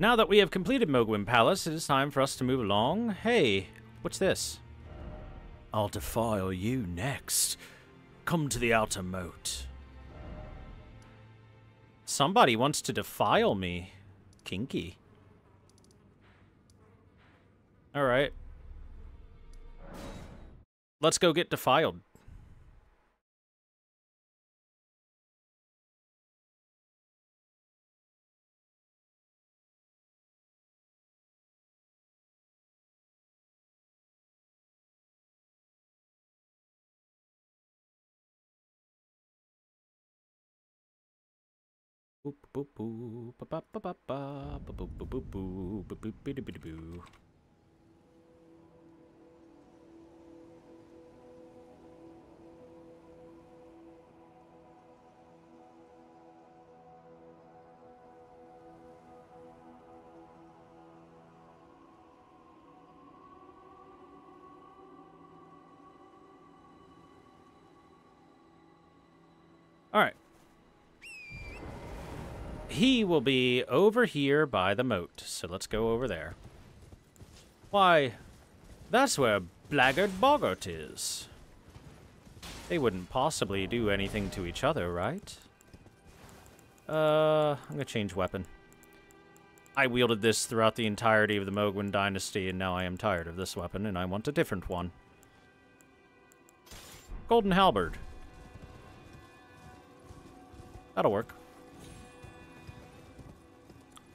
Now that we have completed Mogwin Palace, it is time for us to move along. Hey, what's this? I'll defile you next. Come to the outer moat. Somebody wants to defile me. Kinky. Alright. Let's go get defiled. Boop boop boop ba ba ba ba ba boop boop boop boop boop boop boop boop boop. All right. He will be over here by the moat, so let's go over there. Why, that's where Blackguard Boggart is. They wouldn't possibly do anything to each other, right? I'm gonna change weapon. I wielded this throughout the entirety of the Mogwin Dynasty, and now I am tired of this weapon, and I want a different one. Golden Halberd. That'll work.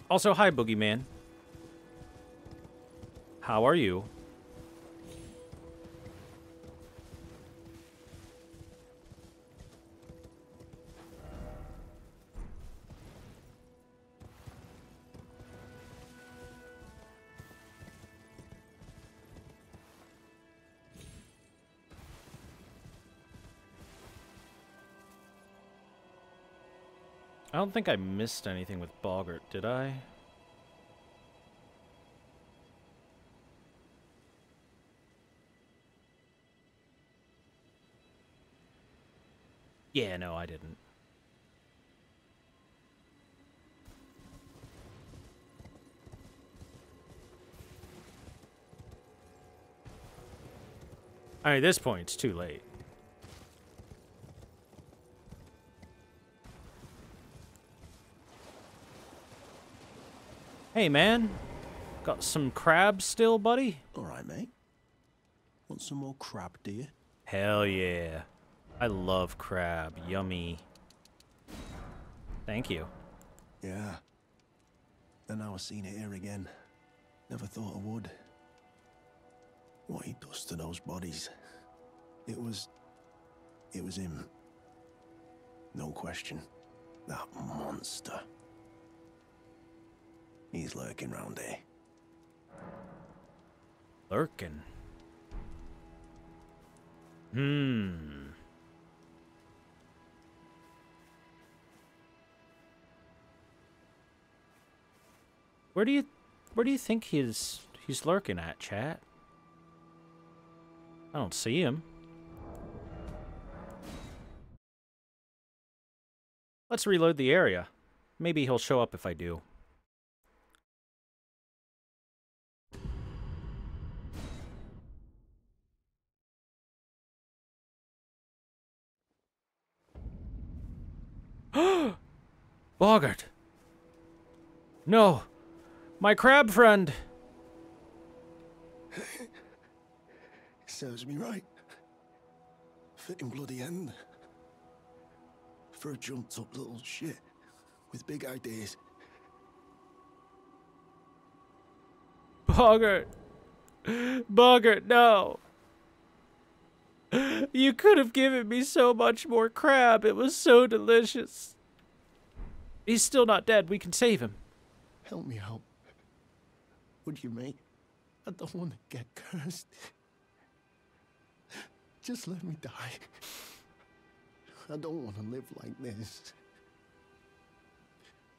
Also, hi, Boogeyman. How are you? I don't think I missed anything with Boggart, did I? Yeah, no, I didn't. Alright, this point, it's too late. Hey, man. Got some crabs still, buddy? Alright, mate. Want some more crab, do you? Hell yeah. I love crab. Yummy. Thank you. Yeah. And now I've seen it here again. Never thought I would. What he does to those bodies. It was him. No question. That monster. He's lurking round here. Lurking. Where do you think he's lurking at, chat? I don't see him. Let's reload the area. Maybe he'll show up if I do. Boggart! No! My crab friend! Serves me right. Fitting bloody end. For a jumped up little shit with big ideas. Boggart! Boggart, no! You could have given me so much more crab. It was so delicious. He's still not dead. We can save him. Help me out. Would you, mate? I don't want to get cursed. Just let me die. I don't want to live like this.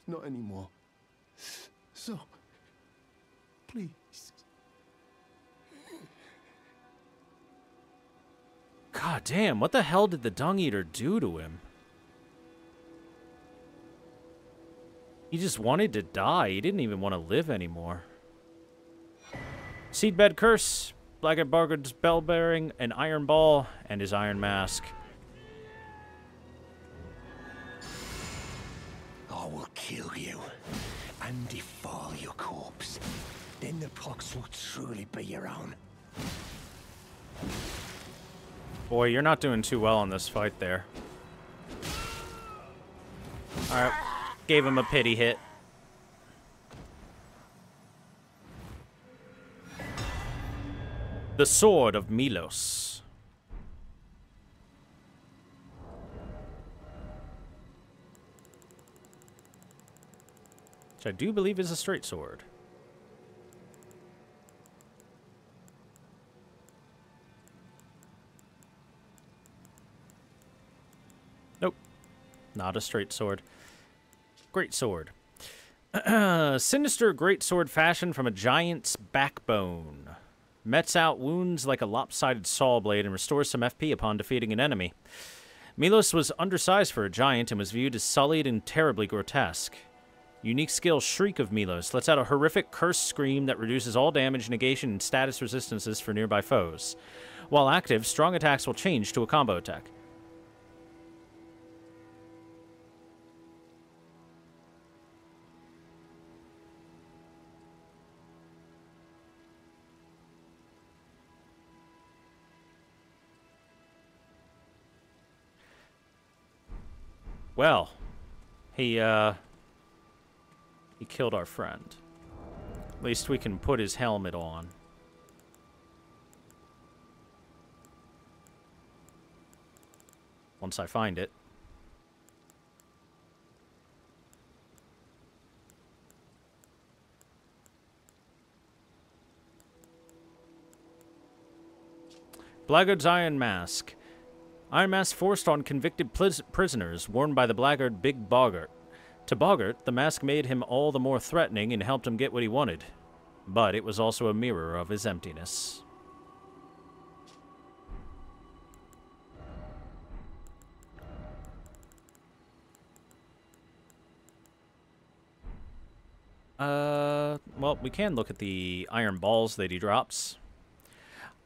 Not anymore. So, please. God damn, what the hell did the Dung Eater do to him? He just wanted to die. He didn't even want to live anymore. Seedbed Curse, Blackguard Bargard's Bell Bearing, an Iron Ball, and his Iron Mask. I will kill you and defile your corpse. Then the pox will truly be your own. Boy, you're not doing too well in this fight there. Alright, gave him a pity hit. The Sword of Milos. Which I do believe is a straight sword. Nope. Not a straight sword. Great sword. Sinister great sword fashioned from a giant's backbone. Mets out wounds like a lopsided saw blade and restores some FP upon defeating an enemy. Milos was undersized for a giant and was viewed as sullied and terribly grotesque. Unique skill Shriek of Milos lets out a horrific cursed scream that reduces all damage, negation, and status resistances for nearby foes. While active, strong attacks will change to a combo attack. Well, he killed our friend. At least we can put his helmet on. Once I find it. Blackguard's Iron Mask. Iron Mask forced on convicted prisoners, worn by the blackguard Big Boggart. To Boggart, the mask made him all the more threatening and helped him get what he wanted. But it was also a mirror of his emptiness. Well, we can look at the iron balls that he drops.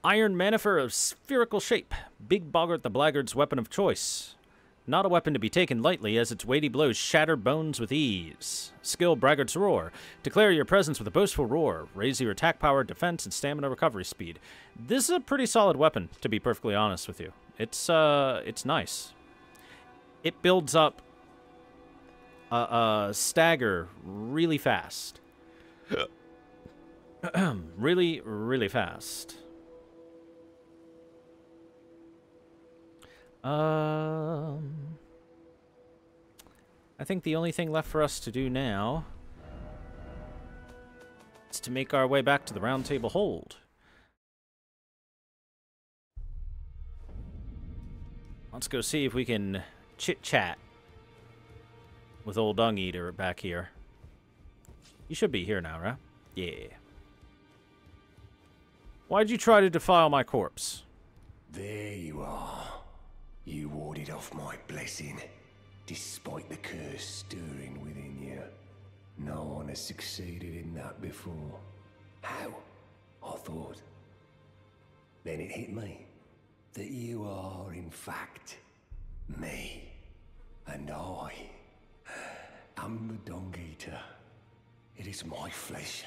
Iron Manifer of spherical shape. Big Boggart the Blackguard's weapon of choice. Not a weapon to be taken lightly, as its weighty blows shatter bones with ease. Skill Braggart's Roar. Declare your presence with a boastful roar. Raise your attack power, defense, and stamina recovery speed. This is a pretty solid weapon, to be perfectly honest with you. It's nice. It builds up stagger really fast. really, really fast. I think the only thing left for us to do now is to make our way back to the Round Table Hold. Let's go see if we can chit-chat with old Dung Eater back here. You should be here now, right? Yeah. Why'd you try to defile my corpse? There you are. You warded off my blessing, despite the curse stirring within you. No one has succeeded in that before. How? I thought. Then it hit me that you are, in fact, me. And I am the Dung Eater. It is my flesh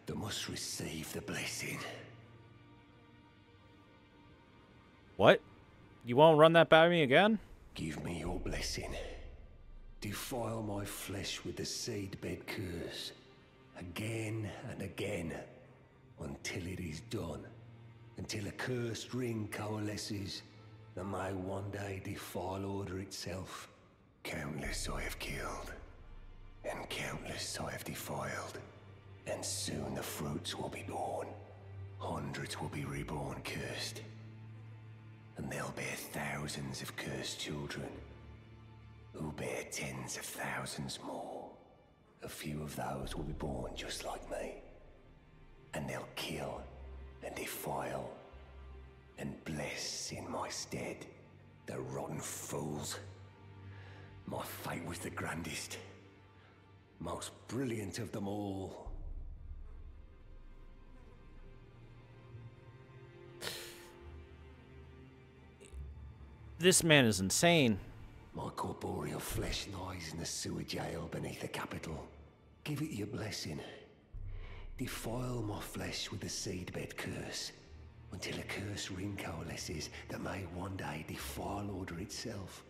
that must receive the blessing. What? You won't run that by me again? Give me your blessing. Defile my flesh with the seedbed curse. Again and again. Until it is done. Until a cursed ring coalesces and may one day defile order itself. Countless I have killed. And countless I have defiled. And soon the fruits will be born. Hundreds will be reborn cursed. And they'll bear thousands of cursed children, who bear tens of thousands more. A few of those will be born just like me. And they'll kill and defile and bless in my stead. The rotten fools. My fate was the grandest. Most brilliant of them all. This man is insane. My corporeal flesh lies in the sewer jail beneath the capital. Give it your blessing. Defile my flesh with the seedbed curse, until a curse ring coalesces that may one day defile order itself.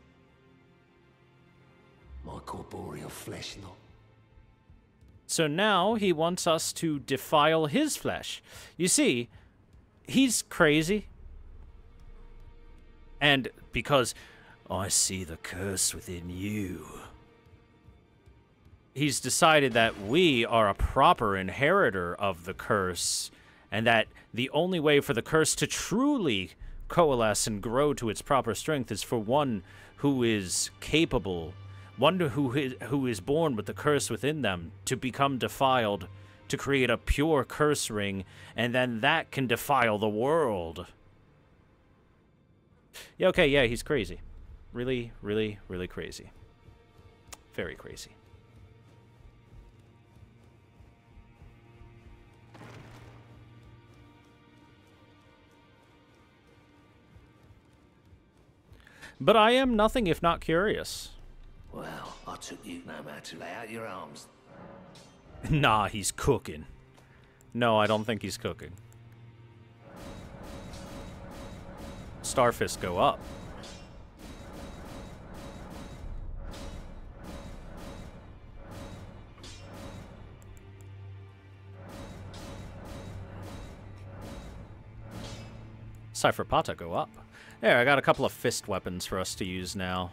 My corporeal flesh not. So now he wants us to defile his flesh. You see, he's crazy. And because I see the curse within you, he's decided that we are a proper inheritor of the curse, and that the only way for the curse to truly coalesce and grow to its proper strength is for one who is capable, one who is born with the curse within them, to become defiled, to create a pure curse ring, and then that can defile the world. Yeah, okay, yeah, he's crazy. Really, really, really crazy. Very crazy. But I am nothing if not curious. Well, I took you no man to lay out your arms. Nah, he's cooking. No, I don't think he's cooking. Starfists go up. Cypherpata go up. There, I got a couple of fist weapons for us to use now.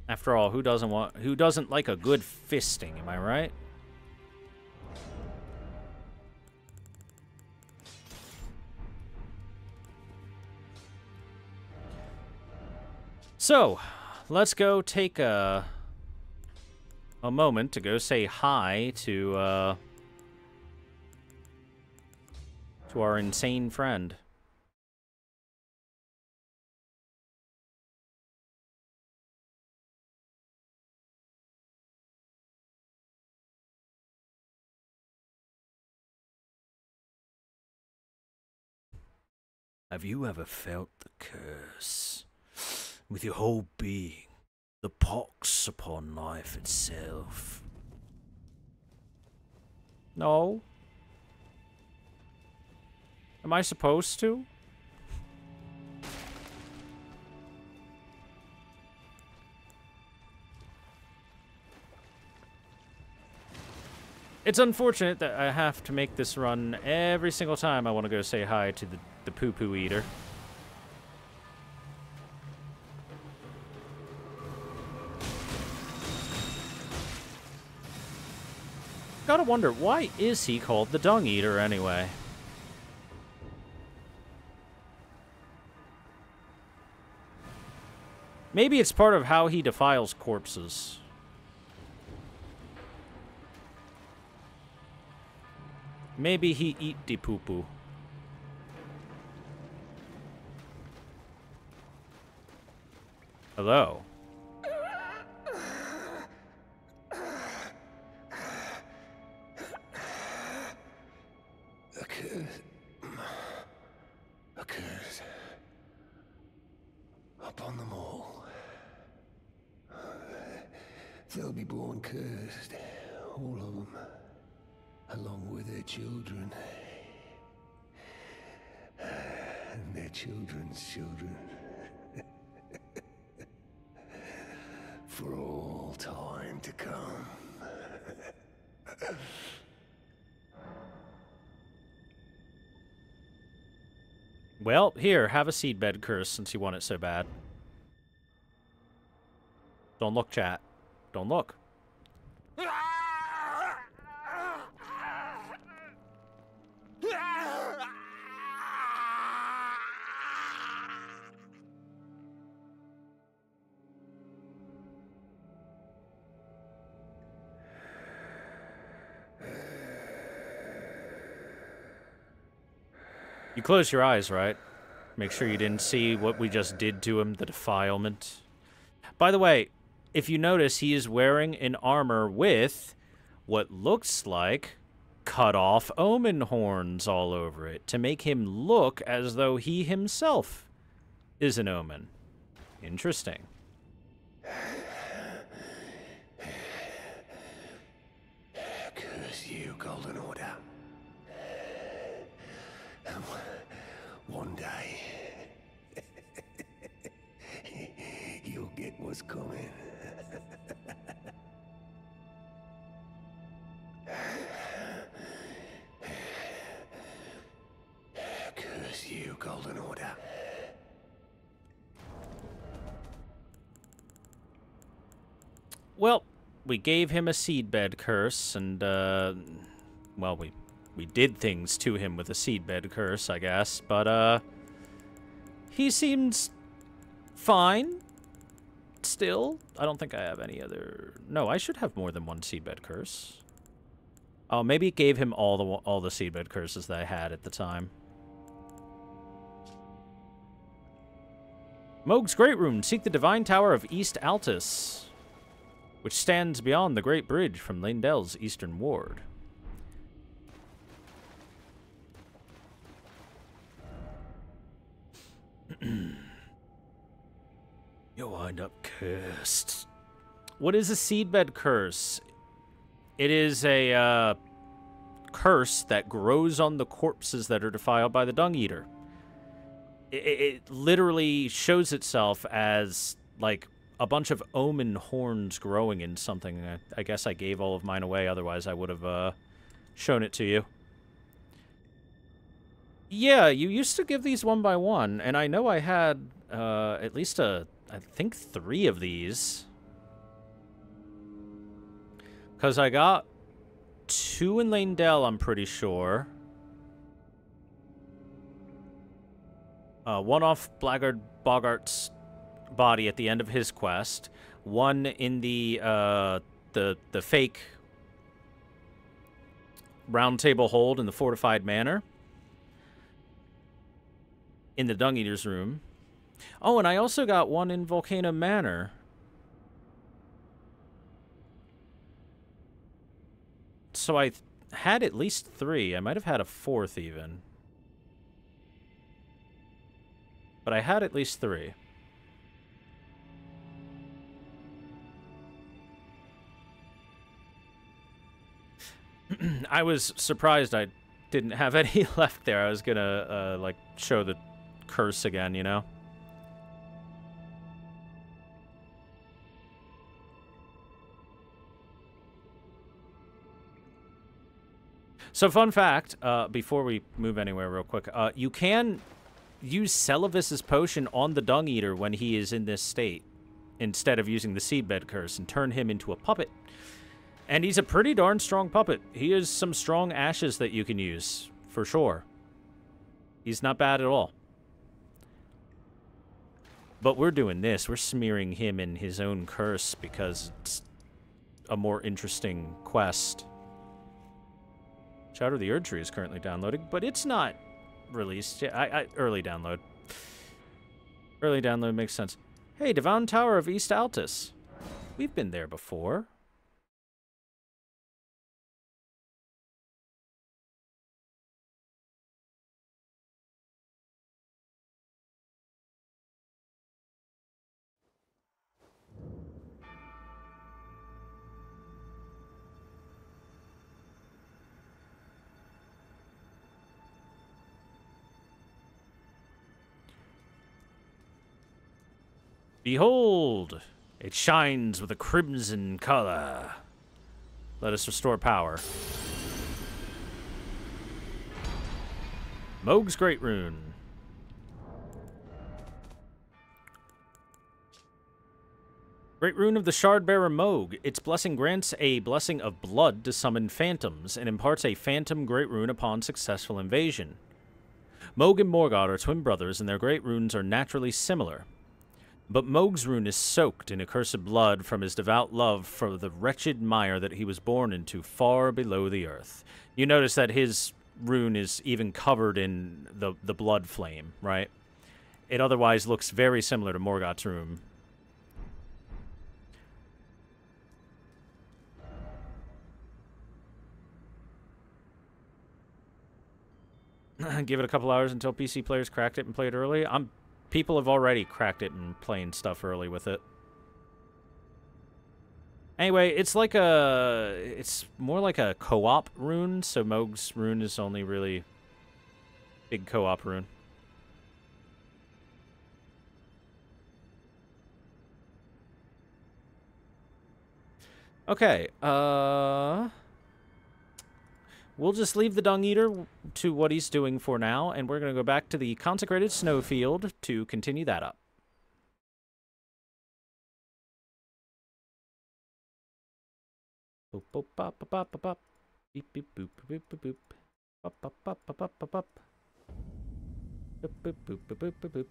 After all, who doesn't like a good fisting, am I right? So, let's go take a moment to go say hi to our insane friend. Have you ever felt the curse with your whole being, the pox upon life itself? No? Am I supposed to? It's unfortunate that I have to make this run every single time I want to go say hi to the poo-poo eater. Gotta wonder, why is he called the Dung Eater anyway? Maybe it's part of how he defiles corpses. Maybe he eat the poo-poo. Hello. A curse upon them all. They'll be born cursed, all of them, along with their children, and their children's children, for all time to come. Well, here, have a seedbed curse since you want it so bad. Don't look, chat. Don't look. You close your eyes, right? Make sure you didn't see what we just did to him, the defilement. By the way, if you notice, he is wearing an armor with what looks like cut off omen horns all over it to make him look as though he himself is an omen. Interesting. Curse you, Golden Order. One day, you'll get what's coming. Curse you, Golden Order. Well, we gave him a seedbed curse, and, well, we did things to him with a seedbed curse, I guess, but, he seems fine still. I don't think I have any other... No, I should have more than one seedbed curse. Oh, maybe it gave him all the seedbed curses that I had at the time. Mohg's Great Rune. Seek the Divine Tower of East Altus, which stands beyond the Great Bridge from Leyndell's eastern ward. You'll wind up cursed. What is a seedbed curse? It is a curse that grows on the corpses that are defiled by the Dung Eater. It literally shows itself as, like, a bunch of omen horns growing in something. I guess I gave all of mine away, otherwise I would have shown it to you. Yeah, you used to give these one by one, and I know I had at least I think 3 of these. Because I got 2 in Leyndell, I'm pretty sure. One off Blackguard Boggart's body at the end of his quest. 1 in the fake round table hold in the fortified manor. In the Dung Eater's room. Oh, and I also got 1 in Volcano Manor. So I had at least 3. I might have had a 4th even. But I had at least 3. I was surprised I didn't have any left there. I was gonna, like, show the curse again, you know? So, fun fact, before we move anywhere real quick, you can use Celavis's potion on the Dung Eater when he is in this state, instead of using the Seedbed Curse, and turn him into a puppet. And he's a pretty darn strong puppet. He has some strong ashes that you can use, for sure. He's not bad at all. But we're doing this. We're smearing him in his own curse because it's a more interesting quest. Shadow of the Erdtree is currently downloading, but it's not released yet. Early download. Early download makes sense. Hey, Divine Tower of East Altus. We've been there before. Behold, it shines with a crimson color. Let us restore power. Mohg's Great Rune. Great Rune of the Shardbearer Mohg. Its blessing grants a blessing of blood to summon phantoms, and imparts a phantom Great Rune upon successful invasion. Mohg and Morgott are twin brothers, and their Great Runes are naturally similar. But Mohg's rune is soaked in accursed blood from his devout love for the wretched mire that he was born into far below the earth. You notice that his rune is even covered in the blood flame, right? It otherwise looks very similar to Morgott's rune. Give it a couple hours until PC players cracked it and played early. People have already cracked it and playing stuff early with it. Anyway, it's more like a co-op rune, so Mohg's rune is only really big co-op rune. Okay, we'll just leave the Dung Eater to what he's doing for now, and we're going to go back to the consecrated snowfield to continue that up. Boop boop bop bop bop bop bop. Beep beep boop boop boop boop. Bop bop bop bop bop bop bop. Boop boop boop boop boop boop boop.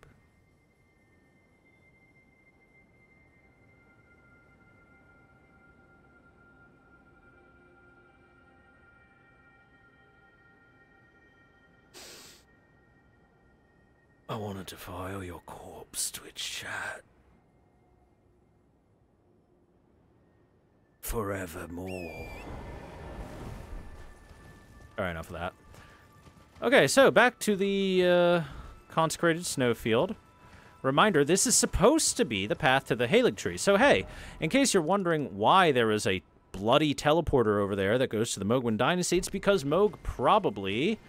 I want to defile your corpse, Twitch chat. Forevermore. Alright, enough of that. Okay, so back to the consecrated snowfield. Reminder, this is supposed to be the path to the Haligtree. So hey, in case you're wondering why there is a bloody teleporter over there that goes to the Mohgwyn Dynasty, it's because Mohg probably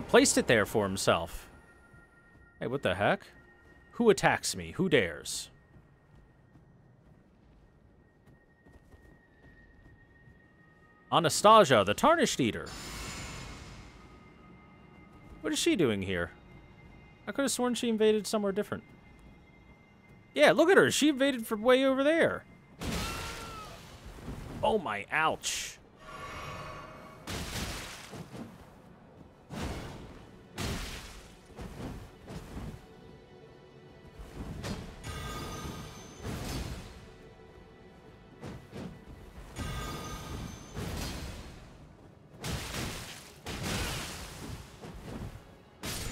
placed it there for himself. Hey, what the heck? Who attacks me? Who dares? Anastasia, the Tarnished Eater. What is she doing here? I could have sworn she invaded somewhere different. Yeah, look at her. She invaded from way over there. Oh my, ouch.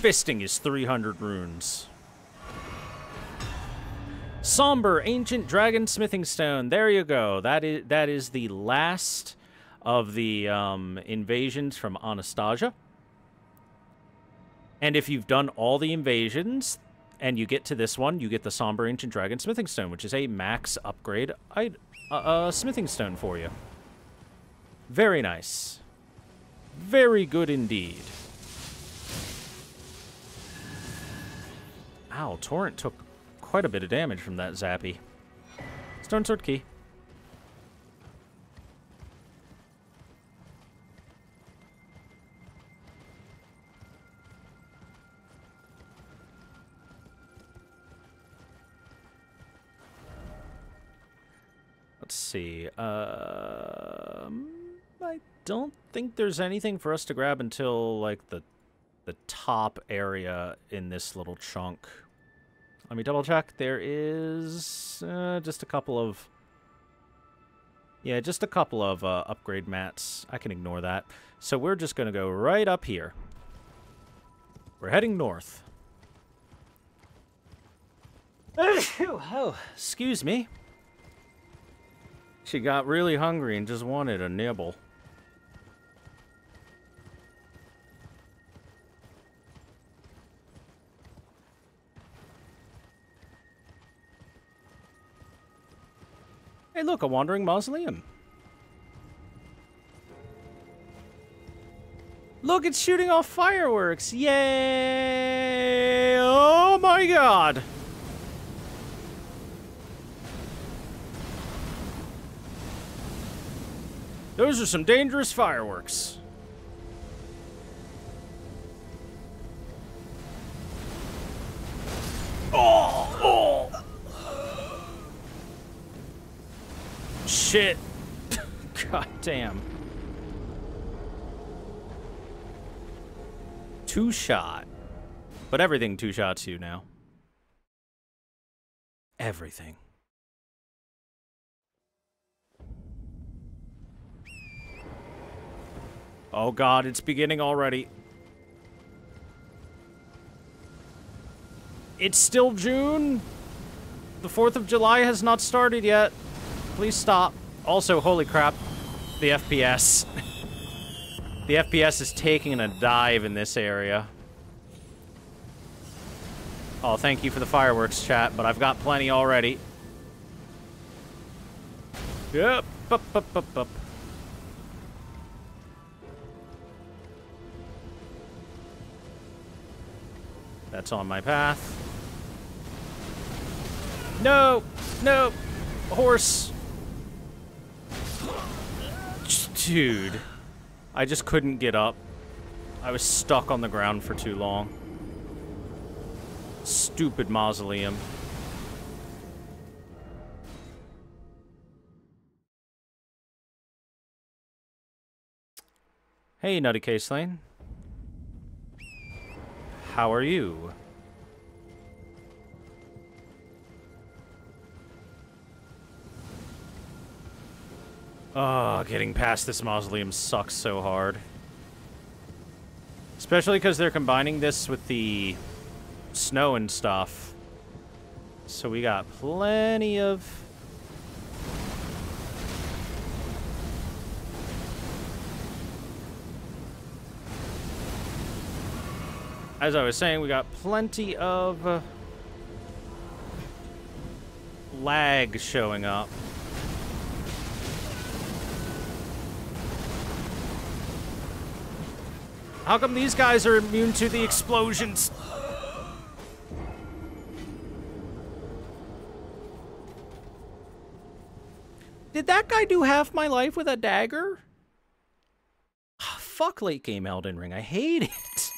Fisting is 300 runes. Somber Ancient Dragon Smithing Stone. There you go. That is the last of the invasions from Anastasia. And if you've done all the invasions and you get to this one, you get the Somber Ancient Dragon Smithing Stone, which is a max upgrade smithing stone for you. Very nice. Very good indeed. Ow, Torrent took quite a bit of damage from that zappy. Stone Sword Key. Let's see. I don't think there's anything for us to grab until, like, the top area in this little chunk. Let me double check. There is just a couple of... Yeah, just a couple of upgrade mats. I can ignore that. So we're just going to go right up here. We're heading north. Oh, excuse me. She got really hungry and just wanted a nibble. Hey, look, a wandering mausoleum. Look, it's shooting off fireworks. Yay! Oh my god! Those are some dangerous fireworks. Oh! Oh! Shit. God damn. Two-shot. But everything two-shots you now. Everything. Oh god, it's beginning already. It's still June. The 4th of July has not started yet. Please stop. Also, holy crap, the FPS. The FPS is taking a dive in this area. Oh, thank you for the fireworks, chat, but I've got plenty already. Yep, up. That's on my path. No! No! Horse! Dude. I just couldn't get up. I was stuck on the ground for too long. Stupid mausoleum. Hey, Nutty Case Lane. How are you? Oh, getting past this mausoleum sucks so hard. Especially because they're combining this with the snow and stuff. So we got plenty of... As I was saying, we got plenty of lag showing up. How come these guys are immune to the explosions? Did that guy do half my life with a dagger? Fuck late game Elden Ring. I hate it.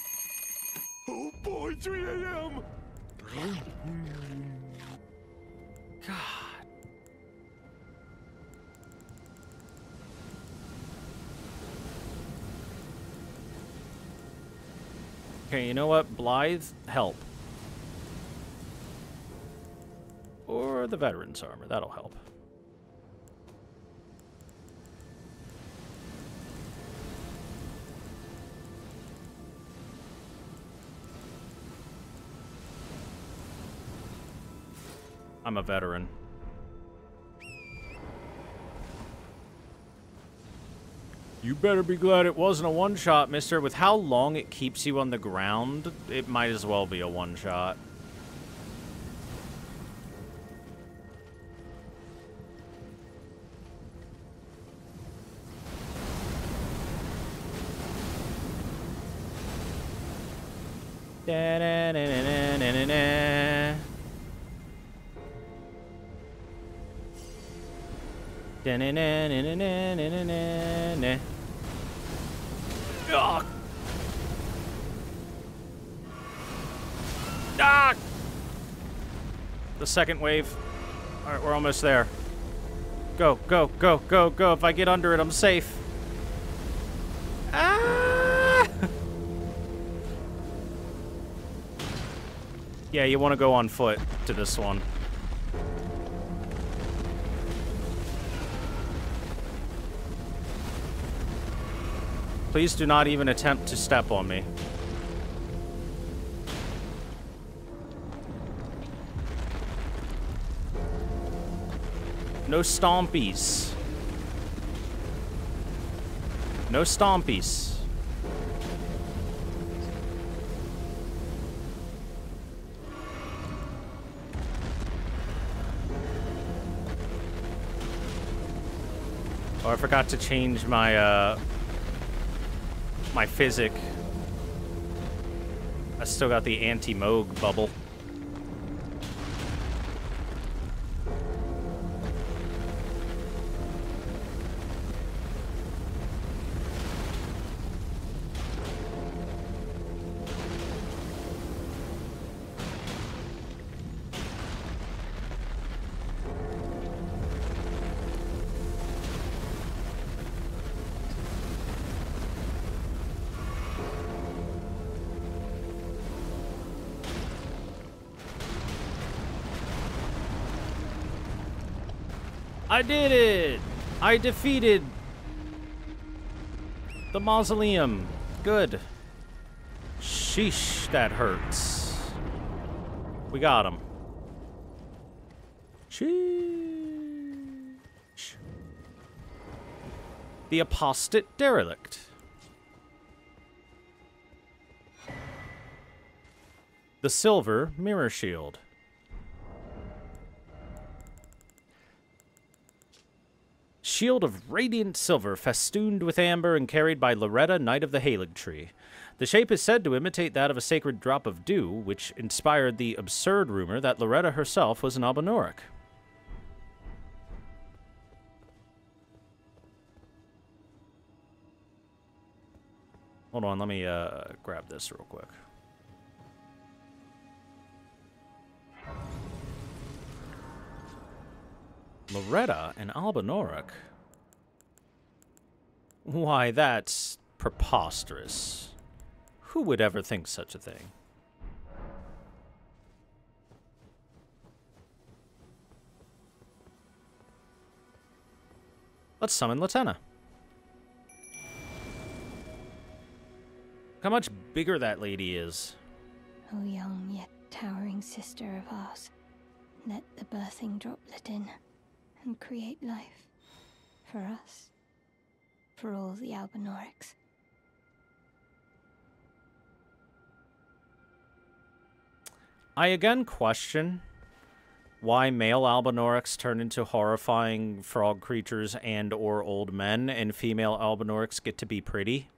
Oh boy, 3 a.m. God. Okay, you know what? Blythe, help. Or the veteran's armor. That'll help. I'm a veteran. You better be glad it wasn't a one-shot, mister. With how long it keeps you on the ground, it might as well be a one-shot. Da-da-da-da-da-da-da. Da-na-na-na-na-na-na-na. Ugh. Ah! The second wave. Alright, we're almost there. Go, go, go, go, go. If I get under it, I'm safe. Ah! Yeah, you want to go on foot to this one. Please do not even attempt to step on me. No stompies. No stompies. Oh, I forgot to change my, my physic. I still got the anti-moog bubble. I did it! I defeated the mausoleum. Good. Sheesh, that hurts. We got him. Sheesh. The apostate derelict. The silver mirror shield. Shield of radiant silver, festooned with amber and carried by Loretta, Knight of the Haligtree. The shape is said to imitate that of a sacred drop of dew, which inspired the absurd rumor that Loretta herself was an Albinauric. Hold on, let me grab this real quick. Loretta, an Albinauric? Why, that's preposterous. Who would ever think such a thing? Let's summon Latenna. Look how much bigger that lady is. O young yet towering sister of ours, let the birthing droplet in and create life. For us. For all the Albinaurics. I again question why male Albinaurics turn into horrifying frog creatures and or old men, and female Albinaurics get to be pretty.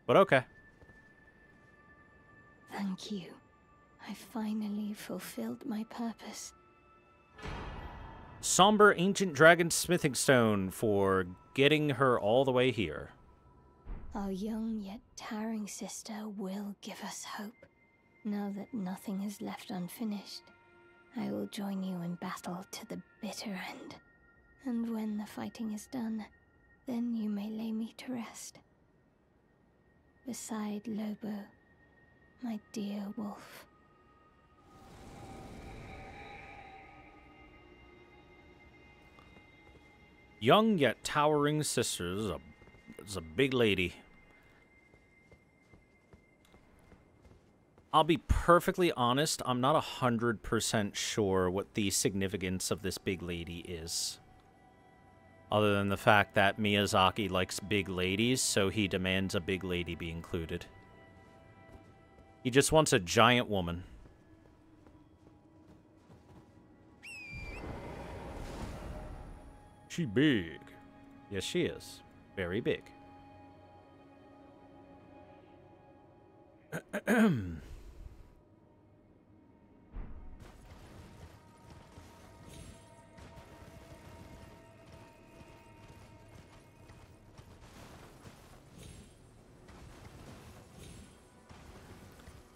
But okay. Thank you. I finally fulfilled my purpose. Somber ancient dragon smithing stone for getting her all the way here. Our young yet towering sister will give us hope. Now that nothing is left unfinished, I will join you in battle to the bitter end. And when the fighting is done, then you may lay me to rest. Beside Lobo, my dear wolf. Young yet towering sister is a big lady. I'll be perfectly honest, I'm not 100% sure what the significance of this big lady is. Other than the fact that Miyazaki likes big ladies, so he demands a big lady be included. He just wants a giant woman. She big. Yes, she is. Very big.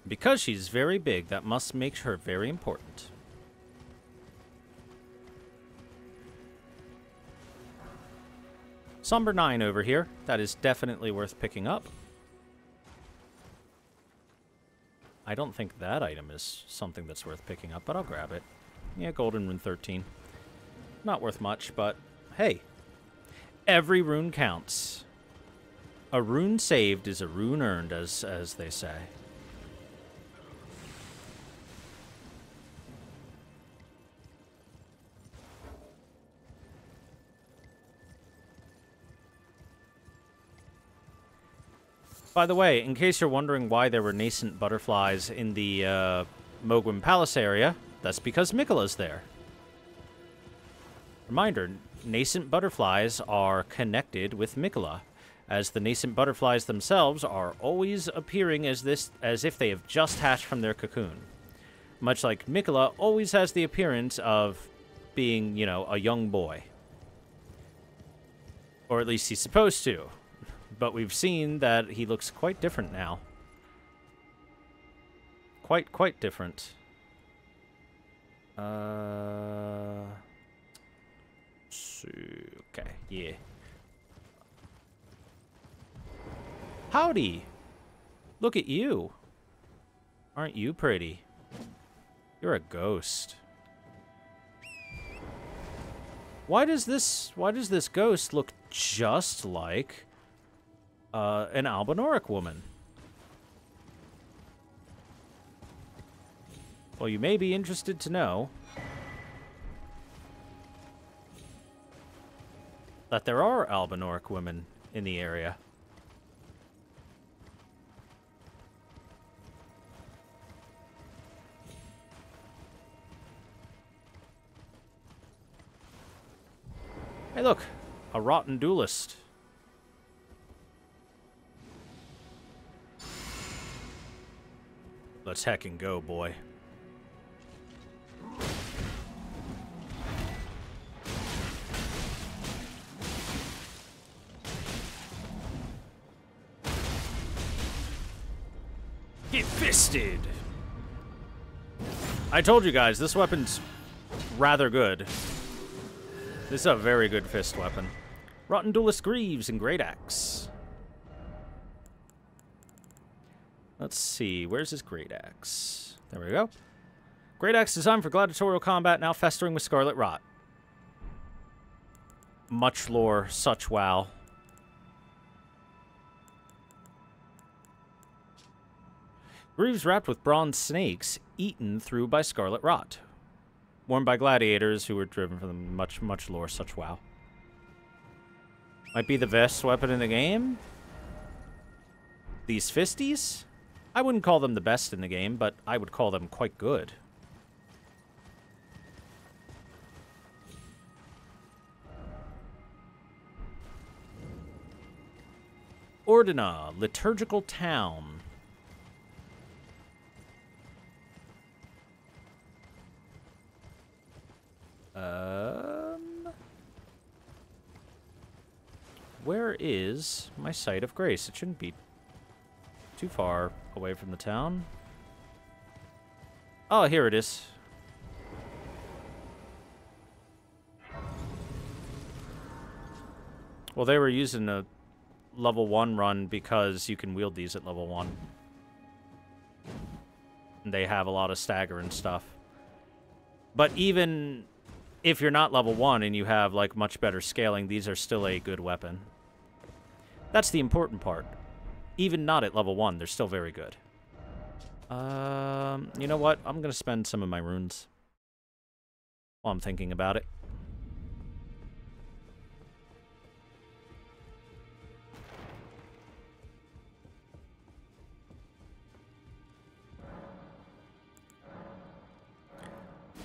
Because she's very big, that must make her very important. Somber 9 over here. That is definitely worth picking up. I don't think that item is something that's worth picking up, but I'll grab it. Yeah, Golden Rune 13. Not worth much, but hey. Every rune counts. A rune saved is a rune earned, as they say. By the way, in case you're wondering why there were nascent butterflies in the Mogwim Palace area, that's because Miquella's there. Reminder, nascent butterflies are connected with Miquella, as the nascent butterflies themselves are always appearing as if they have just hatched from their cocoon. Much like Miquella always has the appearance of being, you know, a young boy. Or at least he's supposed to. But we've seen that he looks quite different now. Quite different. Okay, yeah. Howdy! Look at you. Aren't you pretty? You're a ghost. Why does this ghost look just like an Albinauric woman? Well, you may be interested to know that there are Albinauric women in the area. Hey, look. A rotten duelist. Let's heckin' go, boy. Get fisted! I told you guys, this weapon's rather good. This is a very good fist weapon. Rotten Duelist Greaves and Great Axe. Let's see, where's his Great Axe? There we go. Great Axe designed for gladiatorial combat, now festering with Scarlet Rot. Much lore, such wow. Greaves wrapped with bronze snakes, eaten through by Scarlet Rot. Worn by gladiators who were driven from much lore, such wow. Might be the best weapon in the game? These fisties? I wouldn't call them the best in the game, but I would call them quite good. Ordina, Liturgical Town. Where is my site of grace? It shouldn't be too far away from the town. Oh, here it is. Well, they were using a level 1 run because you can wield these at level 1. And they have a lot of stagger and stuff. But even if you're not level 1 and you have, like, much better scaling, these are still a good weapon. That's the important part. Even not at level 1, they're still very good. You know what? I'm going to spend some of my runes while I'm thinking about it.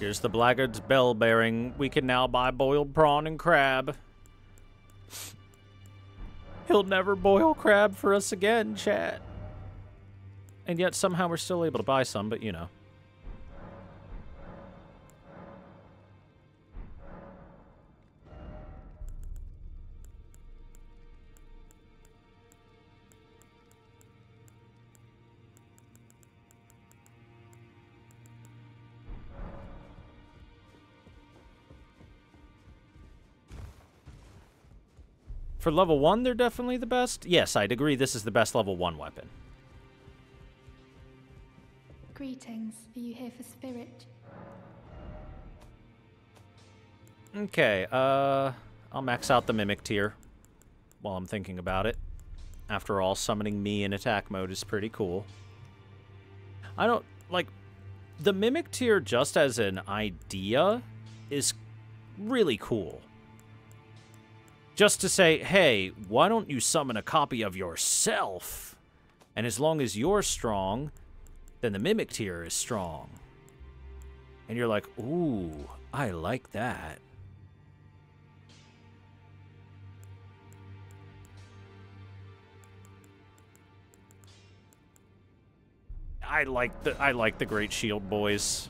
Here's the Blackguard's bell bearing. We can now buy boiled prawn and crab. He'll never boil crab for us again, chat. And yet somehow we're still able to buy some, but you know. For level 1, they're definitely the best. Yes, I'd agree this is the best level 1 weapon. Greetings. Are you here for spirit? Okay, I'll max out the Mimic tier while I'm thinking about it. After all, summoning me in attack mode is pretty cool. I don't, like, the Mimic tier just as an idea is really cool. Just to say, hey, why don't you summon a copy of yourself? And as long as you're strong, then the Mimic tier is strong. And you're like, ooh, I like that. I like the Great Shield boys.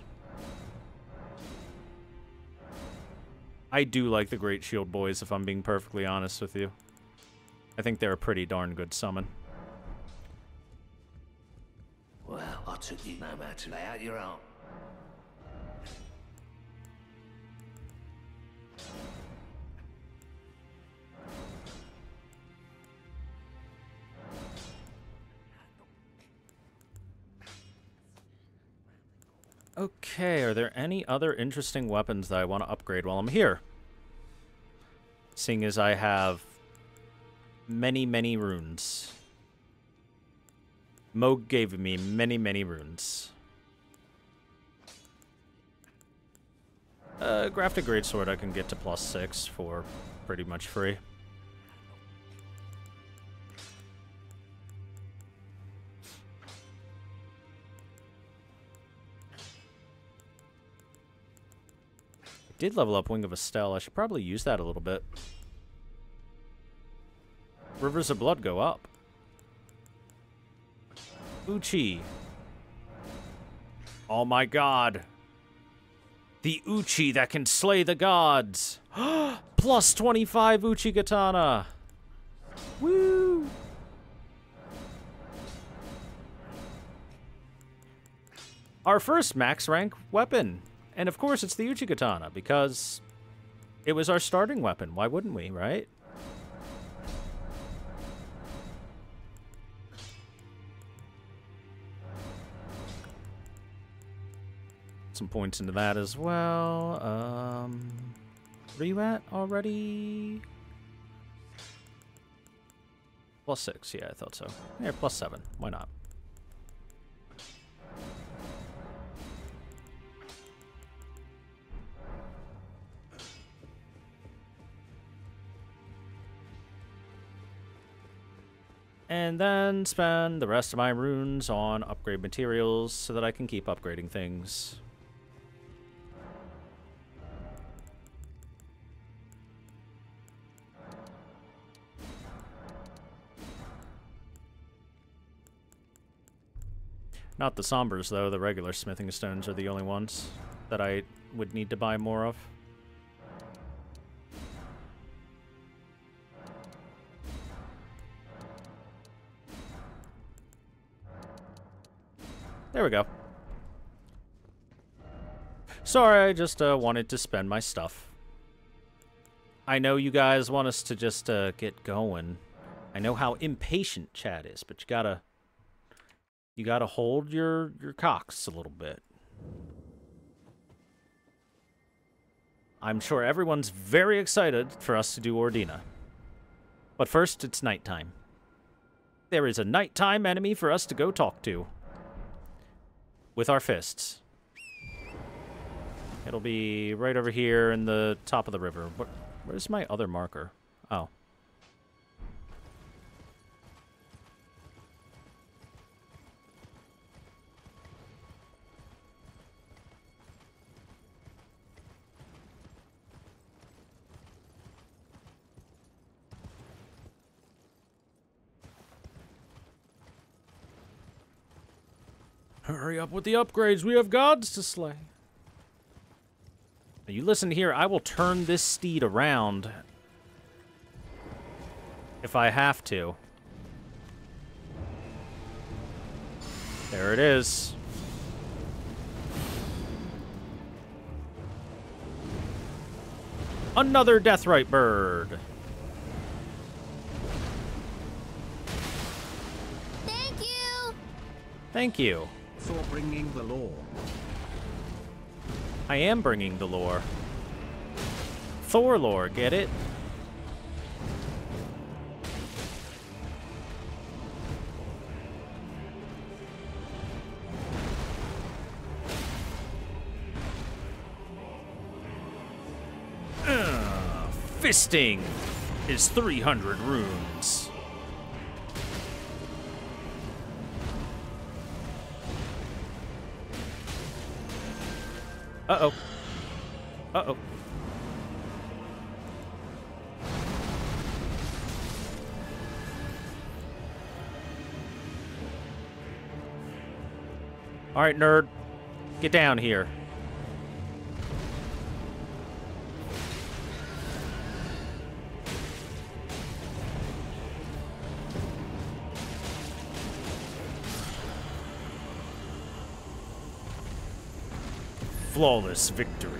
I do like the Great Shield boys, if I'm being perfectly honest with you. I think they're a pretty darn good summon. Well, I took you no matter. Lay out your arm. Okay, are there any other interesting weapons that I want to upgrade while I'm here? Seeing as I have many, many runes. Moog gave me many, many runes. Grafted Greatsword I can get to +6 for pretty much free. Did level up Wing of Estelle. I should probably use that a little bit. Rivers of blood go up. Uchi. Oh my god. The Uchi that can slay the gods. Plus 25 Uchi Katana. Woo! Our first max rank weapon. And of course it's the Uchi Katana, because it was our starting weapon. Why wouldn't we, right? Some points into that as well. Where are you at already? +6, yeah, I thought so. Yeah, +7, why not? And then spend the rest of my runes on upgrade materials so that I can keep upgrading things. Not the Sombers, though. The regular smithing stones are the only ones that I would need to buy more of. There we go. Sorry, I just wanted to spend my stuff. I know you guys want us to just get going. I know how impatient chat is, but you gotta hold your cocks a little bit. I'm sure everyone's very excited for us to do Ordina. But first, it's nighttime. There is a nighttime enemy for us to go talk to. With our fists. It'll be right over here in the top of the river. Where's my other marker? Oh. Hurry up with the upgrades. We have gods to slay. Now you listen here. I will turn this steed around if I have to. There it is. Another Deathrite bird. Thank you! Thank you. For bringing the lore. I am bringing the lore. Thor lore, get it? Fisting is 300 runes. Uh-oh. Uh-oh. All right, nerd. Get down here. Flawless victory.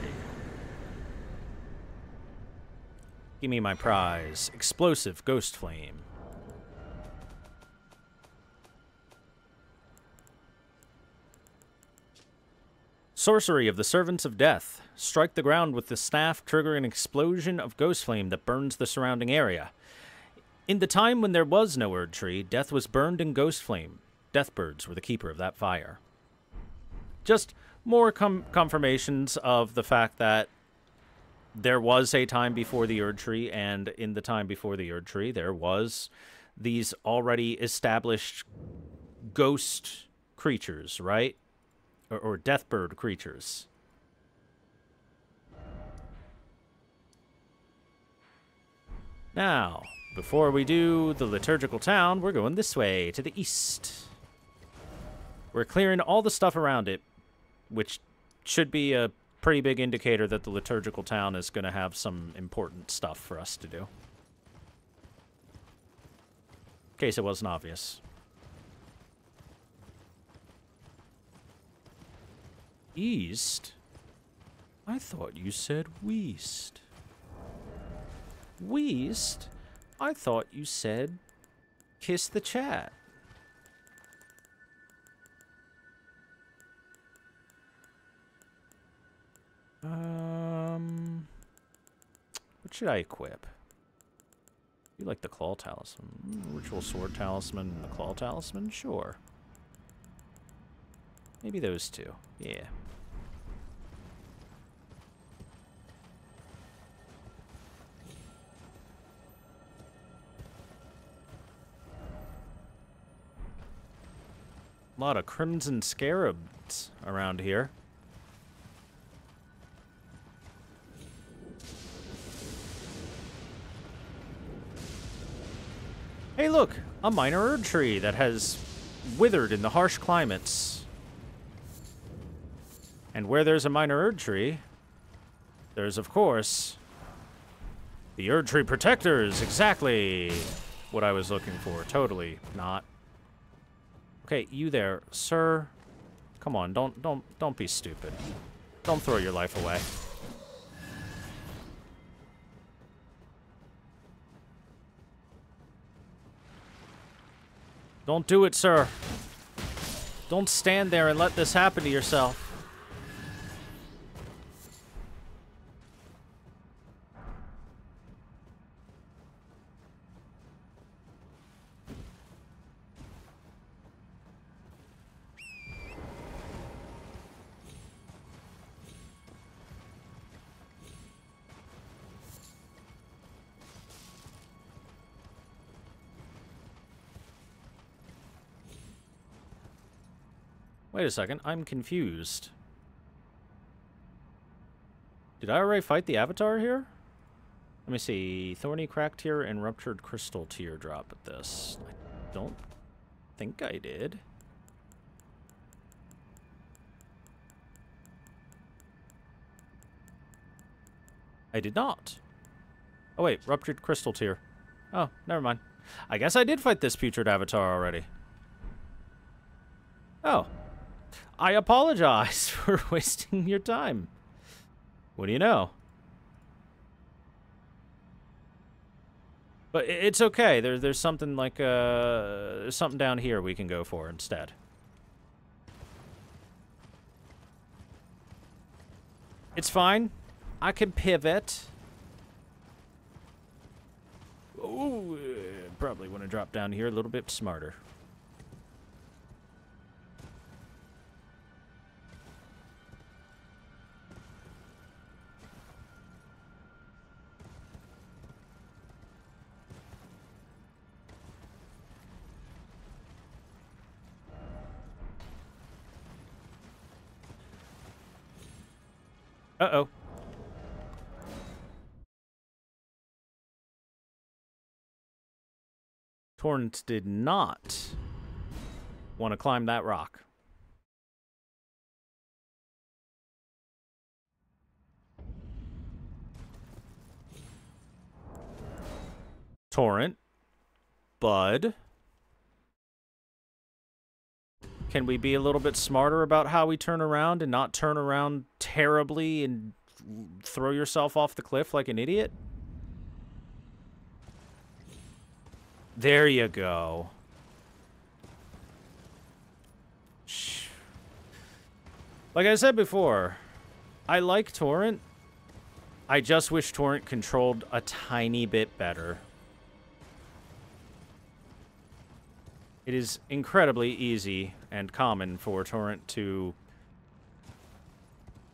Give me my prize. Explosive Ghost Flame. Sorcery of the Servants of Death. Strike the ground with the staff, triggering an explosion of ghost flame that burns the surrounding area. In the time when there was no Erdtree, death was burned in ghost flame. Deathbirds were the keeper of that fire. Just more confirmations of the fact that there was a time before the Erdtree, and in the time before the Erdtree, there was these already established ghost creatures, right? Or deathbird creatures. Now, Before we do the liturgical town, we're going this way, to the east. We're clearing all the stuff around it, which should be a pretty big indicator that the liturgical town is going to have some important stuff for us to do. In case it wasn't obvious. East? I thought you said west. West? I thought you said kiss the chat. What should I equip? You like the claw talisman? Ritual sword talisman and the claw talisman? Sure. Maybe those two. Yeah. A lot of crimson scarabs around here. Hey look, a minor Erdtree that has withered in the harsh climates. And where there's a minor Erdtree, there's of course the Erdtree protectors. Exactly what I was looking for. Totally not. Okay, you there, sir. Come on, don't be stupid. Don't throw your life away. Don't do it, sir. Don't stand there and let this happen to yourself. Wait a second, I'm confused. Did I already fight the Avatar here? Let me see. Thorny Crack Tear and Ruptured Crystal Teardrop at this. I don't think I did. I did not. Oh wait, Ruptured Crystal Tear. Oh, never mind. I guess I did fight this putrid Avatar already. Oh. I apologize for wasting your time. What do you know? But it's okay. There's something like there's something down here we can go for instead. It's fine. I can pivot. Ooh, probably want to drop down here a little bit smarter. Uh-oh. Torrent did not want to climb that rock. Torrent. Bud. Can we be a little bit smarter about how we turn around and not turn around terribly and throw yourself off the cliff like an idiot? There you go. Shh. Like I said before, I like Torrent. I just wish Torrent controlled a tiny bit better. It is incredibly easy and common for Torrent to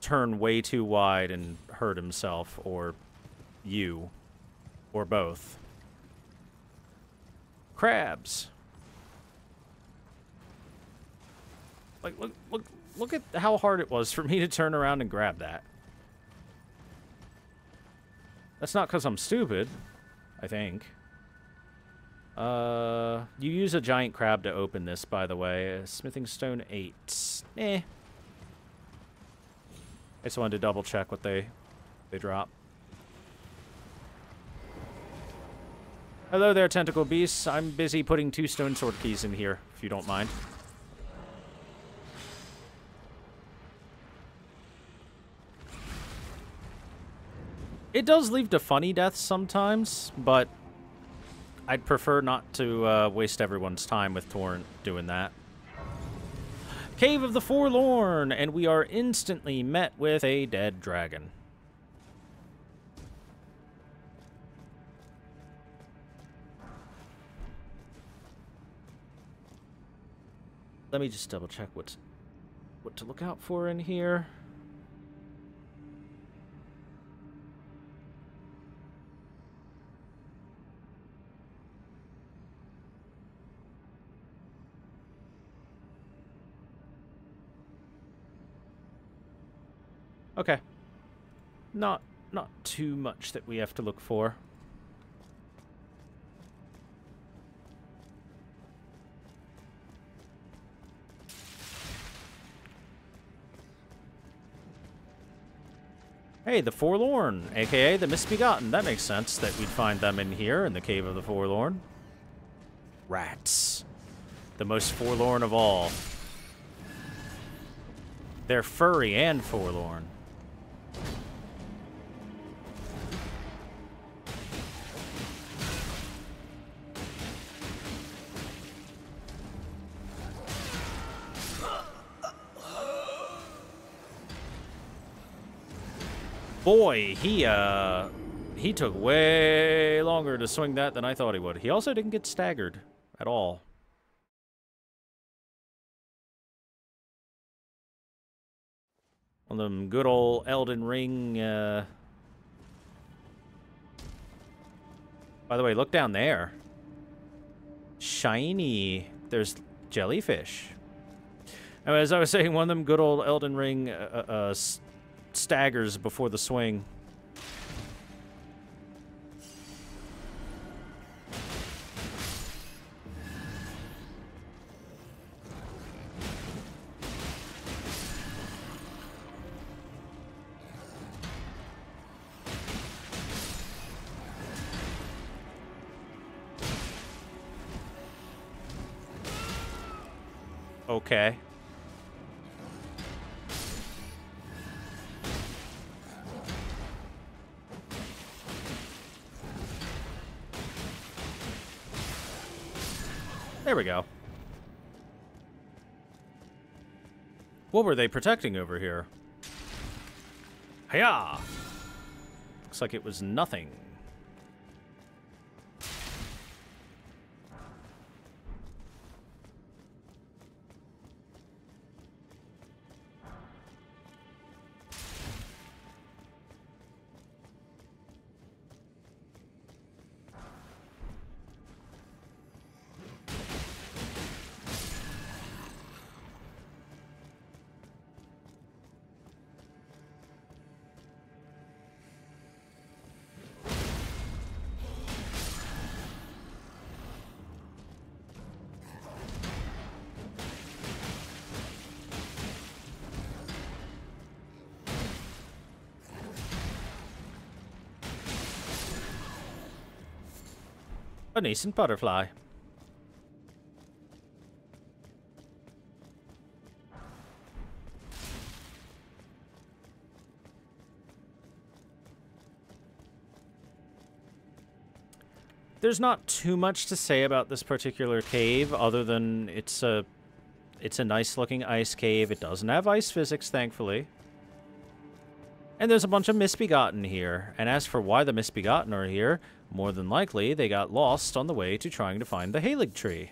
turn way too wide and hurt himself, or you, or both. Crabs. Like, look at how hard it was for me to turn around and grab that. That's not because I'm stupid, I think. You use a giant crab to open this, by the way. Smithing stone 8. Eh. I just wanted to double check what they drop. Hello there, tentacle beasts. I'm busy putting 2 stone sword keys in here, if you don't mind. It does lead to funny deaths sometimes, but I'd prefer not to waste everyone's time with Torrent doing that. Cave of the Forlorn, and we are instantly met with a dead dragon. Let me just double check what to look out for in here. Okay. Not too much that we have to look for. Hey, the Forlorn, aka the Misbegotten. That makes sense that we'd find them in here in the Cave of the Forlorn. Rats. The most forlorn of all. They're furry and forlorn. Boy, he took way longer to swing that than I thought he would. He also didn't get staggered at all. On them good old Elden Ring. By the way, look down there. Shiny. There's jellyfish. And as I was saying, one of them good old Elden Ring staggers before the swing. Okay. There we go. What were they protecting over here? Hiya! Looks like it was nothing. A nascent butterfly. There's not too much to say about this particular cave other than it's a nice looking ice cave. It doesn't have ice physics, thankfully. And there's a bunch of Misbegotten here. And as for why the Misbegotten are here, more than likely they got lost on the way to trying to find the Haligtree.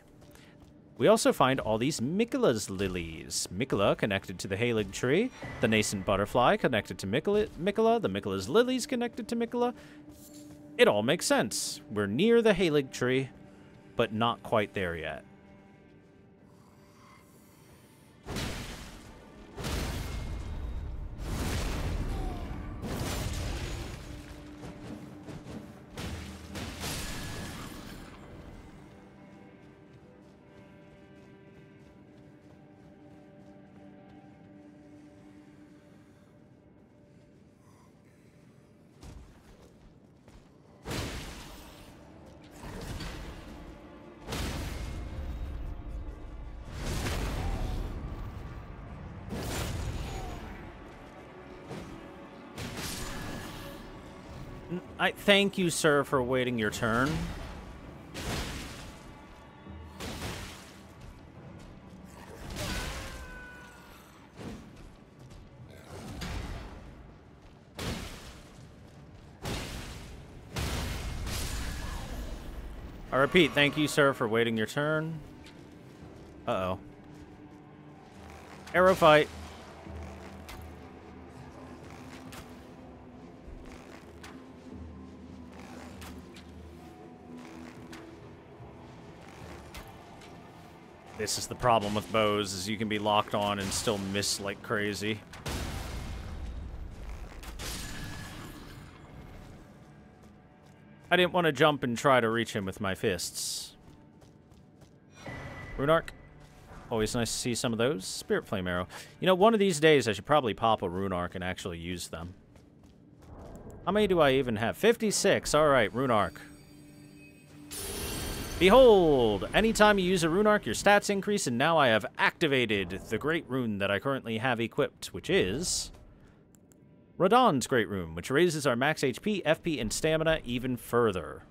We also find all these Miquella's lilies. Miquella connected to the Haligtree, the nascent butterfly connected to Miquella, the Miquella's lilies connected to Miquella. It all makes sense. We're near the Haligtree, but not quite there yet. I thank you, sir, for waiting your turn. I repeat, thank you, sir, for waiting your turn. Uh-oh. Arrow fight. This is the problem with bows, is you can be locked on and still miss like crazy. I didn't want to jump and try to reach him with my fists. Rune Arc. Always nice to see some of those. Spirit Flame Arrow. You know, one of these days I should probably pop a Rune Arc and actually use them. How many do I even have? 56. Alright, Rune Arc. Behold! Anytime you use a Rune Arc, your stats increase, and now I have activated the Great Rune that I currently have equipped, which is Radahn's Great Rune, which raises our max HP, FP, and stamina even further.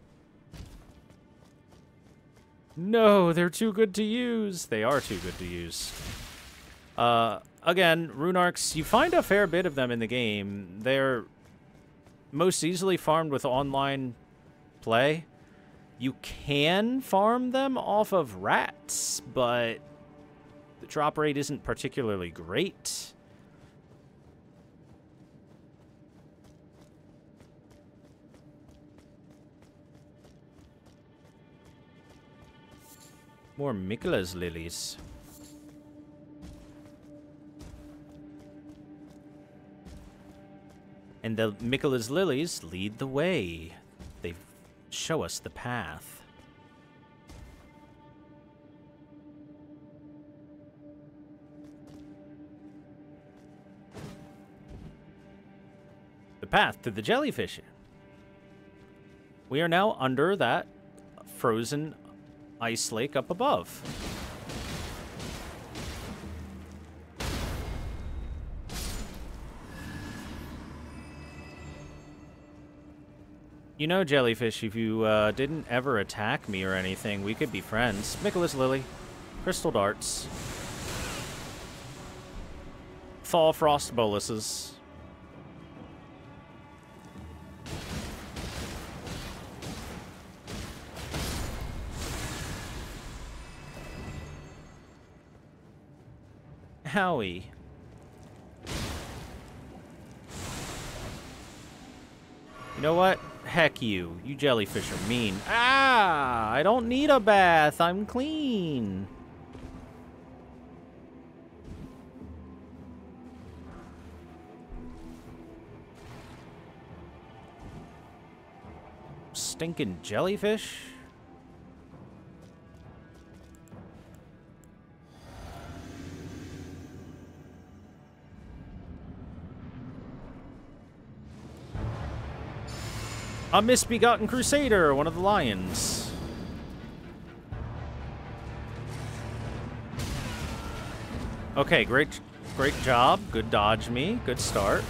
No, they're too good to use. They are too good to use. Again, Rune Arcs, you find a fair bit of them in the game. They're most easily farmed with online play. You can farm them off of rats, but the drop rate isn't particularly great. More Miquella's lilies. And the Miquella's lilies lead the way. They show us the path. The path to the jellyfish. We are now under that frozen ice lake up above. You know, jellyfish, if you didn't ever attack me or anything, we could be friends. Miquella's Lily. Crystal Darts. Thaw Frost Boluses. Howie. You know what? Heck you. You jellyfish are mean. Ah! I don't need a bath. I'm clean. Stinking jellyfish? A misbegotten crusader, one of the lions. Okay, great job. Good dodge me. Good start.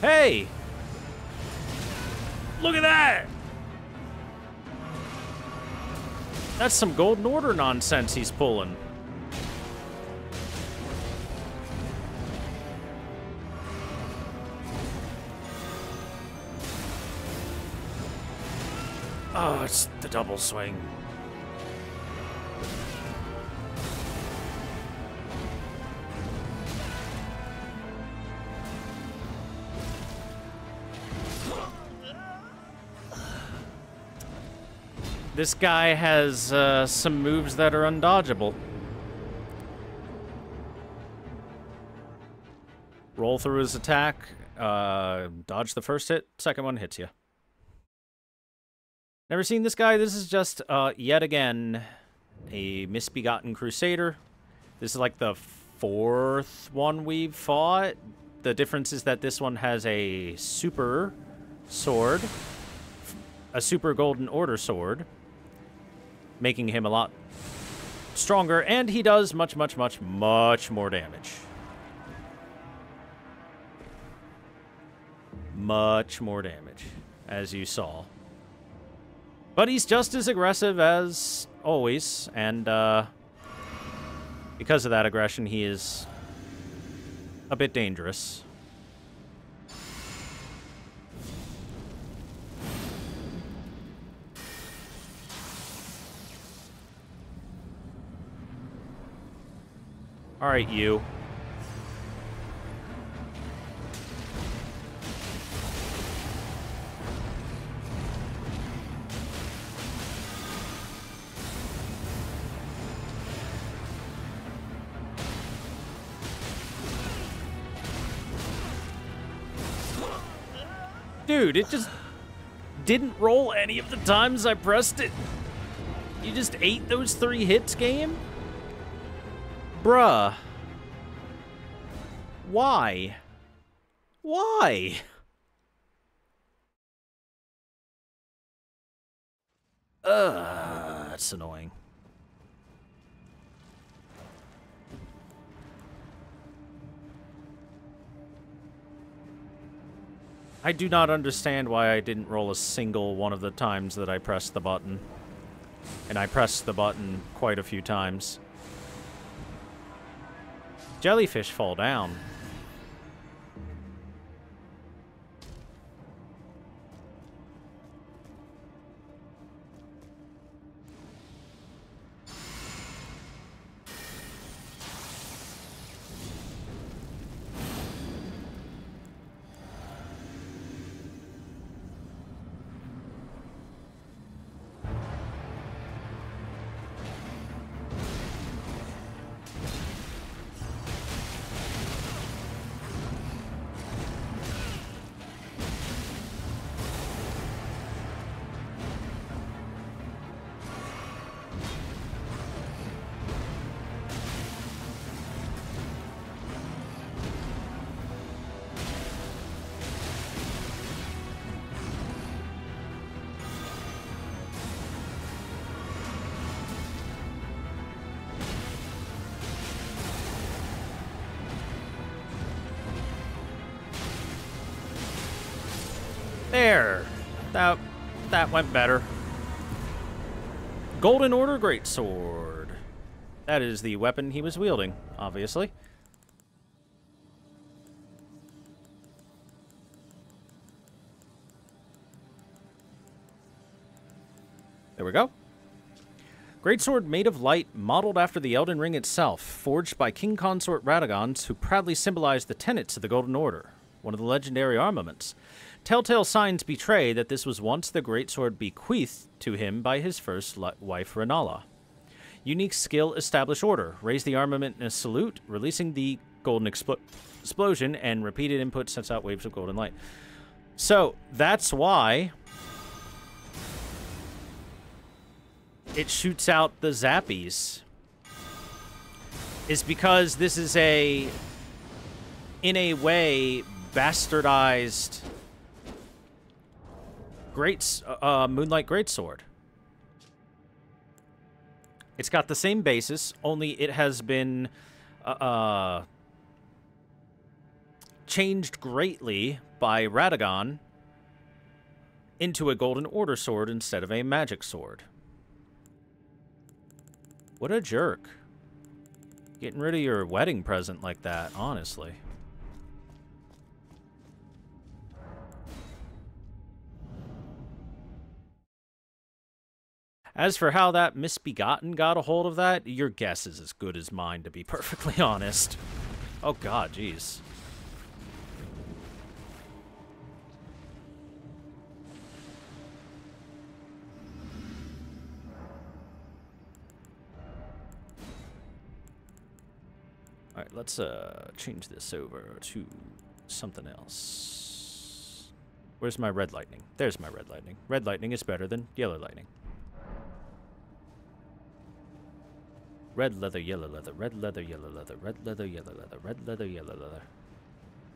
Hey! Look at that! That's some Golden Order nonsense he's pulling. Oh, it's the double swing. This guy has some moves that are undodgeable. Roll through his attack, dodge the first hit, second one hits you. Never seen this guy. This is just, yet again, a misbegotten crusader. This is like the fourth one we've fought. The difference is that this one has a super sword, a super Golden Order sword, making him a lot stronger, and he does much more damage. much more damage, as you saw. But he's just as aggressive as always, and because of that aggression, he is a bit dangerous. All right, you. Dude, it just didn't roll any of the times I pressed it. You just ate those 3 hits, game? Bruh. Why? Why? That's annoying. I do not understand why I didn't roll a single one of the times that I pressed the button. And I pressed the button quite a few times. Jellyfish fall down. There. That went better. Golden Order Greatsword. That is the weapon he was wielding, obviously. There we go. Greatsword made of light, modeled after the Elden Ring itself, forged by King Consort Radagons, who proudly symbolized the tenets of the Golden Order, one of the legendary armaments. Telltale signs betray that this was once the greatsword bequeathed to him by his first wife, Renala. Unique skill, establish order. Raise the armament in a salute, releasing the golden explosion, and repeated input sends out waves of golden light. So, that's why it shoots out the zappies. Is because this is in a way, bastardized Moonlight Greatsword. It's got the same basis, only it has been changed greatly by Radagon into a Golden Order sword instead of a magic sword. What a jerk. Getting rid of your wedding present like that, honestly. As for how that misbegotten got a hold of that, your guess is as good as mine, to be perfectly honest. Oh god, jeez. Alright, let's change this over to something else. Where's my red lightning? There's my red lightning. Red lightning is better than yellow lightning. Red leather, yellow leather, red leather, yellow leather, red leather, yellow leather, red leather, yellow leather.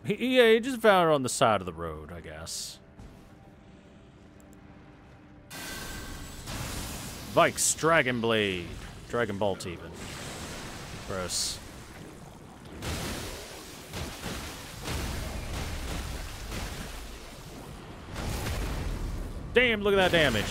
Yeah, he just found her on the side of the road, I guess. Vikes, Dragon Blade. Dragon Bolt, even. Gross. Damn, look at that damage.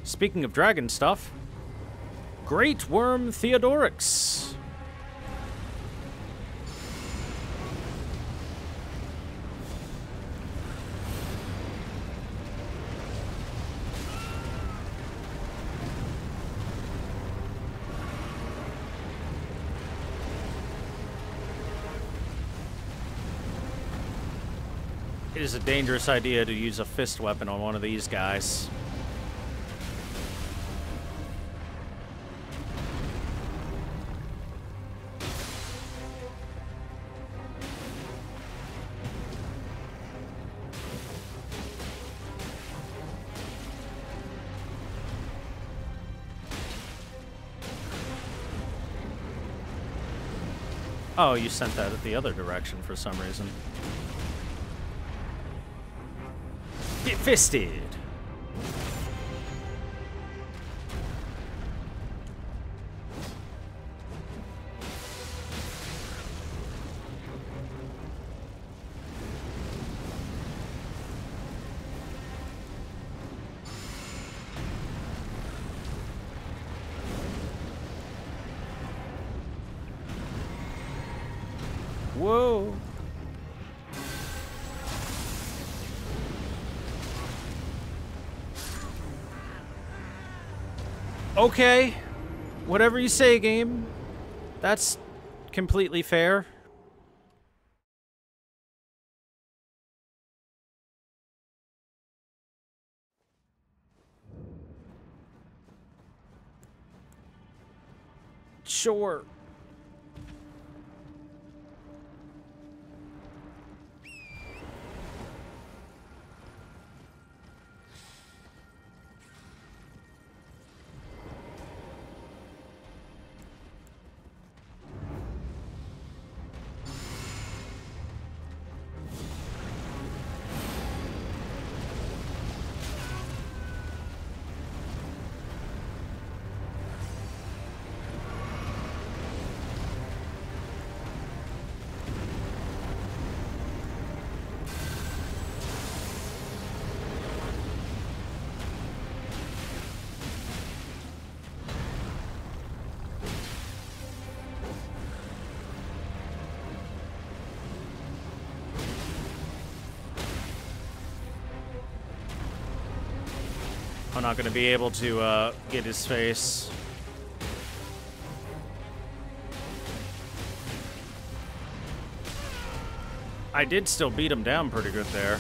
Speaking of dragon stuff, Great Worm Theodorix. It is a dangerous idea to use a fist weapon on one of these guys. Oh, you sent that the other direction for some reason. Get fisted! Whoa! Okay, whatever you say, game. That's completely fair. Sure. I'm not going to be able to get his face. I did still beat him down pretty good there.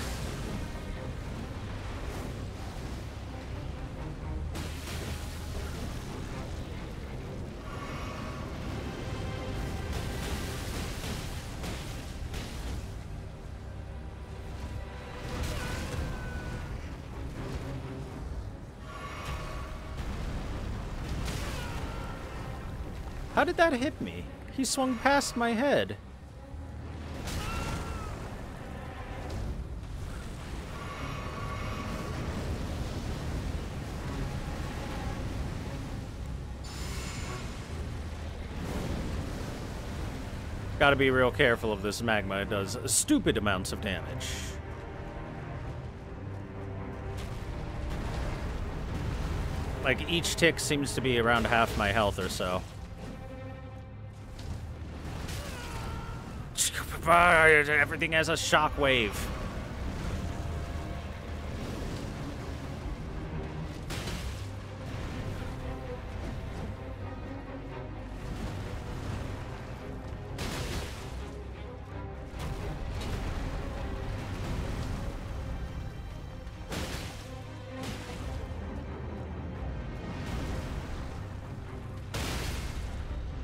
How did that hit me? He swung past my head. Gotta be real careful of this magma. It does stupid amounts of damage. Like, each tick seems to be around half my health or so. Everything has a shockwave.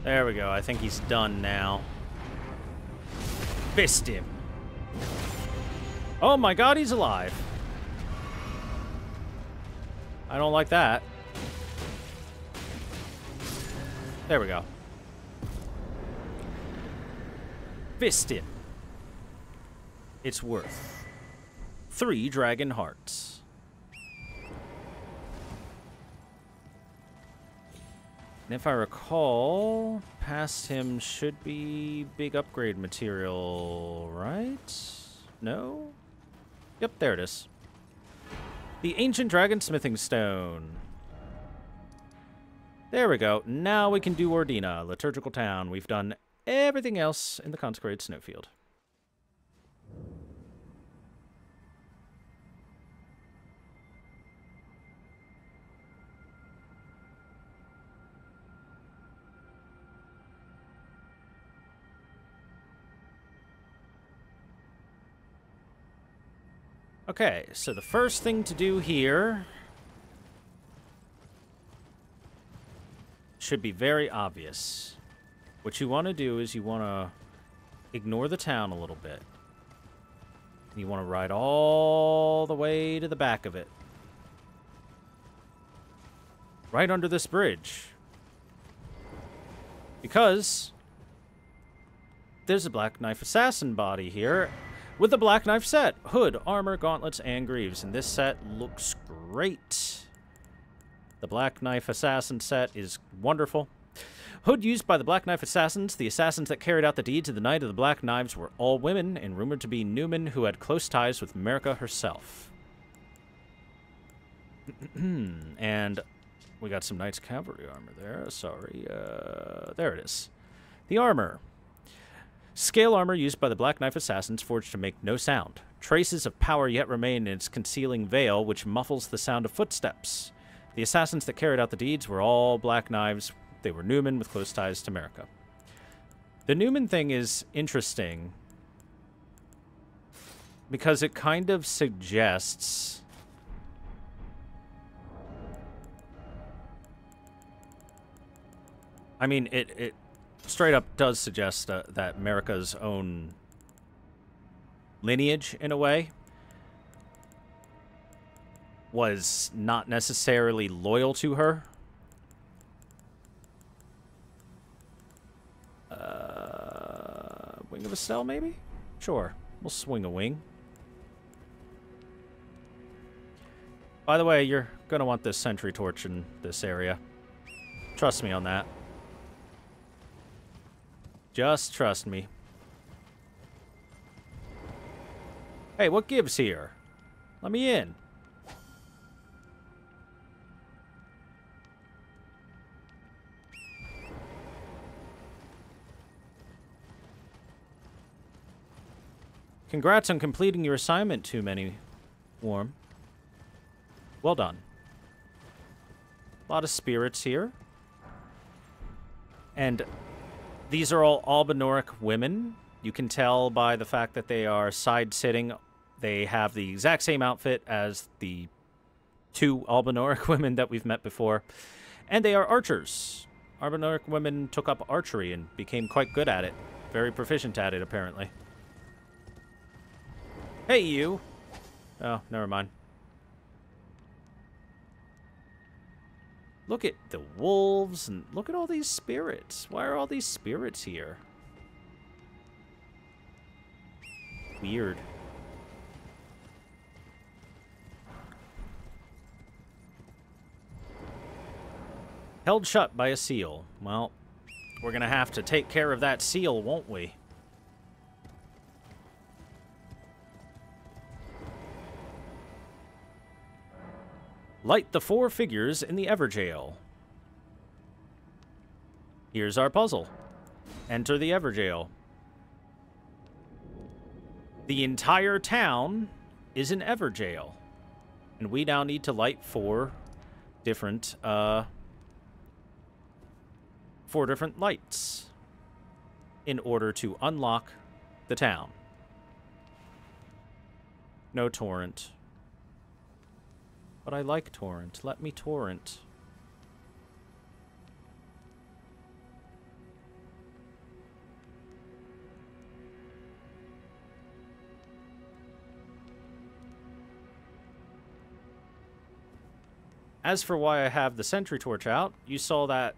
There we go. I think he's done now. Fist him. Oh my god, he's alive. I don't like that. There we go. Fist him. It's worth 3 dragon hearts. And if I recall, past him should be big upgrade material, right? No? Yep, there it is. The Ancient Dragon Smithing Stone. There we go. Now we can do Ordina, Liturgical Town. We've done everything else in the Consecrated Snowfield. Okay, so the first thing to do here should be very obvious. What you want to do is you want to ignore the town a little bit. You want to ride all the way to the back of it. Right under this bridge. Because there's a Black Knife Assassin body here with the Black Knife set. Hood, armor, gauntlets, and greaves. And this set looks great. The Black Knife Assassin set is wonderful. Hood used by the Black Knife Assassins. The assassins that carried out the deeds of the Night of the Black Knives were all women and rumored to be Newman who had close ties with America herself. And we got some Knights Cavalry armor there. Sorry. There it is. The armor. Scale armor used by the Black Knife Assassins, forged to make no sound. Traces of power yet remain in its concealing veil, which muffles the sound of footsteps. The assassins that carried out the deeds were all Black Knives. They were Newman with close ties to America. The Newman thing is interesting because it kind of suggests I mean, it straight up does suggest that America's own lineage, in a way, was not necessarily loyal to her. Wing of Estelle, maybe? Sure. We'll swing a wing. By the way, you're going to want this sentry torch in this area. Trust me on that. Just trust me. Hey, what gives here? Let me in. Congrats on completing your assignment, Too Many Warm. Well done. A lot of spirits here. And these are all Albinoric women. You can tell by the fact that they are side-sitting. They have the exact same outfit as the two Albinoric women that we've met before. And they are archers. Albinoric women took up archery and became quite good at it. Very proficient at it, apparently. Hey, you. Oh, never mind. Look at the wolves, and look at all these spirits. Why are all these spirits here? Weird. Held shut by a seal. Well, we're gonna have to take care of that seal, won't we? Light the 4 figures in the Everjail. Here's our puzzle. Enter the Everjail. The entire town is an Everjail. And we now need to light 4 different lights in order to unlock the town. No torrent. But I like torrent. Let me torrent. As for why I have the sentry torch out, you saw that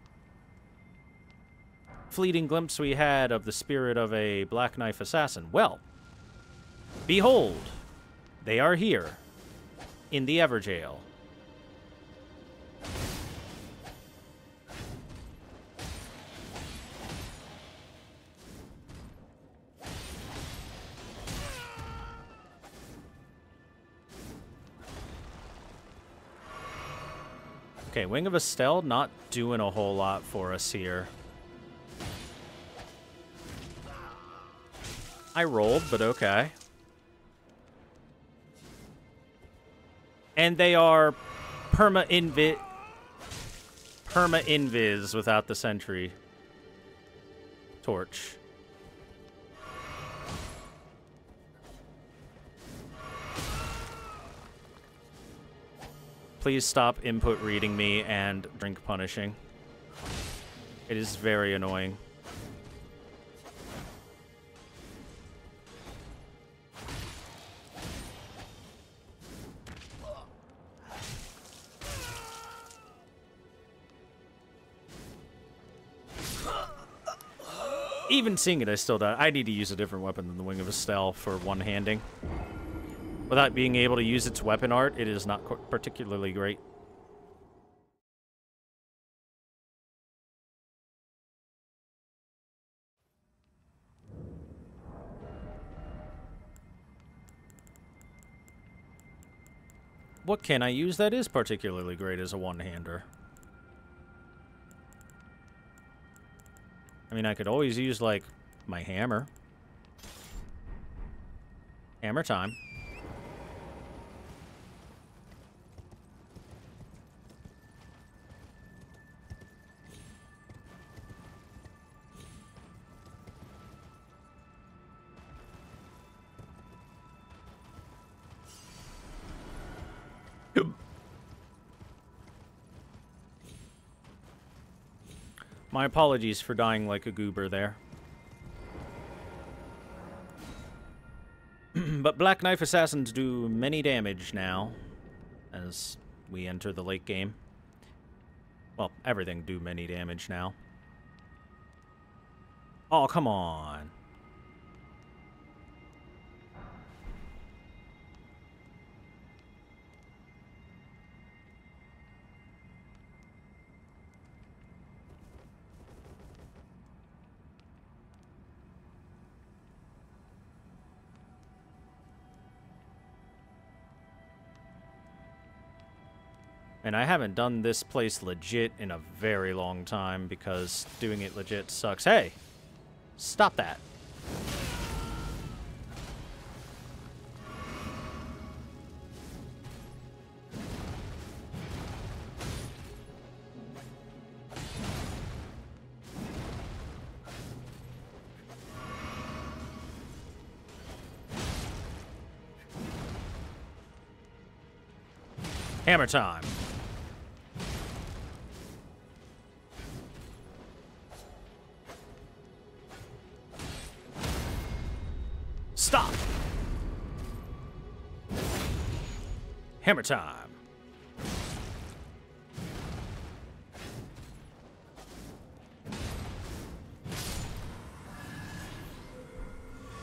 fleeting glimpse we had of the spirit of a Black Knife assassin. Well, behold, they are here. In the Everjail. Okay, Wing of Estelle not doing a whole lot for us here. I rolled, but okay. And they are perma-invis without the sentry torch. Please stop input reading me and drink punishing. It is very annoying. Even seeing it, I still die. I need to use a different weapon than the Wing of Estelle for one-handing. Without being able to use its weapon art, it is not particularly great. What can I use that is particularly great as a one-hander? I mean, I could always use, like, my hammer. Hammer time. My apologies for dying like a goober there. But Black Knife Assassins do many damage now, as we enter the late game. Well, everything do many damage now. Oh, come on. And I haven't done this place legit in a very long time because doing it legit sucks. Hey! Stop that. Hammer time. Stop! Hammer time.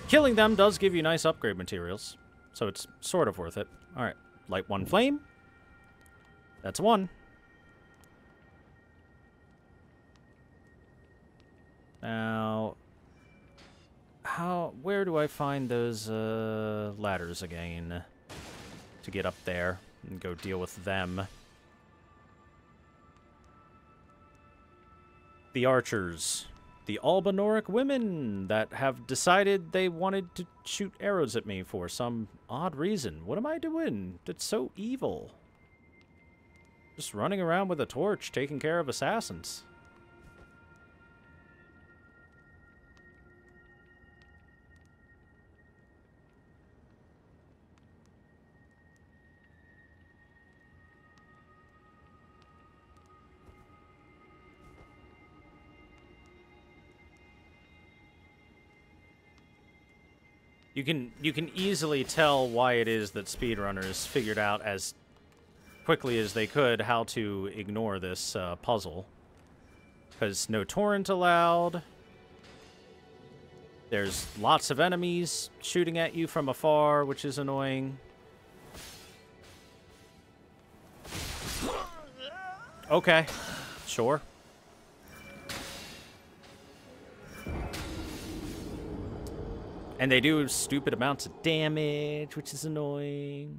Killing them does give you nice upgrade materials, so it's sort of worth it. Alright, light one flame. That's one. Now, where do I find those ladders again to get up there and go deal with them? The archers, the Albanoric women that have decided they wanted to shoot arrows at me for some odd reason. What am I doing? That's so evil. Just running around with a torch, taking care of assassins. You can easily tell why it is that speedrunners figured out as quickly as they could how to ignore this puzzle. Because no torrent allowed. There's lots of enemies shooting at you from afar, which is annoying. Okay, sure. And they do stupid amounts of damage, which is annoying.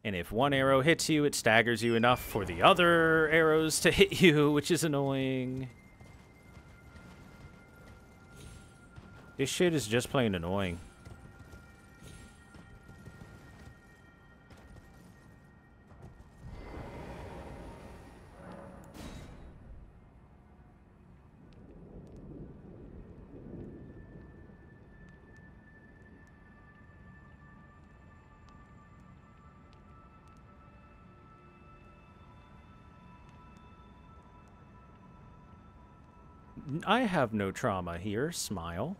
And if one arrow hits you, it staggers you enough for the other arrows to hit you, which is annoying. This shit is just plain annoying. I have no trauma here. Smile.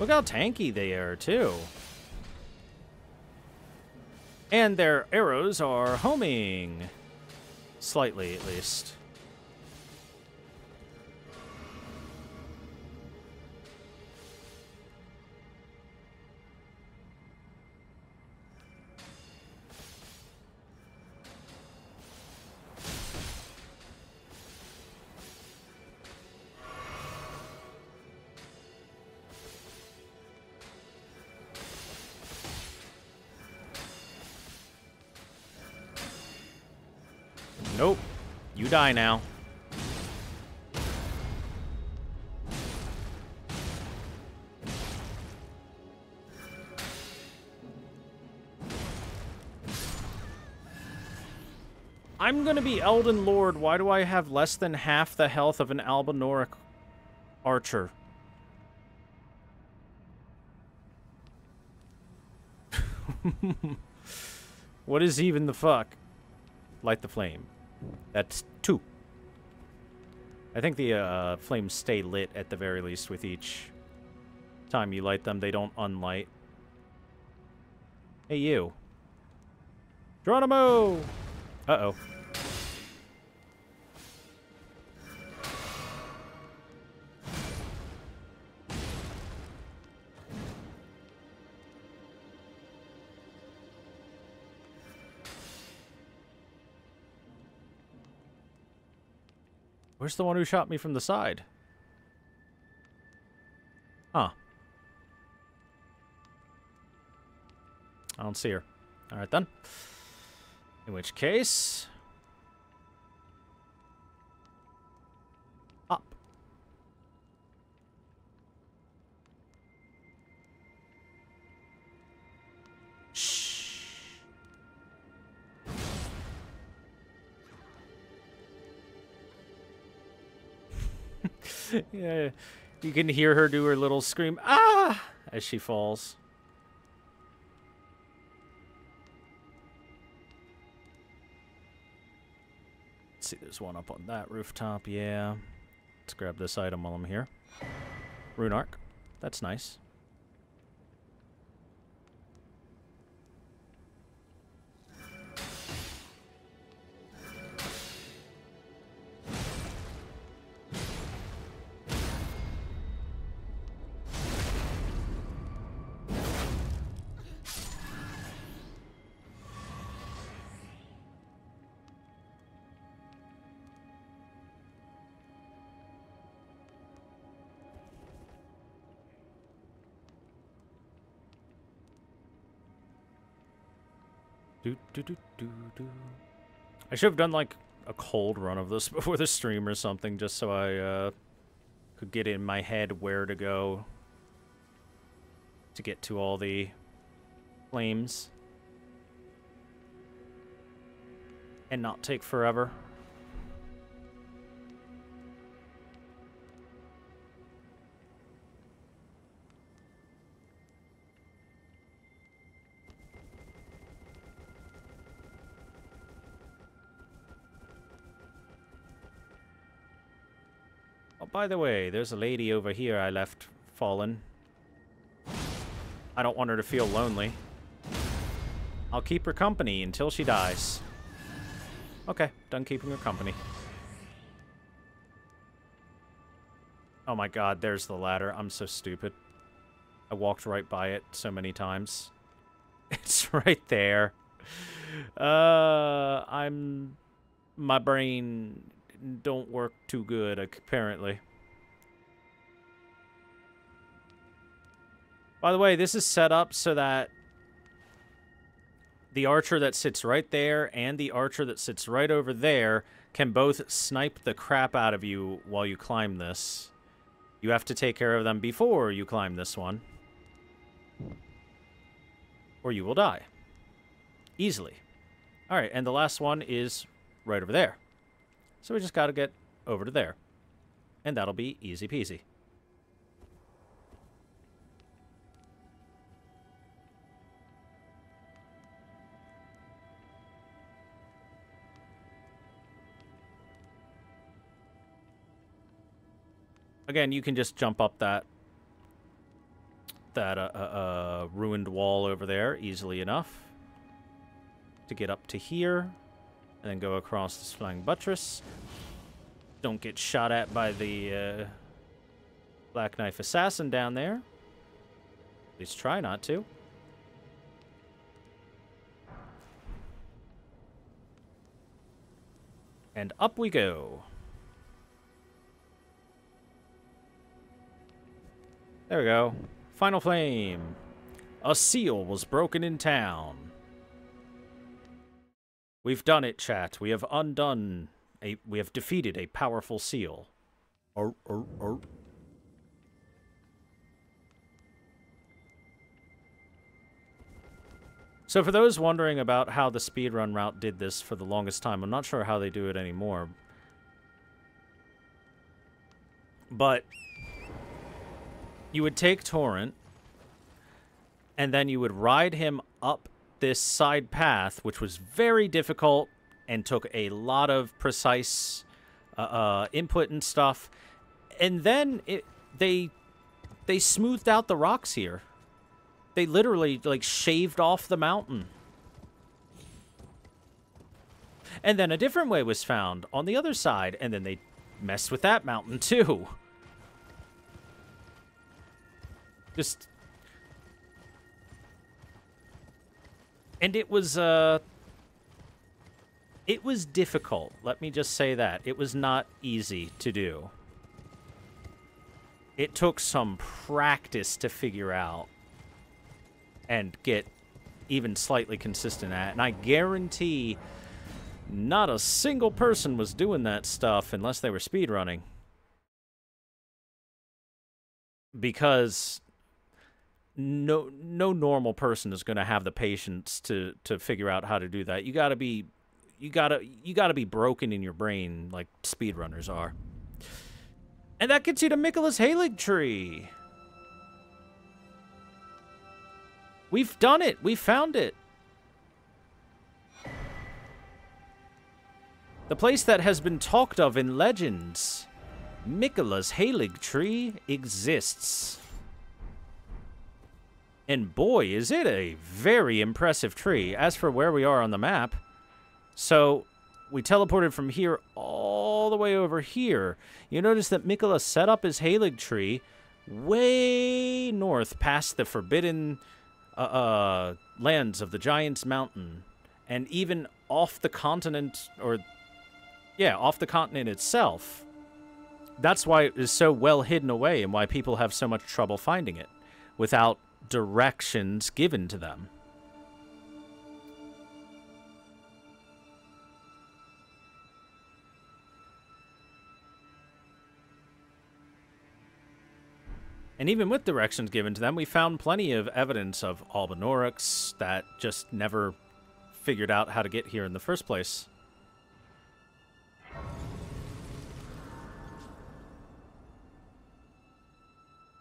Look how tanky they are, too. And their arrows are homing. Slightly, at least. Nope. You die now. I'm gonna be Elden Lord. Why do I have less than half the health of an Albinoric archer? What is even the fuck? Light the flame. That's 2. I think the flames stay lit at the very least with each time you light them. They don't unlight. Hey, you. Geronimo! Uh-oh. Where's the one who shot me from the side? Huh. I don't see her. Alright then. In which case... up. Shh. Yeah, you can hear her do her little scream, ah, as she falls. Let's see, there's one up on that rooftop, yeah. Let's grab this item while I'm here. Rune Arc, that's nice. I should have done, like, a cold run of this before the stream or something, just so I could get in my head where to go to get to all the flames and not take forever. By the way, there's a lady over here I left fallen. I don't want her to feel lonely. I'll keep her company until she dies. Okay, done keeping her company. Oh my god, there's the ladder. I'm so stupid. I walked right by it so many times. It's right there. I'm my brain don't work too good, apparently. By the way, this is set up so that the archer that sits right there and the archer that sits right over there can both snipe the crap out of you while you climb this. You have to take care of them before you climb this one, or you will die. Easily. Alright, and the last one is right over there. So we just gotta get over to there. And that'll be easy peasy. Again, you can just jump up that ruined wall over there easily enough to get up to here, and then go across this flying buttress. Don't get shot at by the Black Knife Assassin down there. At least try not to. And up we go. There we go. Final flame. A seal was broken in town. We've done it, chat. We have we have defeated a powerful seal. So for those wondering about how the speedrun route did this for the longest time, I'm not sure how they do it anymore. But you would take Torrent, and then you would ride him up this side path, which was very difficult and took a lot of precise input and stuff. And then they smoothed out the rocks here. They literally, like, shaved off the mountain. And then a different way was found on the other side, and then they messed with that mountain, too. Just... And it was difficult. Let me just say that. It was not easy to do. It took some practice to figure out and get even slightly consistent at. And I guarantee not a single person was doing that stuff unless they were speedrunning. Because no normal person is going to have the patience to figure out how to do that. You gotta be broken in your brain like speedrunners are. And that gets you to Miquella's Haligtree. We've done it. We found it. The place that has been talked of in legends. Miquella's Haligtree exists. And boy, is it a very impressive tree. As for where we are on the map, so we teleported from here all the way over here. You notice that Miquella set up his Haligtree way north past the forbidden lands of the Giant's Mountain, and even off the continent, or yeah, off the continent itself. That's why it is so well hidden away and why people have so much trouble finding it without directions given to them. And even with directions given to them, we found plenty of evidence of Albinaurics that just never figured out how to get here in the first place.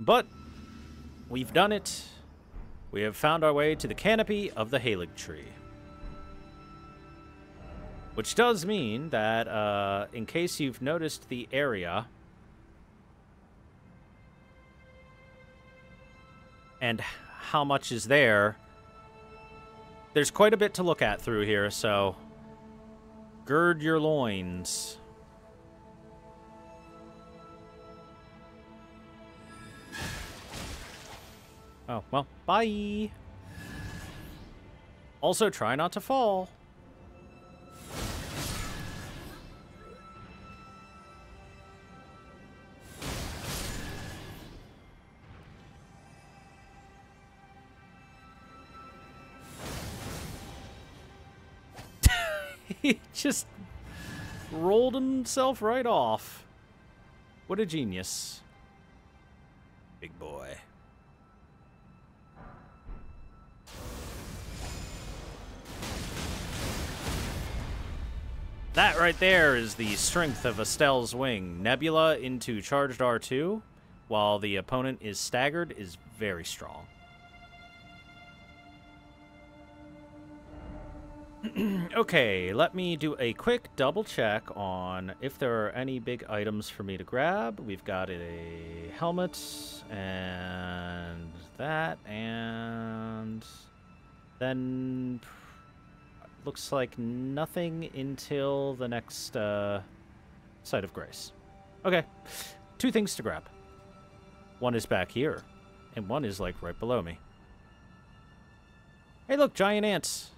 But we've done it. We have found our way to the canopy of the Haligtree. Which does mean that, in case you've noticed the area and how much is there, there's quite a bit to look at through here, so gird your loins. Oh, well, bye. Also, try not to fall. He just rolled himself right off. What a genius. Big boy. That right there is the strength of Estelle's wing. Nebula into charged R2, while the opponent is staggered, is very strong. Okay, let me do a quick double check on if there are any big items for me to grab. We've got a helmet, and that, and then looks like nothing until the next Site of Grace. Okay, 2 things to grab. One is back here, and one is like right below me. Hey look, giant ants.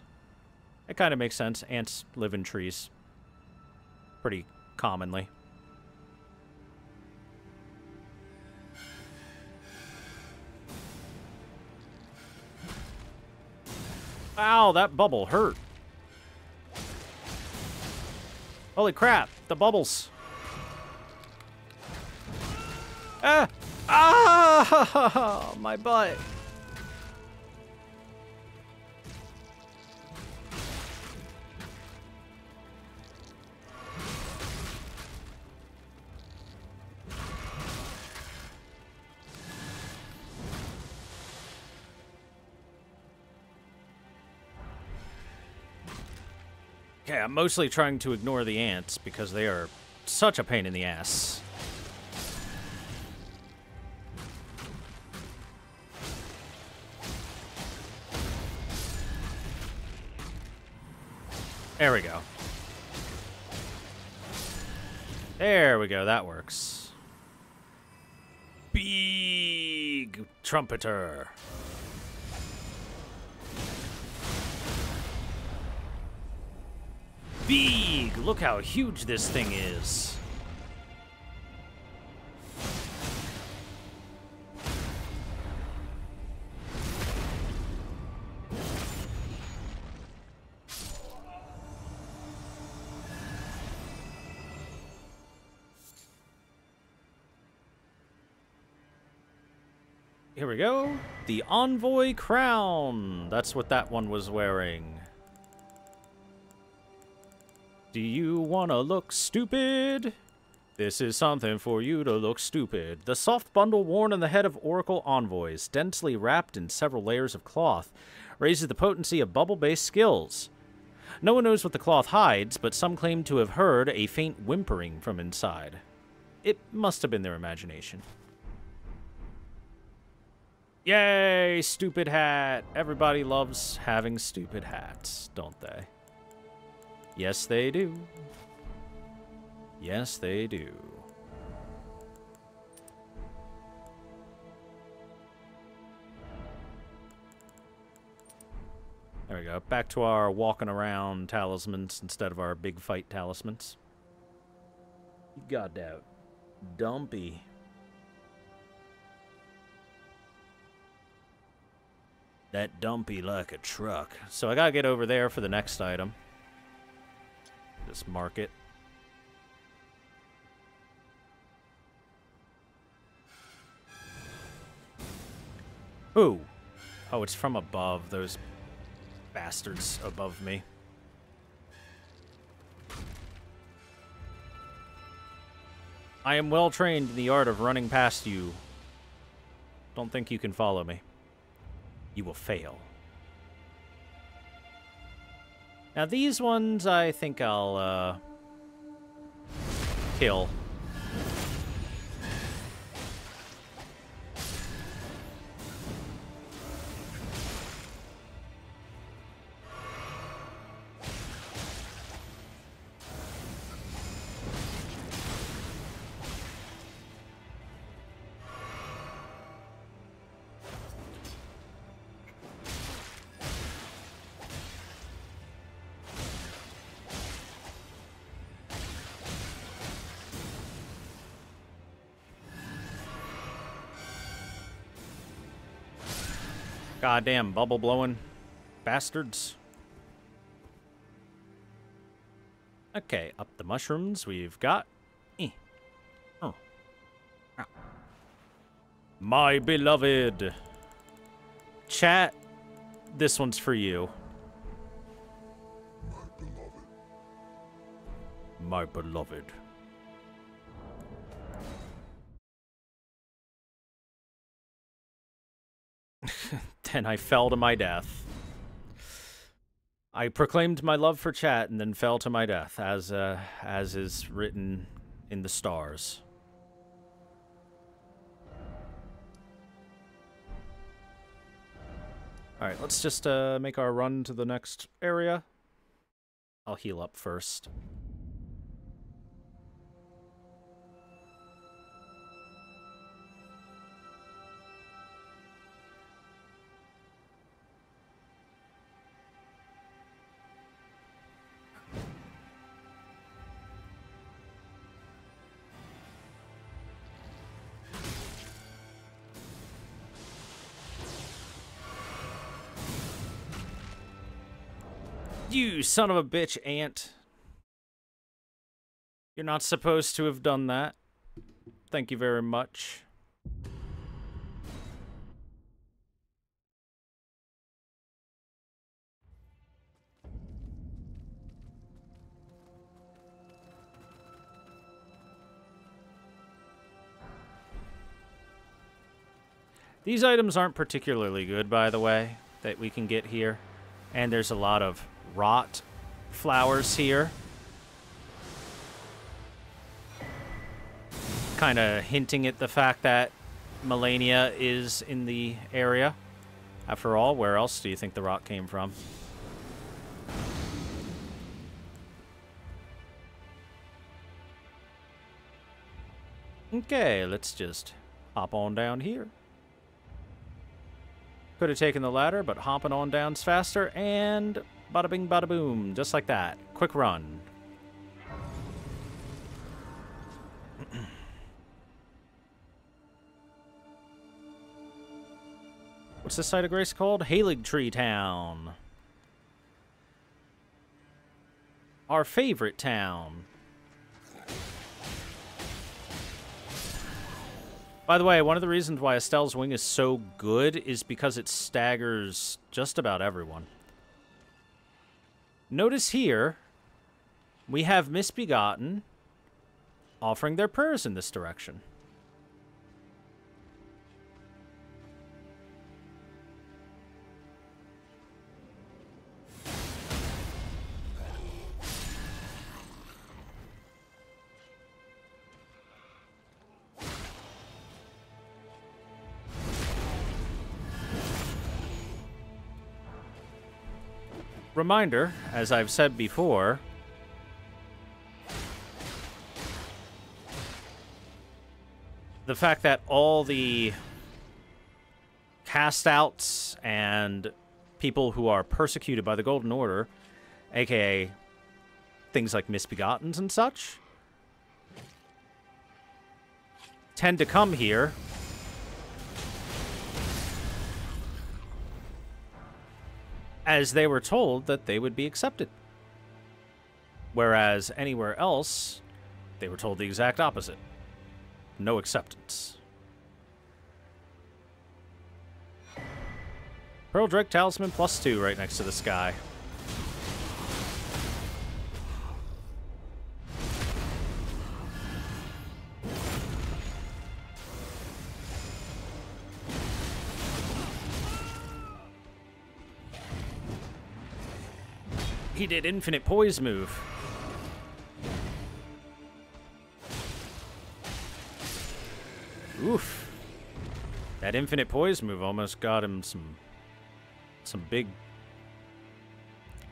It kind of makes sense. Ants live in trees pretty commonly. Ow, that bubble hurt. Holy crap, the bubbles. Ah! Ah! My butt. Okay, I'm mostly trying to ignore the ants because they are such a pain in the ass. There we go. There we go, that works. Big trumpeter. Big! Look how huge this thing is. Here we go. The Envoy Crown. That's what that one was wearing. Do you want to look stupid? This is something for you to look stupid. The soft bundle worn on the head of Oracle Envoys, densely wrapped in several layers of cloth, raises the potency of bubble-based skills. No one knows what the cloth hides, but some claim to have heard a faint whimpering from inside. It must have been their imagination. Yay, stupid hat. Everybody loves having stupid hats, don't they? Yes, they do. Yes, they do. There we go. Back to our walking around talismans instead of our big fight talismans. You got that. Dumpy. That dumpy like a truck. So I gotta get over there for the next item. Just mark it. Ooh. Oh, it's from above. Those bastards above me. I am well trained in the art of running past you. Don't think you can follow me. You will fail. Now these ones I think I'll kill. Goddamn bubble blowing bastards. Okay, up the mushrooms we've got. Oh. Ah. My beloved. Chat, this one's for you. My beloved. Then I fell to my death. I proclaimed my love for chat and then fell to my death, as is written in the stars. Alright, let's just make our run to the next area. I'll heal up first. You son of a bitch, ant. You're not supposed to have done that. Thank you very much. These items aren't particularly good, by the way, that we can get here. And there's a lot of rot flowers here. Kind of hinting at the fact that Melania is in the area. After all, where else do you think the rot came from? Okay, let's just hop on down here. Could have taken the ladder, but hopping on down's faster, and bada bing, bada boom, just like that. Quick run. What's this site of grace called? Haligtree Town. Our favorite town. By the way, one of the reasons why Estelle's Wing is so good is because it staggers just about everyone. Notice here, we have Misbegotten offering their prayers in this direction. Reminder, as I've said before, the fact that all the cast-outs and people who are persecuted by the Golden Order, aka things like Misbegottens and such, tend to come here as they were told that they would be accepted. Whereas anywhere else, they were told the exact opposite. No acceptance. Pearl Drake Talisman +2 right next to the sky. He did infinite poise move. Oof. That infinite poise move almost got him some big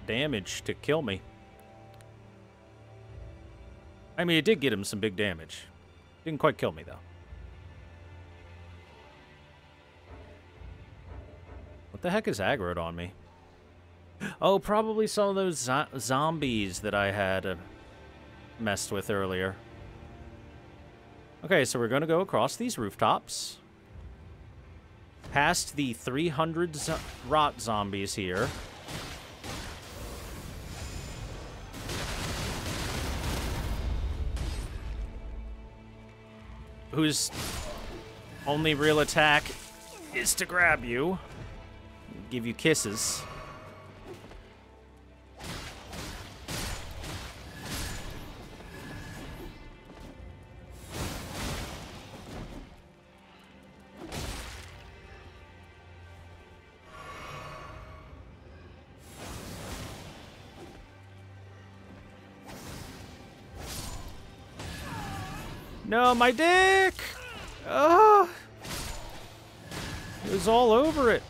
damage to kill me. I mean, it did get him some big damage. Didn't quite kill me, though. What the heck is aggroed on me? Oh, probably some of those zombies that I had messed with earlier. Okay, so we're going to go across these rooftops. Past the 300 rot zombies here. whose only real attack is to grab you, give you kisses. No, my dick! Oh! It was all over it.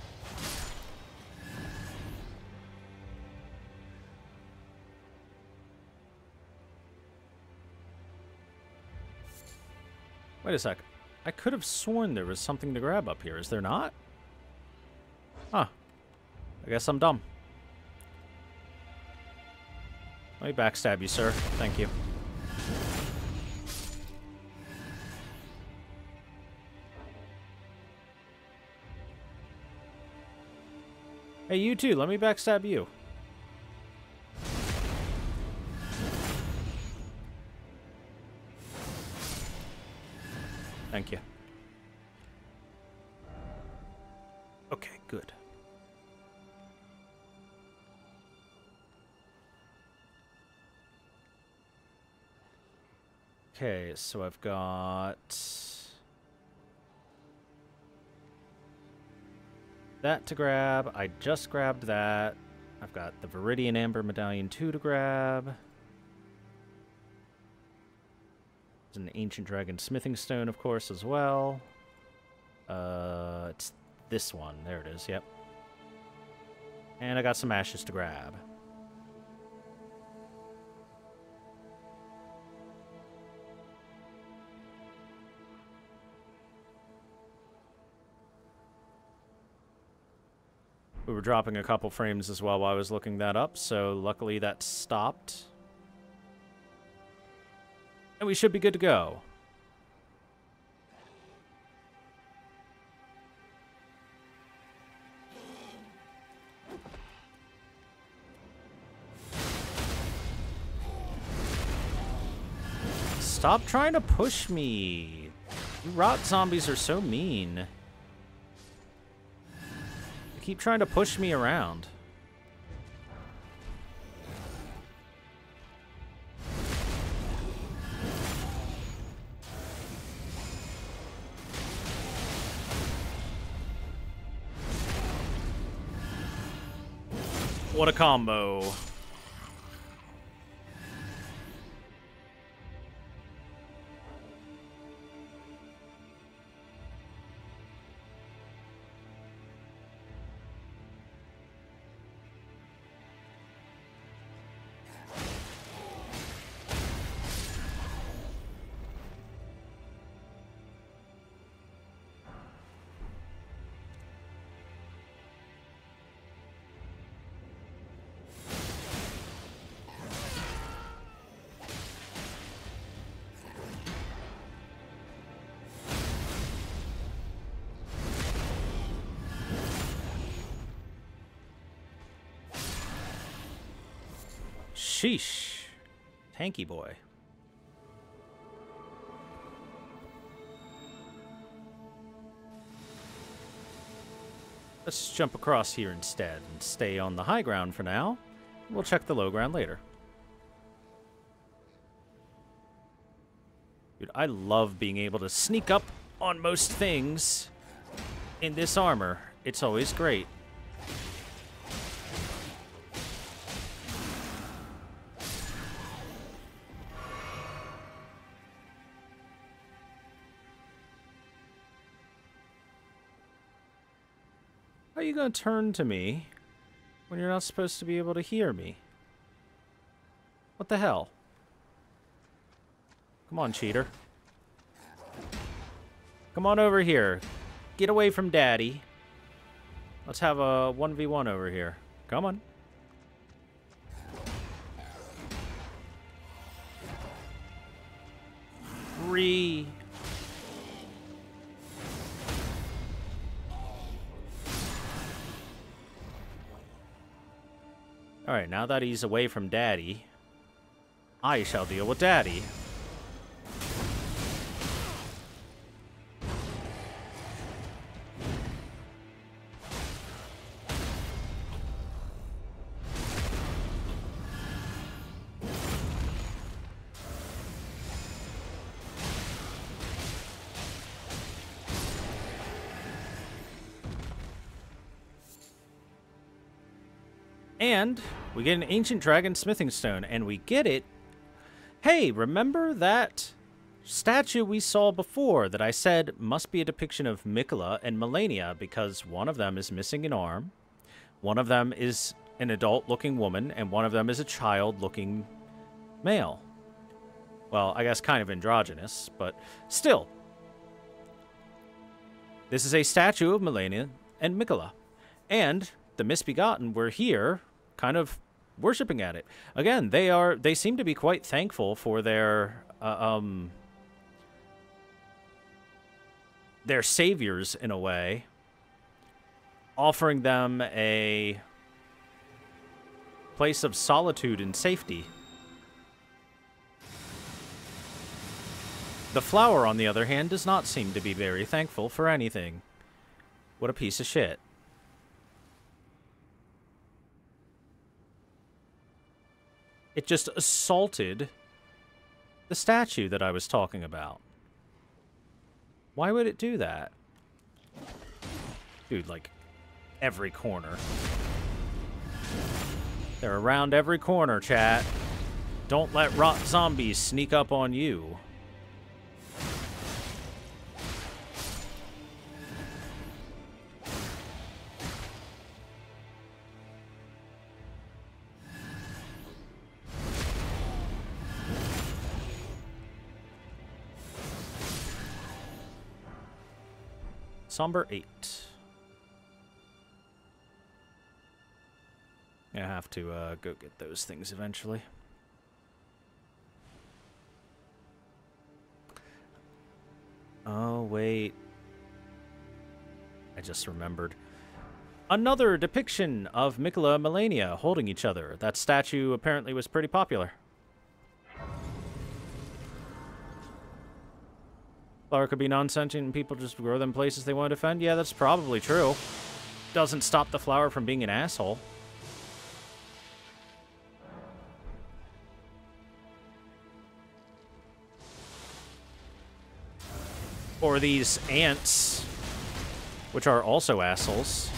Wait a sec. I could have sworn there was something to grab up here. Is there not? Huh. I guess I'm dumb. Let me backstab you, sir. Thank you. Hey, you too. Let me backstab you. Thank you. Okay, good. Okay, so I've got that to grab. I just grabbed that. I've got the Viridian Amber Medallion 2 to grab. There's an Ancient Dragon Smithing Stone, of course, as well. It's this one. There it is, yep. And I got some ashes to grab. We were dropping a couple frames as well while I was looking that up, so luckily that stopped. And we should be good to go. Stop trying to push me. You rot zombies are so mean. Keep trying to push me around. What a combo. Sheesh. Tanky boy. Let's jump across here instead and stay on the high ground for now. We'll check the low ground later. Dude, I love being able to sneak up on most things in this armor. It's always great. How are you going to turn to me when you're not supposed to be able to hear me? What the hell? Come on, cheater. Come on over here. Get away from Daddy. Let's have a 1v1 over here. Come on. Alright, now that he's away from Daddy, I shall deal with Daddy. And we get an ancient dragon smithing stone, and we get it. Hey, remember that statue we saw before that I said must be a depiction of Miquella and Melania because one of them is missing an arm, one of them is an adult-looking woman, and one of them is a child-looking male. Well, I guess kind of androgynous, but still. This is a statue of Melania and Miquella. And the Misbegotten were here, kind of worshipping at it. Again, they seem to be quite thankful for their saviors in a way, offering them a place of solitude and safety. The flower, on the other hand, does not seem to be very thankful for anything. What a piece of shit. It just assaulted the statue that I was talking about. Why would it do that? Dude, like, every corner. They're around every corner, chat. Don't let rot zombies sneak up on you. Somber 8. I have to go get those things eventually. Oh, wait. I just remembered. Another depiction of Miquella and Melania holding each other. That statue apparently was pretty popular. Flower could be non-sentient and people just grow them places they want to defend? Yeah, that's probably true. Doesn't stop the flower from being an asshole. Or these ants, which are also assholes.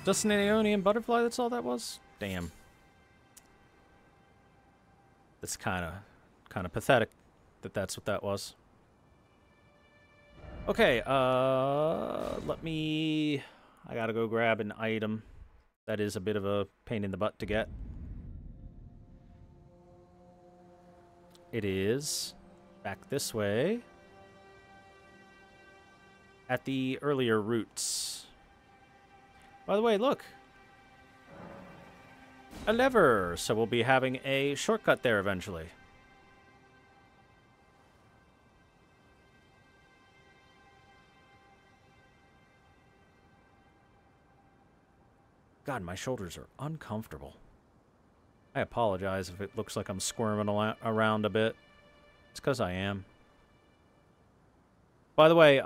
Just an Aeonian butterfly, that's all that was? Damn. That's kind of pathetic that that's what that was. Okay, I gotta go grab an item. That is a bit of a pain in the butt to get. It is back this way at the earlier routes. By the way, look. A lever. So we'll be having a shortcut there eventually. God, my shoulders are uncomfortable. I apologize if it looks like I'm squirming around a bit. It's because I am. By the way,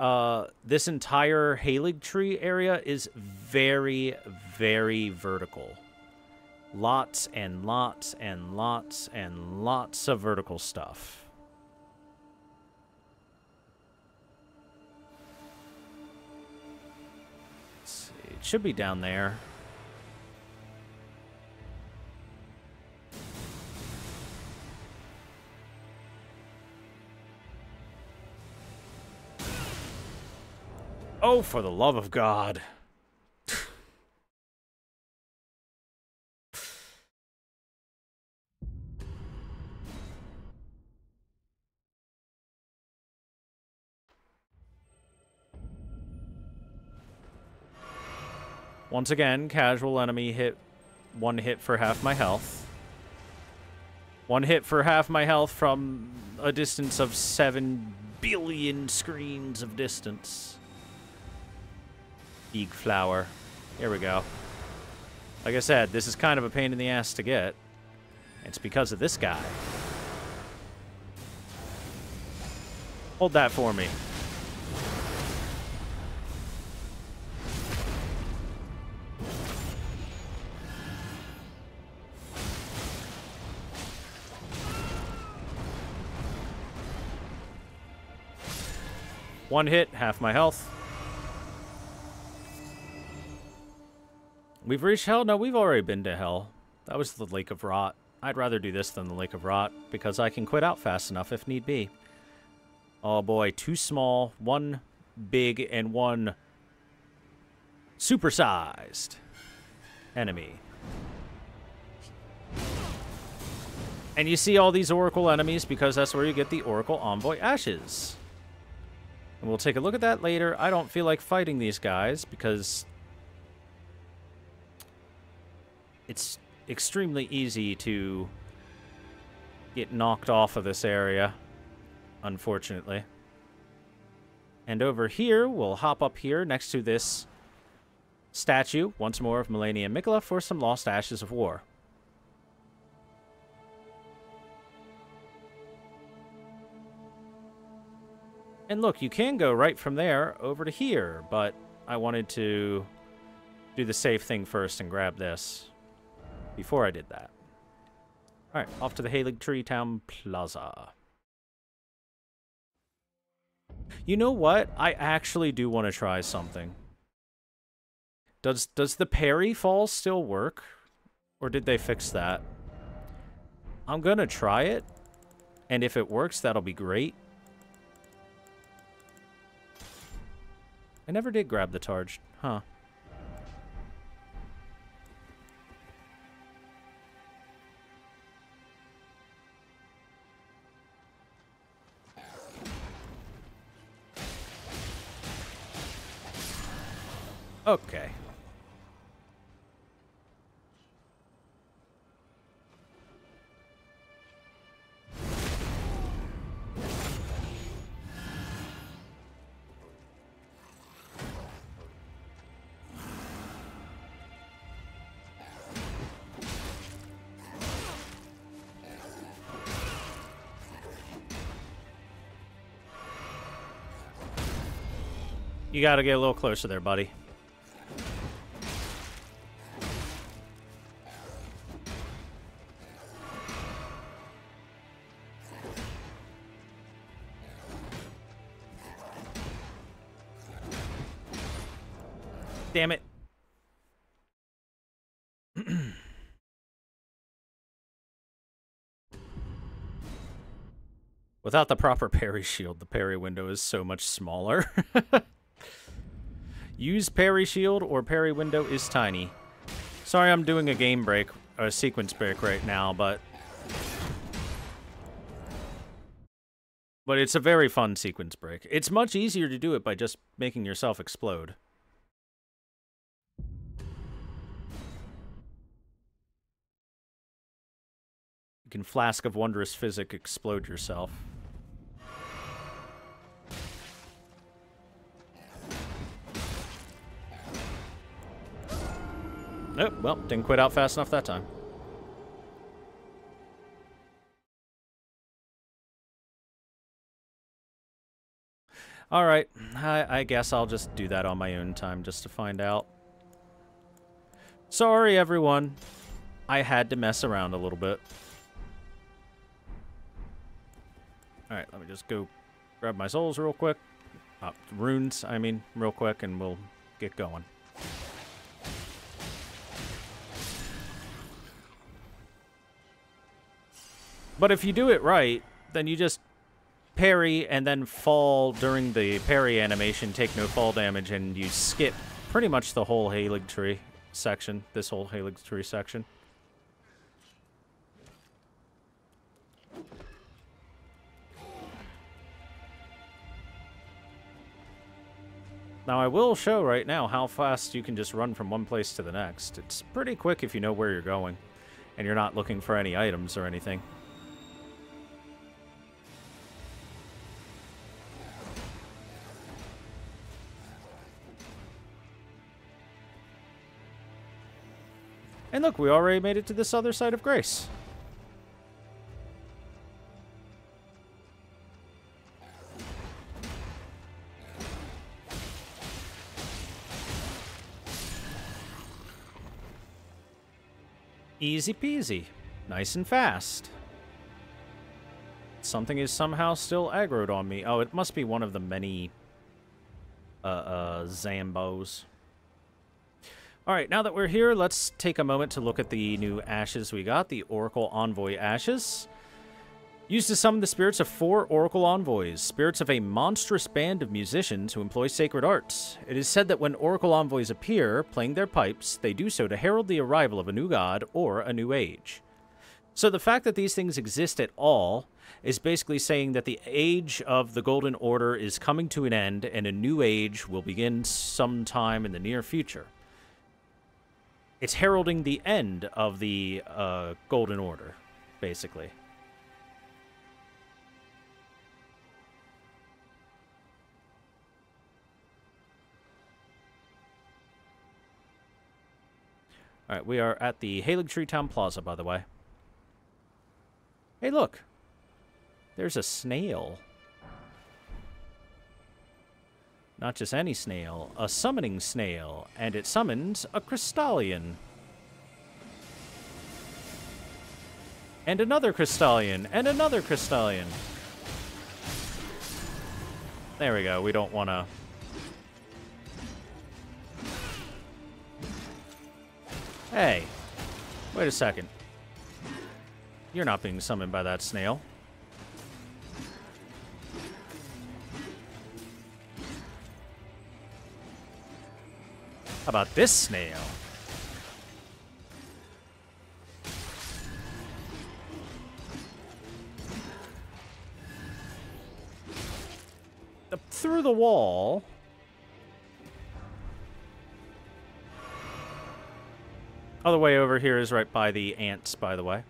this entire Haligtree area is very, very vertical. Lots and lots and lots and lots of vertical stuff. Let's see. It should be down there. Oh, for the love of God. Once again, casual enemy hit. One hit for half my health. One hit for half my health from a distance of 7 billion screens of distance. Big flower. Here we go. Like I said, this is kind of a pain in the ass to get. It's because of this guy. Hold that for me. One hit, half my health. We've reached hell? No, we've already been to hell. That was the Lake of Rot. I'd rather do this than the Lake of Rot, because I can quit out fast enough if need be. Oh boy, 2 small, 1 big, and 1 supersized enemy. And you see all these Oracle enemies because that's where you get the Oracle Envoy Ashes. And we'll take a look at that later. I don't feel like fighting these guys because it's extremely easy to get knocked off of this area, unfortunately. And over here, we'll hop up here next to this statue, once more of Melania and Miquella, for some lost ashes of war. And look, you can go right from there over to here, but I wanted to do the safe thing first and grab this before I did that. Alright, off to the Haligtree Town Plaza. You know what? I actually do want to try something. Does the parry fall still work? Or did they fix that? I'm gonna try it. And if it works, that'll be great. I never did grab the targe. Huh. Okay. You gotta get a little closer there, buddy. Damn it. Without the proper parry shield, the parry window is so much smaller. Use parry shield or parry window is tiny. Sorry I'm doing a game break, a sequence break right now, but it's a very fun sequence break. It's much easier to do it by just making yourself explode. You can Flask of Wondrous Physic explode yourself. Oh, well, didn't quit out fast enough that time. Alright, I guess I'll just do that on my own time just to find out. Sorry, everyone. I had to mess around a little bit. Alright, let me just go grab my souls real quick. Runes, I mean, real quick, and we'll get going. But if you do it right, then you just parry and then fall during the parry animation, take no fall damage, and you skip pretty much the whole Haligtree section, this whole Haligtree section. Now, I will show right now how fast you can just run from one place to the next. It's pretty quick if you know where you're going, and you're not looking for any items or anything. And look, we already made it to this other side of Grace. Easy peasy. Nice and fast. Something is somehow still aggroed on me. Oh, it must be one of the many Zambos. Alright, now that we're here, let's take a moment to look at the new ashes we got. The Oracle Envoy Ashes. Used to summon the spirits of 4 Oracle Envoys, spirits of a monstrous band of musicians who employ sacred arts. It is said that when Oracle Envoys appear, playing their pipes, they do so to herald the arrival of a new god or a new age. So the fact that these things exist at all is basically saying that the age of the Golden Order is coming to an end and a new age will begin sometime in the near future. It's heralding the end of the Golden Order, basically. Alright, we are at the Haligtree Town Plaza, by the way. Hey, look! There's a snail. Not just any snail, a summoning snail, and it summons a Crystallion. And another Crystallion, and another Crystallion. There we go, we don't want to... Hey, wait a second. You're not being summoned by that snail. How about this snail? Through the wall. Other way over here is right by the ants, by the way.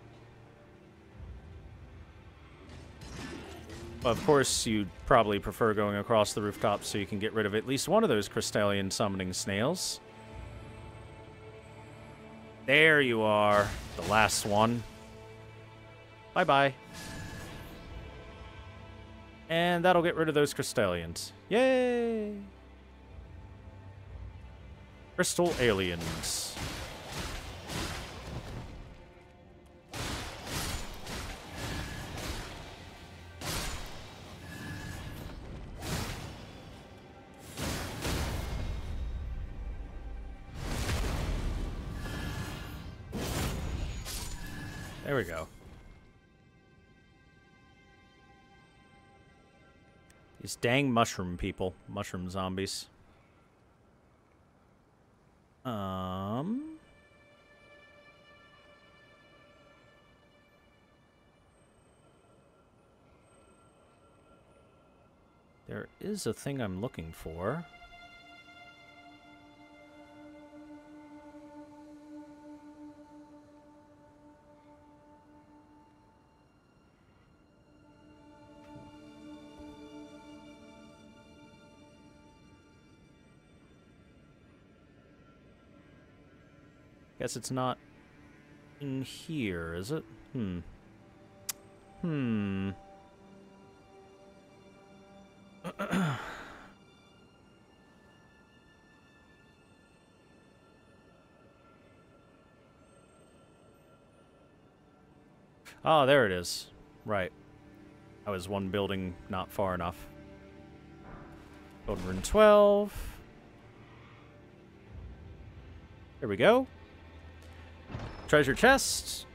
Of course, you'd probably prefer going across the rooftop so you can get rid of at least one of those Crystallion summoning snails. There you are, the last one. Bye-bye. And that'll get rid of those Crystallions. Yay! Crystal aliens. There we go. These dang mushroom people. Mushroom zombies. There is a thing I'm looking for. Guess it's not in here, is it? Oh, there it is. Right. I was one building not far enough. Golden Rune 12. There we go. Treasure chest.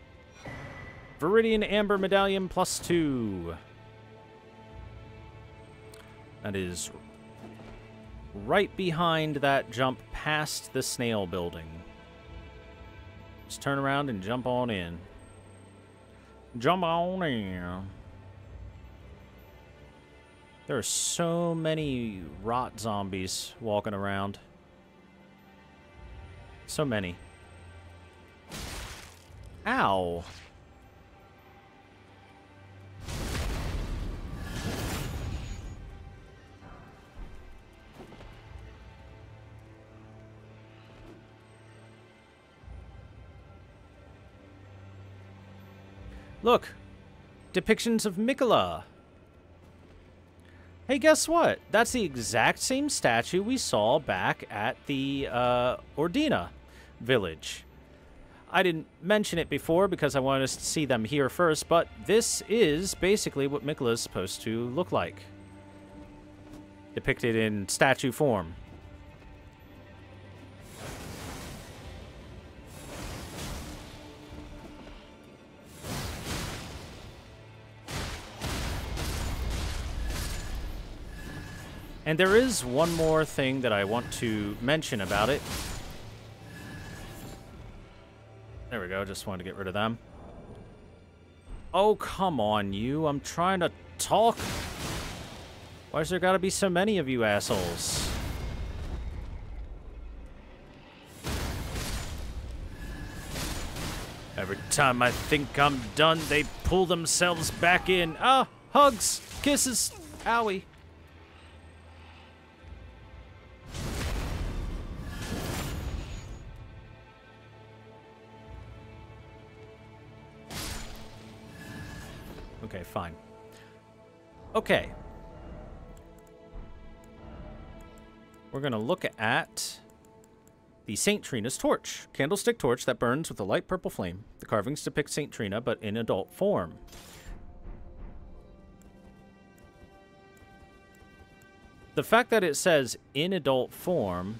Viridian Amber Medallion +2. That is right behind that jump past the snail building. Just turn around and jump on in. Jump on in. There are so many rot zombies walking around. So many. Ow. Look, depictions of Miquella. Hey, guess what? That's the exact same statue we saw back at the Ordina village. I didn't mention it before because I wanted us to see them here first, but this is basically what Miquella is supposed to look like. depicted in statue form. And there is one more thing that I want to mention about it. There we go, just wanted to get rid of them. Oh, come on, you. I'm trying to talk. Why's there gotta be so many of you assholes? Every time I think I'm done, they pull themselves back in. Ah, hugs, kisses, owie. Okay, fine. Okay. We're going to look at the Saint Trina's torch. Candlestick torch that burns with a light purple flame. The carvings depict Saint Trina, but in adult form. The fact that it says in adult form...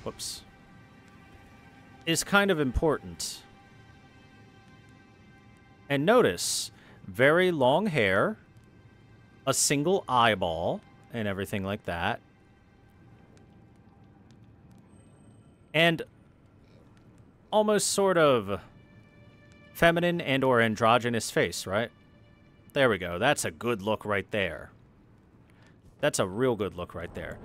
Whoops. Is kind of important. And notice, very long hair, a single eyeball, and everything like that. And almost sort of feminine and or androgynous face, right? There we go. That's a good look right there. That's a real good look right there.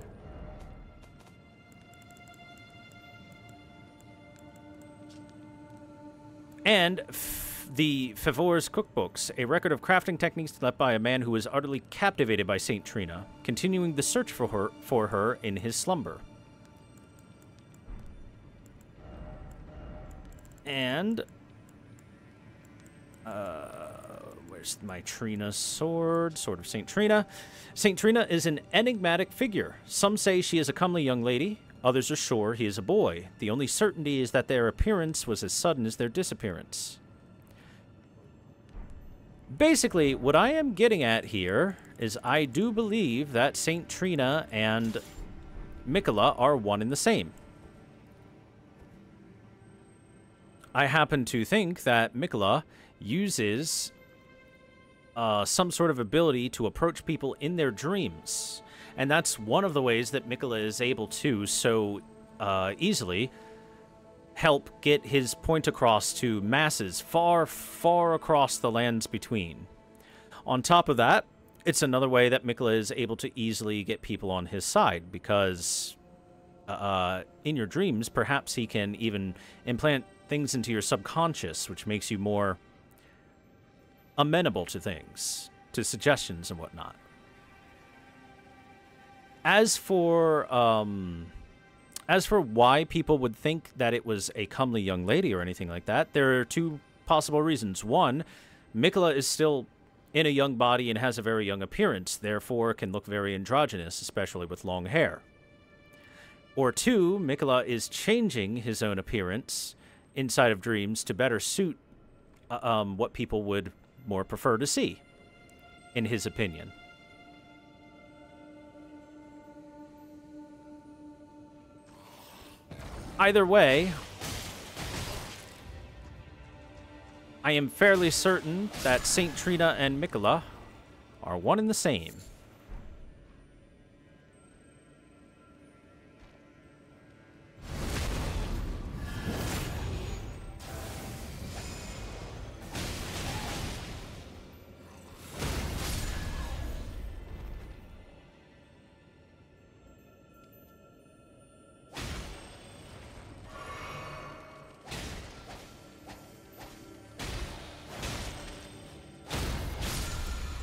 And the Favor's Cookbooks, a record of crafting techniques left by a man who was utterly captivated by Saint Trina, continuing the search for her in his slumber. And, where's my Trina sword? Sword of Saint Trina. Saint Trina is an enigmatic figure. Some say she is a comely young lady. Others are sure he is a boy. The only certainty is that their appearance was as sudden as their disappearance. Basically, what I am getting at here is I do believe that Saint Trina and Miquella are one and the same. I happen to think that Miquella uses some sort of ability to approach people in their dreams. And that's one of the ways that Miquella is able to so easily help get his point across to masses far, far across the lands between. On top of that, it's another way that Miquella is able to easily get people on his side, because in your dreams, perhaps he can even implant things into your subconscious, which makes you more amenable to things, to suggestions and whatnot. As for why people would think that it was a comely young lady or anything like that, there are two possible reasons. One, Miquella is still in a young body and has a very young appearance, therefore can look very androgynous, especially with long hair. Or two, Miquella is changing his own appearance inside of dreams to better suit what people would more prefer to see, in his opinion. Either way, I am fairly certain that Saint Trina and Miquella are one and the same.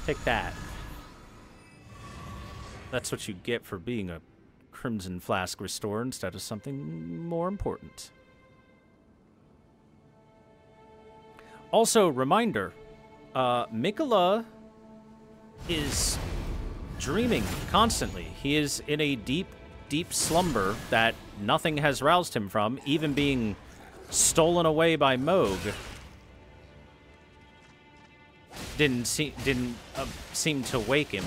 Take that. That's what you get for being a Crimson Flask Restorer instead of something more important. Also, reminder, Miquella is dreaming constantly. He is in a deep, deep slumber that nothing has roused him from, even being stolen away by Moog. Didn't seem to wake him.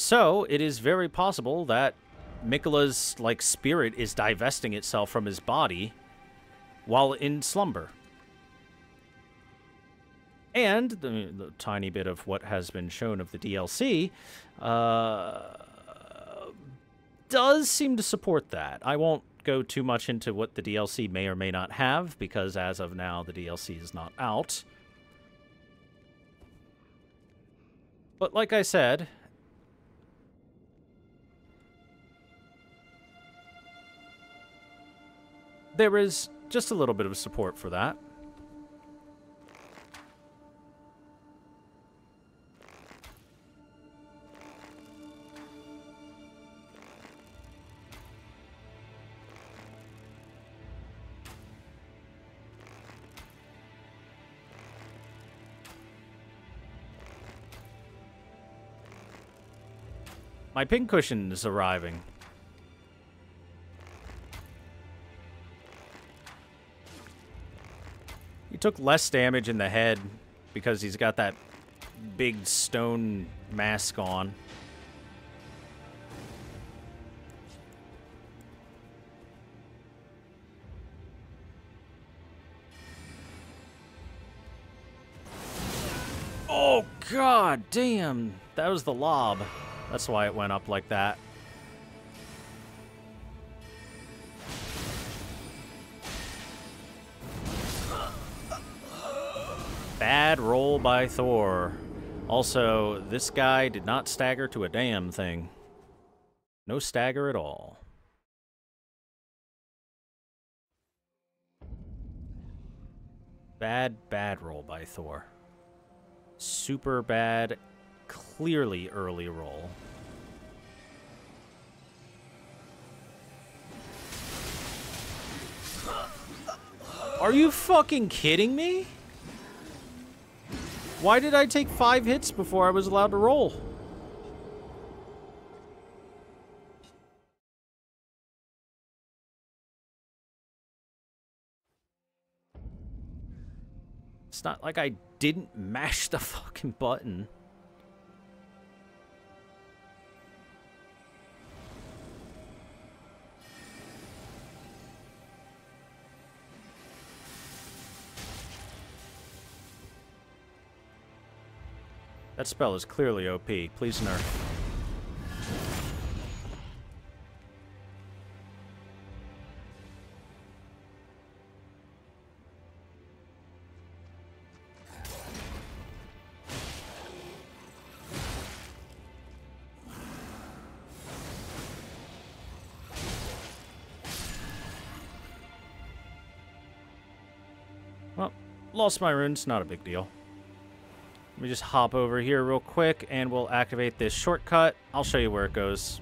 So, it is very possible that Miquella's, like, spirit is divesting itself from his body while in slumber. And the tiny bit of what has been shown of the DLC does seem to support that. I won't go too much into what the DLC may or may not have, because as of now, the DLC is not out. But like I said, there is just a little bit of support for that. My pincushion is arriving. He took less damage in the head because he's got that big stone mask on. Oh, god damn. That was the lob. That's why it went up like that. Bad roll by Thor. Also, this guy did not stagger to a damn thing. No stagger at all. Bad roll by Thor. Super bad, clearly early roll. Are you fucking kidding me? Why did I take 5 hits before I was allowed to roll? It's not like I didn't mash the fucking button. That spell is clearly OP. Please nerf. Well, lost my runes, not a big deal. Let me just hop over here real quick, and we'll activate this shortcut. I'll show you where it goes,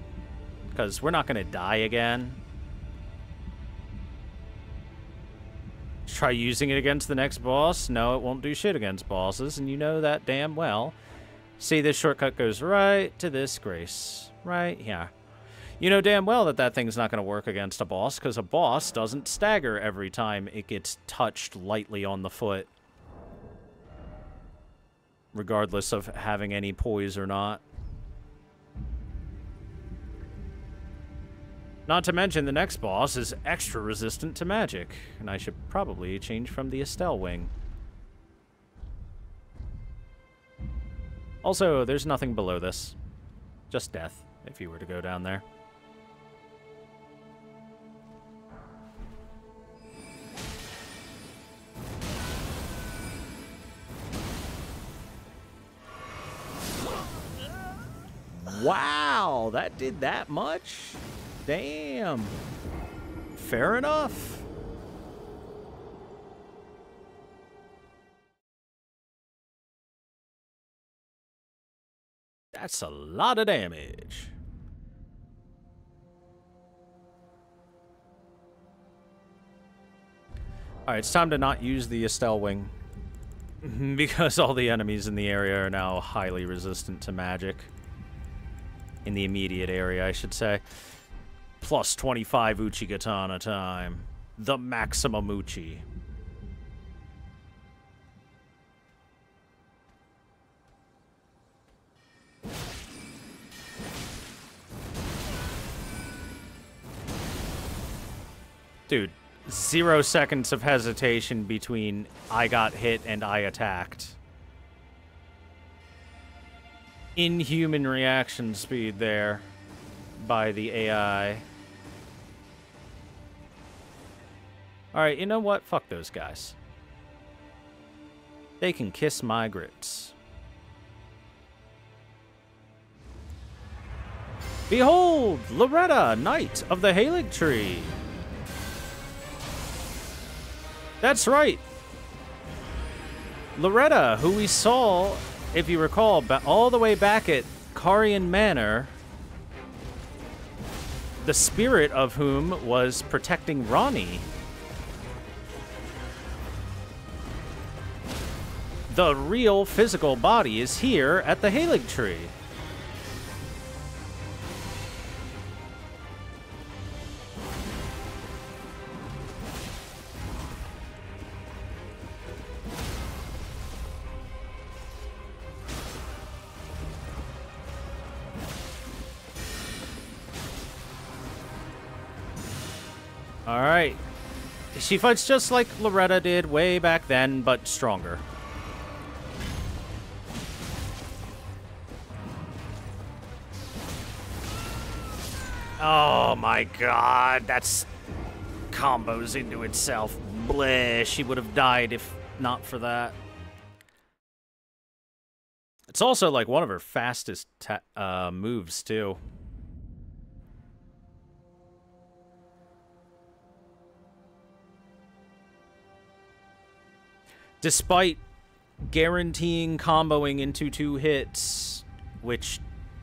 because we're not going to die again. Try using it against the next boss. No, it won't do shit against bosses, and you know that damn well. See, this shortcut goes right to this grace. Right here. You know damn well that that thing's not going to work against a boss, because a boss doesn't stagger every time it gets touched lightly on the foot, regardless of having any poise or not. Not to mention, the next boss is extra resistant to magic, and I should probably change from the Estelle wing. Also, there's nothing below this. Just death, if you were to go down there. Wow, that did that much? Damn. Fair enough. That's a lot of damage. Alright, it's time to not use the Estelle wing, because all the enemies in the area are now highly resistant to magic. In the immediate area, I should say. Plus 25 Uchigatana time. The maximum Uchi. Dude, 0 seconds of hesitation between I got hit and I attacked. Inhuman reaction speed there by the AI. Alright, you know what? Fuck those guys. They can kiss my grits. Behold, Loretta, Knight of the Haligtree. That's right. Loretta, who we saw, if you recall, all the way back at Carian Manor, the spirit of whom was protecting Ronnie. The real physical body is here at the Haligtree. Alright. She fights just like Loretta did way back then, but stronger. Oh my god, that's combos into itself. Bleh, she would have died if not for that. It's also like one of her fastest moves, too. Despite guaranteeing comboing into 2 hits, which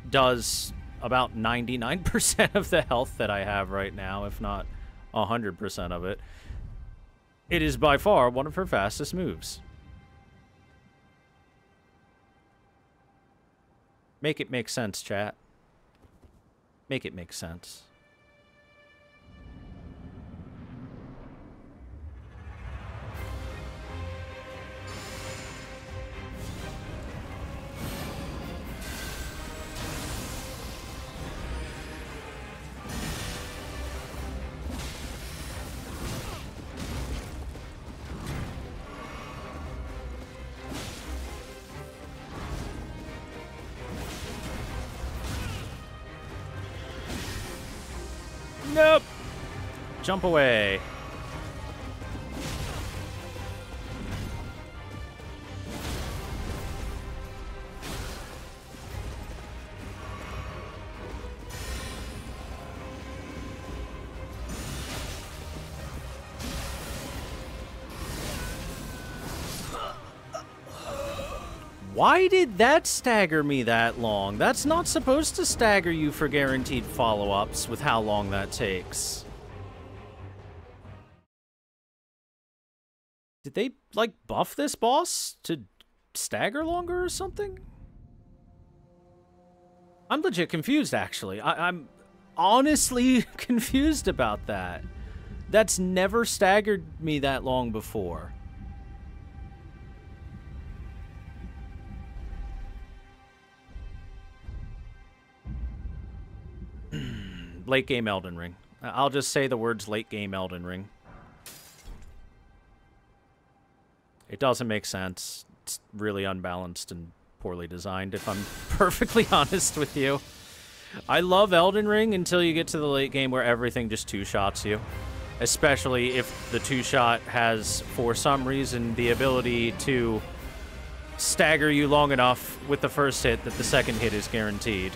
does about 99% of the health that I have right now, if not 100% of it, it is by far one of her fastest moves. Make it make sense, chat. Make it make sense. Nope. Jump away. Why did that stagger me that long? That's not supposed to stagger you for guaranteed follow-ups with how long that takes. Did they, like, buff this boss to stagger longer or something? I'm legit confused, actually. I'm honestly confused about that. That's never staggered me that long before. Late game Elden Ring. I'll just say the words late game Elden Ring. It doesn't make sense. It's really unbalanced and poorly designed, if I'm perfectly honest with you. I love Elden Ring until you get to the late game where everything just two-shots you. Especially if the two-shot has, for some reason, the ability to stagger you long enough with the first hit that the second hit is guaranteed.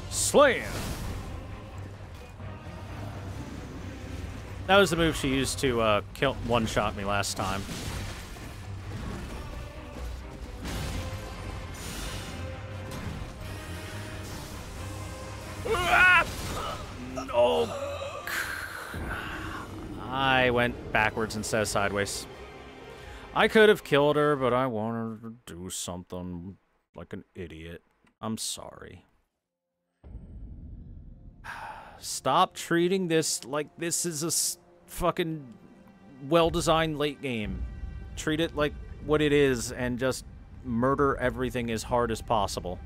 Slam! That was the move she used to kill one-shot me last time. No. I went backwards instead of sideways. I could have killed her, but I wanted to do something like an idiot. I'm sorry. Stop treating this like this is a fucking well-designed late game. Treat it like what it is and just murder everything as hard as possible.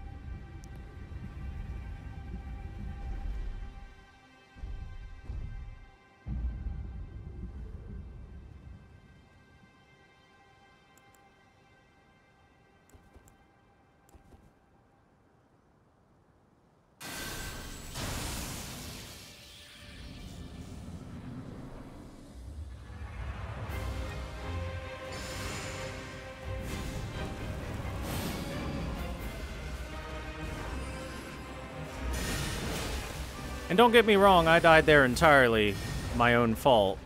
And don't get me wrong, I died there entirely my own fault.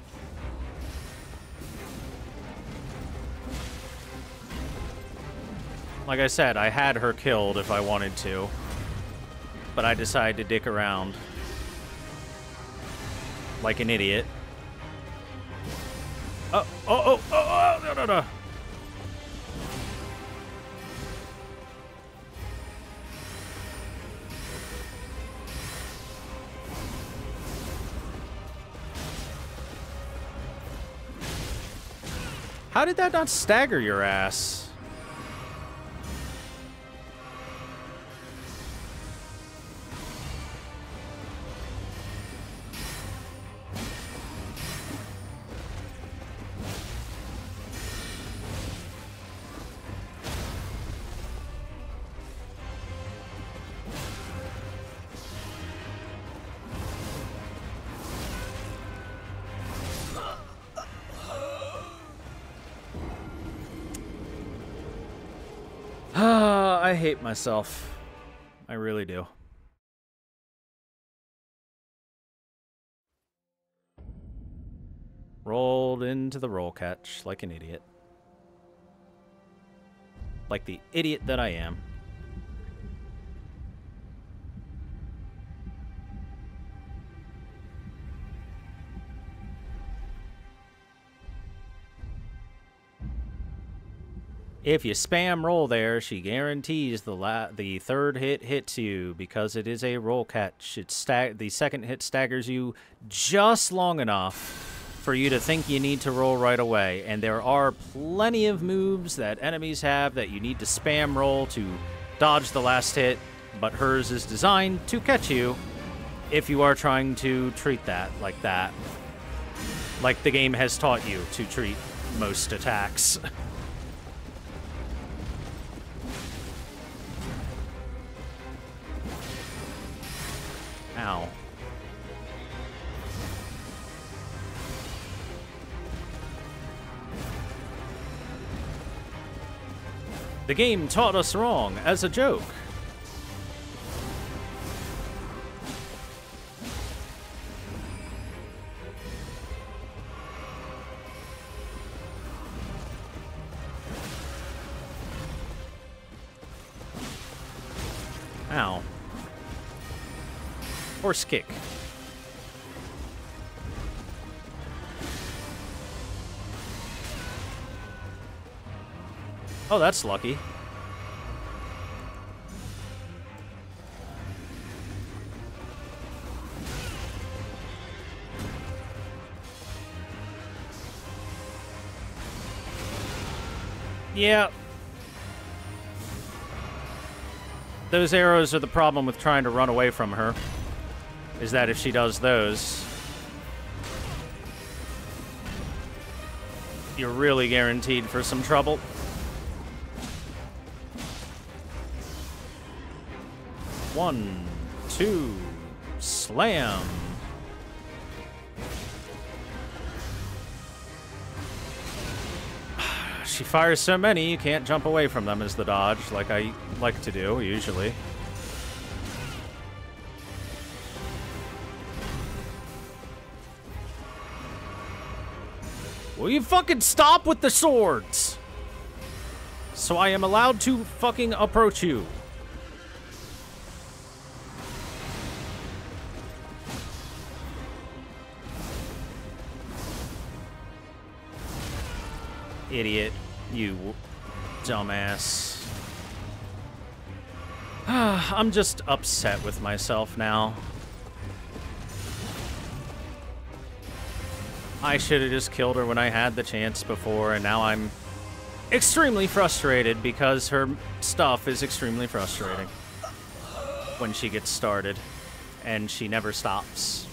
Like I said, I had her killed if I wanted to, but I decided to dick around like an idiot. No. How did that not stagger your ass? I hate myself. I really do. Rolled into the roll catch like an idiot. Like the idiot that I am. If you spam roll there, she guarantees the third hit hits you because it is a roll catch. The second hit staggers you just long enough for you to think you need to roll right away. And there are plenty of moves that enemies have that you need to spam roll to dodge the last hit, but hers is designed to catch you if you are trying to treat that. Like the game has taught you to treat most attacks. Ow. The game taught us wrong as a joke. Ow. Horse kick. Oh, that's lucky. Yeah. Those arrows are the problem with trying to run away from her. Is that if she does those, you're really guaranteed for some trouble. One, two, slam. She fires so many, you can't jump away from them as the dodge, like I like to do, usually. Will you fucking stop with the swords? So I am allowed to fucking approach you. Idiot. You dumbass. I'm just upset with myself now. I should have just killed her when I had the chance before, and now I'm extremely frustrated because her stuff is extremely frustrating when she gets started, and she never stops.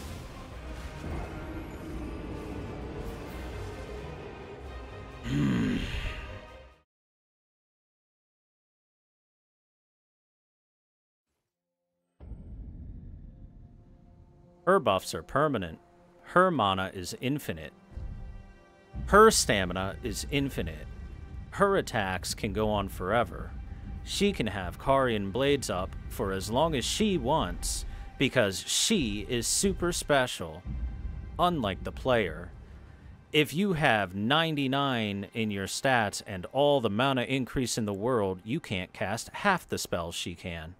Her buffs are permanent. Her mana is infinite. Her stamina is infinite. Her attacks can go on forever. She can have Carian blades up for as long as she wants, because she is super special. Unlike the player, if you have 99 in your stats and all the mana increase in the world, you can't cast half the spells she can.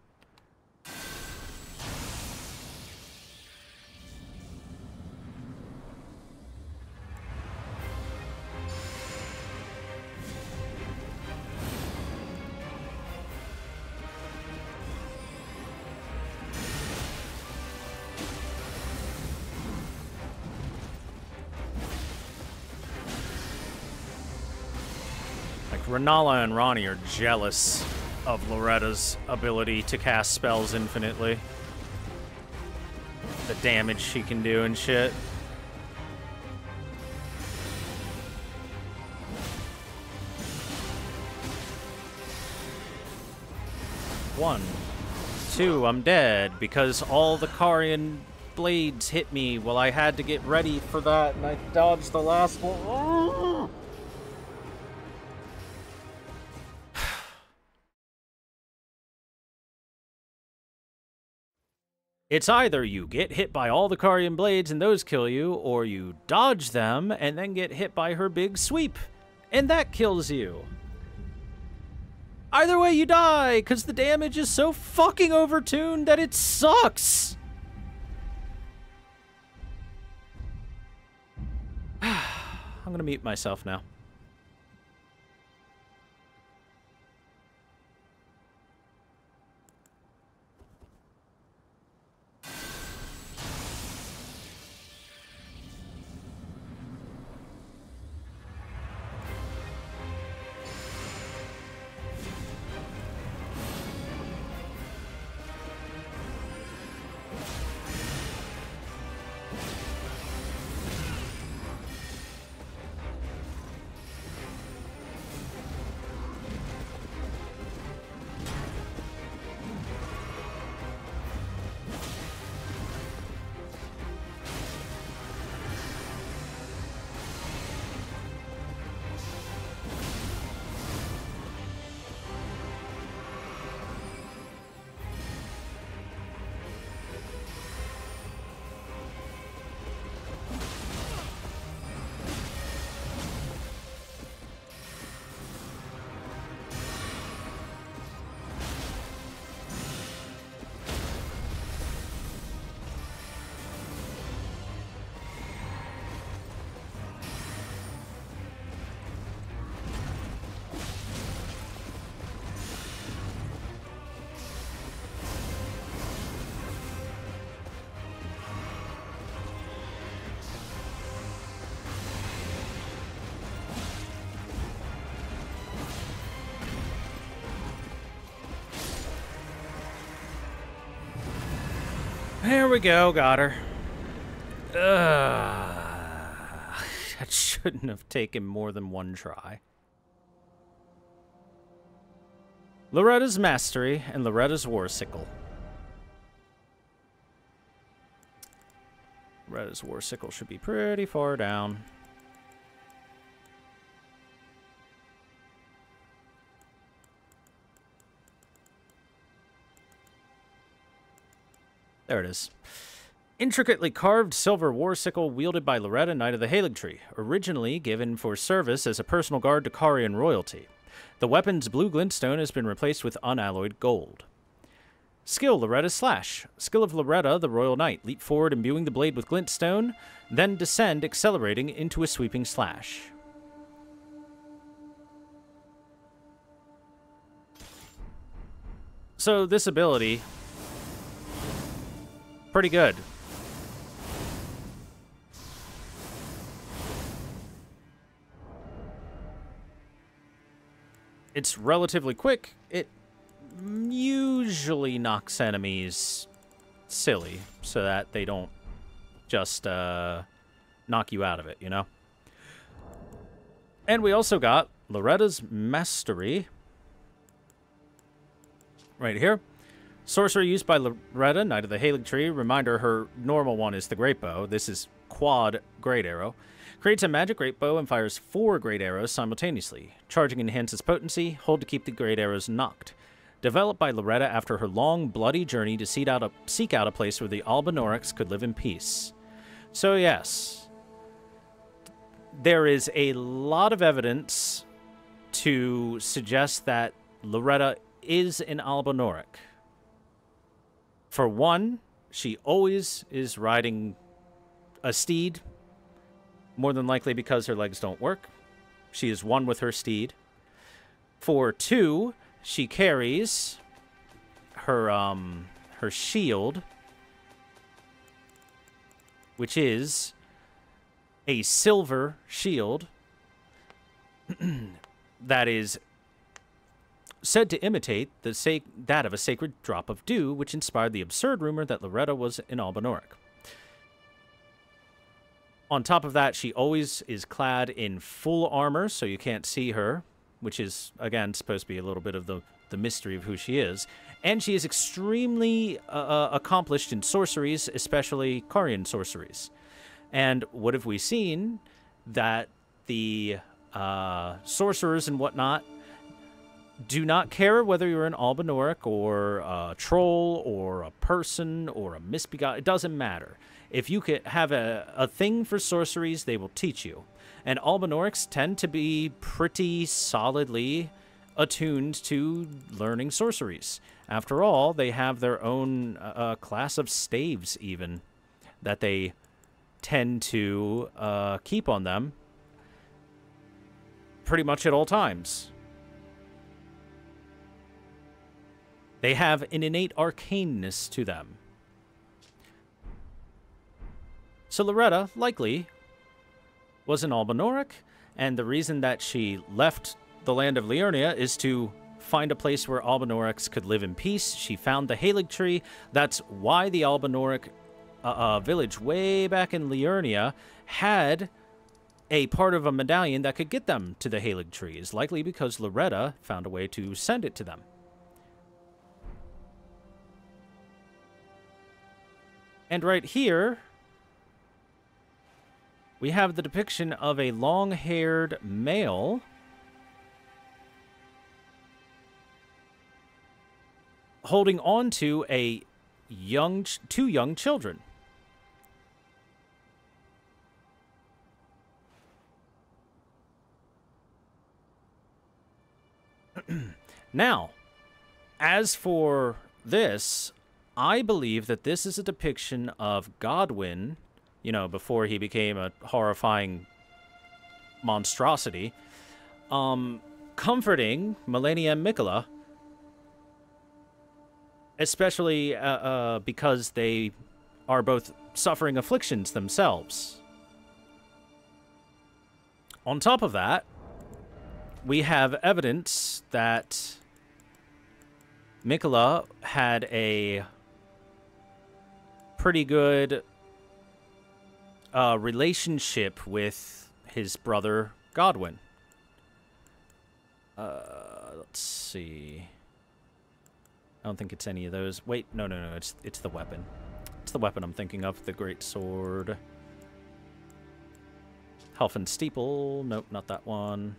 Renala and Ronnie are jealous of Loretta's ability to cast spells infinitely. The damage she can do and shit. One, two, I'm dead because all the Carian blades hit me while I had to get ready for that, and I dodged the last one. It's either you get hit by all the Carian blades and those kill you, or you dodge them and then get hit by her big sweep, and that kills you. Either way, you die, because the damage is so fucking overtuned that it sucks. I'm gonna mute myself now. There we go, got her. That shouldn't have taken more than one try. Loretta's Mastery and Loretta's Warsickle. Loretta's Warsickle should be pretty far down. There it is. Intricately carved silver war sickle wielded by Loretta, Knight of the Haligtree, originally given for service as a personal guard to Carian royalty. The weapon's blue glintstone has been replaced with unalloyed gold. Skill, Loretta's Slash. Skill of Loretta, the Royal Knight. Leap forward, imbuing the blade with glintstone, then descend, accelerating into a sweeping slash. So this ability, pretty good. It's relatively quick. It usually knocks enemies silly so that they don't just knock you out of it, you know? And we also got Loretta's Mastery right here. Sorcery used by Loretta, Knight of the Haligtree. Reminder, her normal one is the Great Bow. This is quad Great Arrow. Creates a magic great bow and fires 4 great arrows simultaneously. Charging enhances potency. Hold to keep the great arrows knocked. Developed by Loretta after her long, bloody journey to seek out a place where the Albanorex could live in peace. So yes, there is a lot of evidence to suggest that Loretta is an Albanoric. For one, she always is riding a steed, more than likely because her legs don't work. She is one with her steed. For two, she carries her shield, which is a silver shield that is said to imitate that of a sacred drop of dew, which inspired the absurd rumor that Loretta was an Albanoric. On top of that, she always is clad in full armor, so you can't see her, which is, again, supposed to be a little bit of the mystery of who she is. And she is extremely accomplished in sorceries, especially Carian sorceries. And what have we seen? That the sorcerers and whatnot do not care whether you're an Albanoric or a troll or a person or a misbegotten. It doesn't matter. If you could have a thing for sorceries, they will teach you. And Albanorics tend to be pretty solidly attuned to learning sorceries. After all, they have their own class of staves, even, that they tend to keep on them pretty much at all times. They have an innate arcaneness to them. So Loretta, likely, was an Albanoric, and the reason that she left the land of Liurnia is to find a place where Albanorics could live in peace. She found the Haligtree. That's why the Albanoric village way back in Liurnia had a part of a medallion that could get them to the Haligtree, is likely because Loretta found a way to send it to them. And right here, we have the depiction of a long-haired male holding on to two young children. Now, as for this, I believe that this is a depiction of Godwyn, you know, before he became a horrifying monstrosity, comforting Malenia and Miquella, especially because they are both suffering afflictions themselves. On top of that, we have evidence that Miquella had a pretty good relationship with his brother Godwyn. Let's see. I don't think it's any of those. Wait, no. It's the weapon. It's the weapon I'm thinking of. The great sword. Helfen Steeple. Nope, not that one.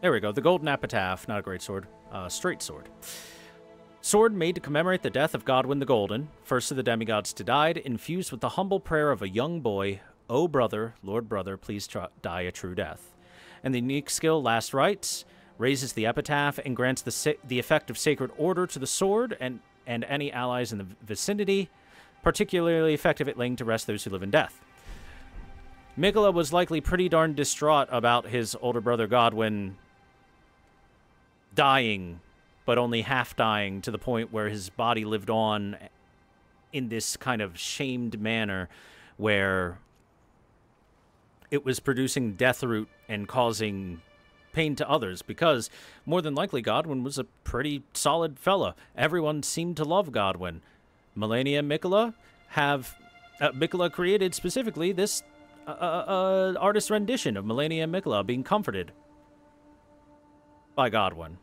There we go. The golden epitaph. Not a great sword. Straight sword. Sword made to commemorate the death of Godwyn the Golden, first of the demigods to die, infused with the humble prayer of a young boy, "O brother, Lord brother, please die a true death." And the unique skill, Last Rites, raises the epitaph and grants the effect of sacred order to the sword and any allies in the vicinity, particularly effective at laying to rest those who live in death. Miquella was likely pretty darn distraught about his older brother Godwyn dying, but only half dying, to the point where his body lived on in this kind of shamed manner where it was producing death root and causing pain to others, because more than likely Godwyn was a pretty solid fella. Everyone seemed to love Godwyn. Melania and Miquella Miquella created specifically this artist rendition of Melania and Miquella being comforted by Godwyn.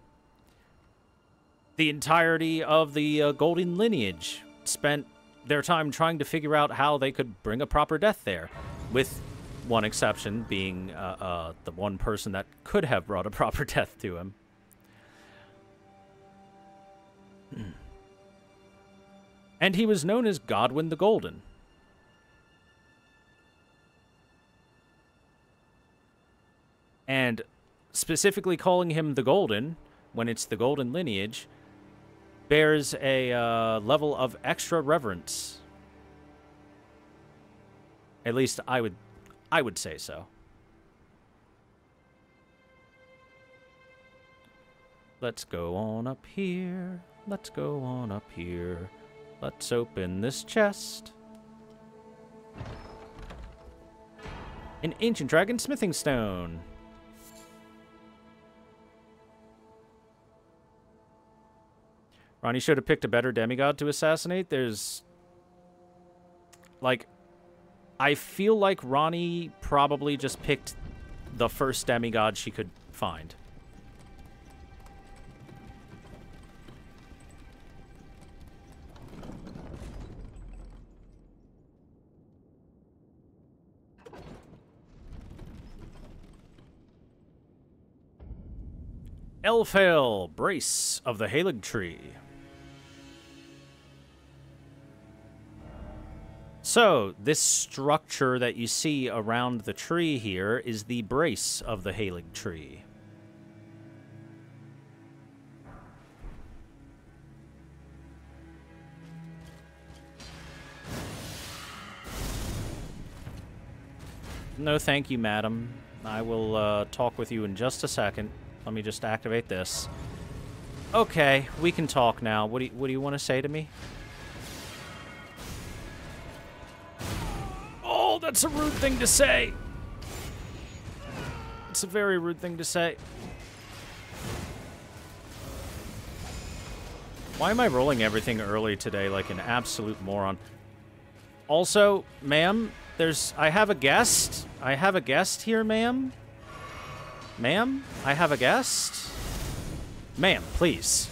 The entirety of the Golden lineage spent their time trying to figure out how they could bring a proper death there, with one exception being the one person that could have brought a proper death to him. And he was known as Godwyn the Golden. And specifically calling him the Golden, when it's the Golden lineage, bears a level of extra reverence. At least I would say so. Let's go on up here. Let's go on up here. Let's open this chest. An ancient dragon smithing stone. Ronnie should have picked a better demigod to assassinate. There's... like... I feel like Ronnie probably just picked the first demigod she could find. Elfale, Brace of the Haligtree. So, this structure that you see around the tree here is the Brace of the Haligtree. No thank you, madam. I will talk with you in just a second. Let me just activate this. Okay, we can talk now. What do you want to say to me? Oh, that's a rude thing to say. It's a very rude thing to say. Why am I rolling everything early today like an absolute moron? Also, ma'am, I have a guest. I have a guest here, ma'am. Ma'am, I have a guest. Ma'am, please.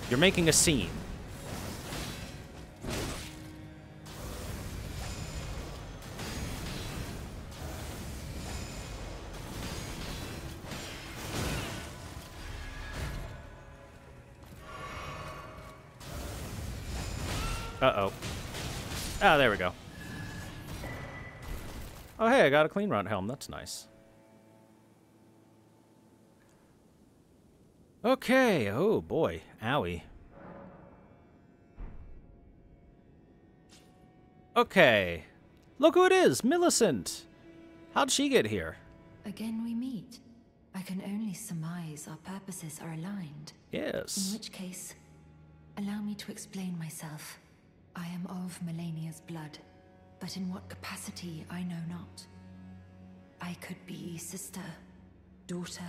You're making a scene. Uh-oh. Ah, there we go. Oh, hey, I got a clean run helm. That's nice. Okay. Oh, boy. Owie. Okay. Look who it is. Millicent. How'd she get here? Again we meet. I can only surmise our purposes are aligned. Yes. In which case, allow me to explain myself. I am of Melania's blood, but in what capacity I know not. I could be sister, daughter,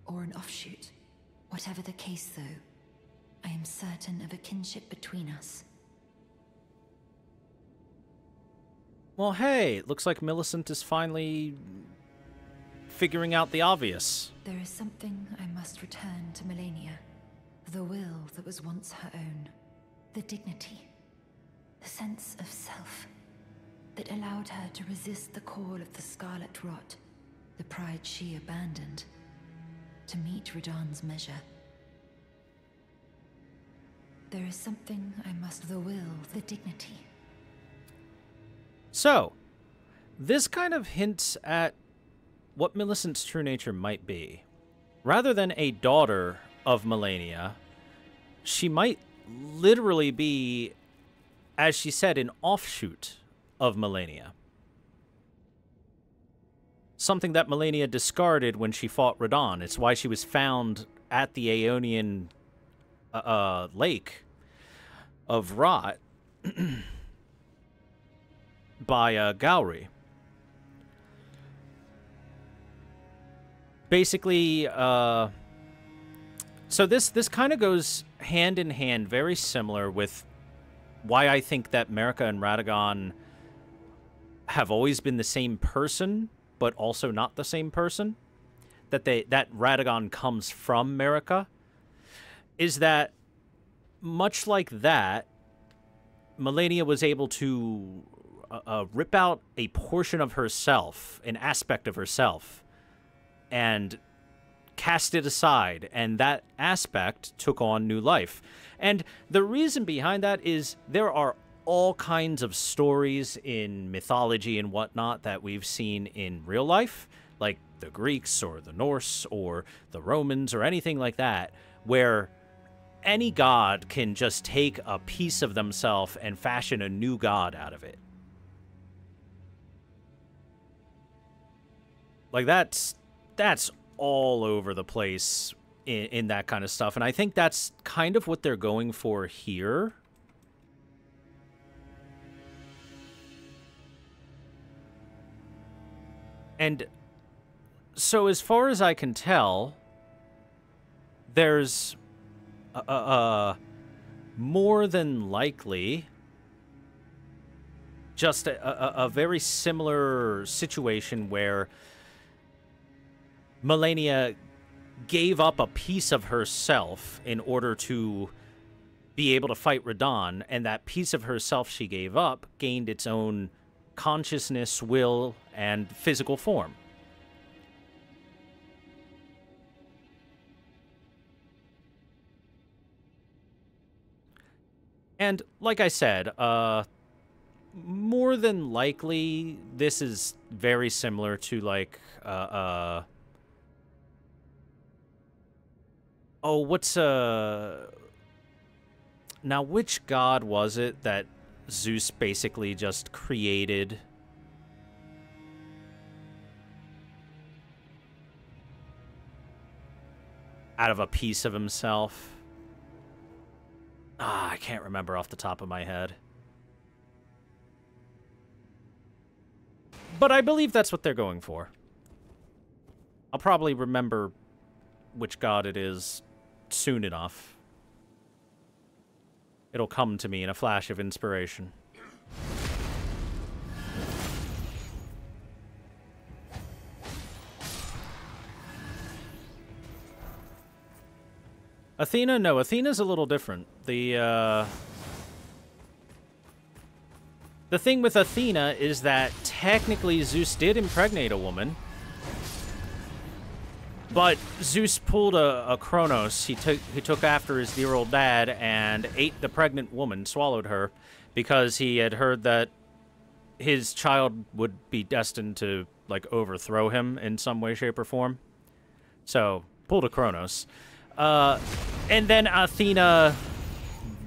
or an offshoot. Whatever the case, though, I am certain of a kinship between us. Well, hey, it looks like Millicent is finally figuring out the obvious. There is something I must return to Melania. The will that was once her own. The dignity. The sense of self that allowed her to resist the call of the Scarlet Rot, the pride she abandoned. to meet Radahn's measure. There is something I must, the will, the dignity. So, this kind of hints at what Millicent's true nature might be. Rather than a daughter of Malenia, she might literally be, as she said, an offshoot of Malenia. Something that Malenia discarded when she fought Radahn. It's why she was found at the Aeonian lake of Rot by Gowry. Basically, so this kind of goes hand in hand, very similar with why I think that Marika and Radagon have always been the same person, but also not the same person. That Radagon comes from Marika, is that much like that, Malenia was able to rip out a portion of herself, an aspect of herself, and cast it aside, and that aspect took on new life. And the reason behind that is there are all kinds of stories in mythology and whatnot that we've seen in real life, like the Greeks or the Norse or the Romans or anything like that, where any god can just take a piece of themselves and fashion a new god out of it. Like, that's all over the place in that kind of stuff. And I think that's kind of what they're going for here. And so as far as I can tell, there's more than likely just a very similar situation where Malenia gave up a piece of herself in order to be able to fight Radahn, and that piece of herself she gave up gained its own consciousness, will, and physical form. And like I said, more than likely, this is very similar to, like, oh, what's, now, which god was it that Zeus basically just created? Out of a piece of himself? Ah, I can't remember off the top of my head. But I believe that's what they're going for. I'll probably remember which god it is soon enough. It'll come to me in a flash of inspiration. Athena? No, Athena's a little different. The thing with Athena is that technically Zeus did impregnate a woman. But Zeus pulled a Kronos. He took after his dear old dad and ate the pregnant woman, swallowed her, because he had heard that his child would be destined to, like, overthrow him in some way, shape, or form. So, pulled a Kronos. And then Athena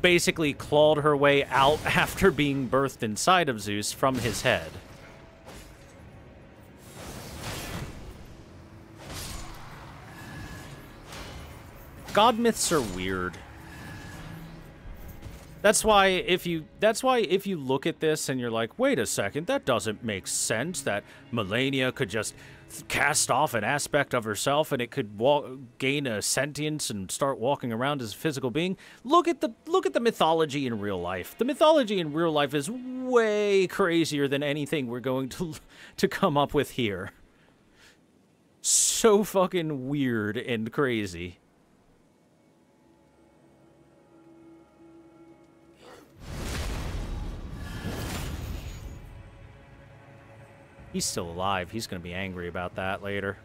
basically clawed her way out after being birthed inside of Zeus from his head. God myths are weird. That's why if you look at this and you're like, wait a second, that doesn't make sense that Malenia could just cast off an aspect of herself and it could gain a sentience and start walking around as a physical being. Look at the mythology in real life. The mythology in real life is way crazier than anything we're going to come up with here. So fucking weird and crazy. He's still alive. He's going to be angry about that later.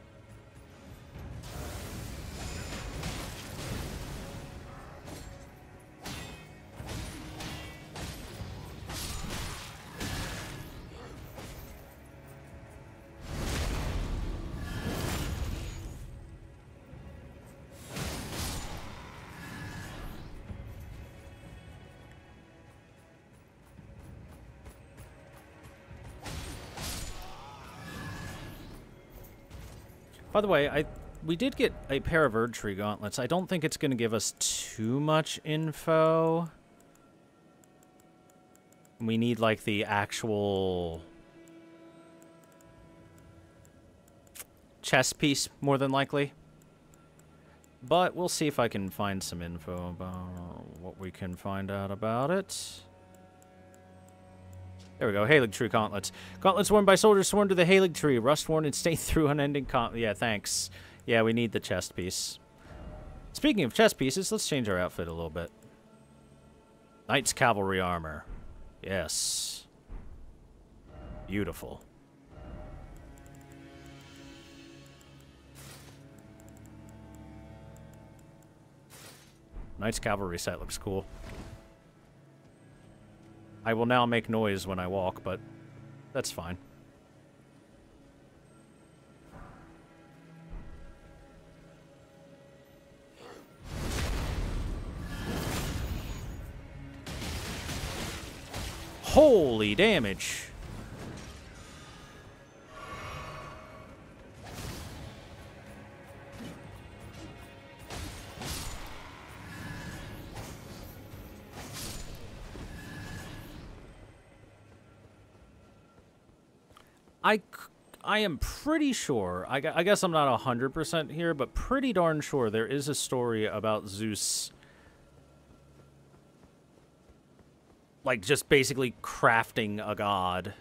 By the way, we did get a pair of Erdtree gauntlets. I don't think it's going to give us too much info. We need, like, the actual chess piece, more than likely. But we'll see if I can find some info about what we can find out about it. There we go. Haligtree gauntlets. Gauntlets worn by soldiers sworn to the Haligtree. Rust-worn and stained through unending Yeah, thanks. Yeah, we need the chest piece. Speaking of chest pieces, let's change our outfit a little bit. Knight's cavalry armor. Yes. Beautiful. Knight's cavalry set looks cool. I will now make noise when I walk, but that's fine. Holy damage! I am pretty sure, I guess I'm not 100% here, but pretty darn sure there is a story about Zeus, like, just basically crafting a god,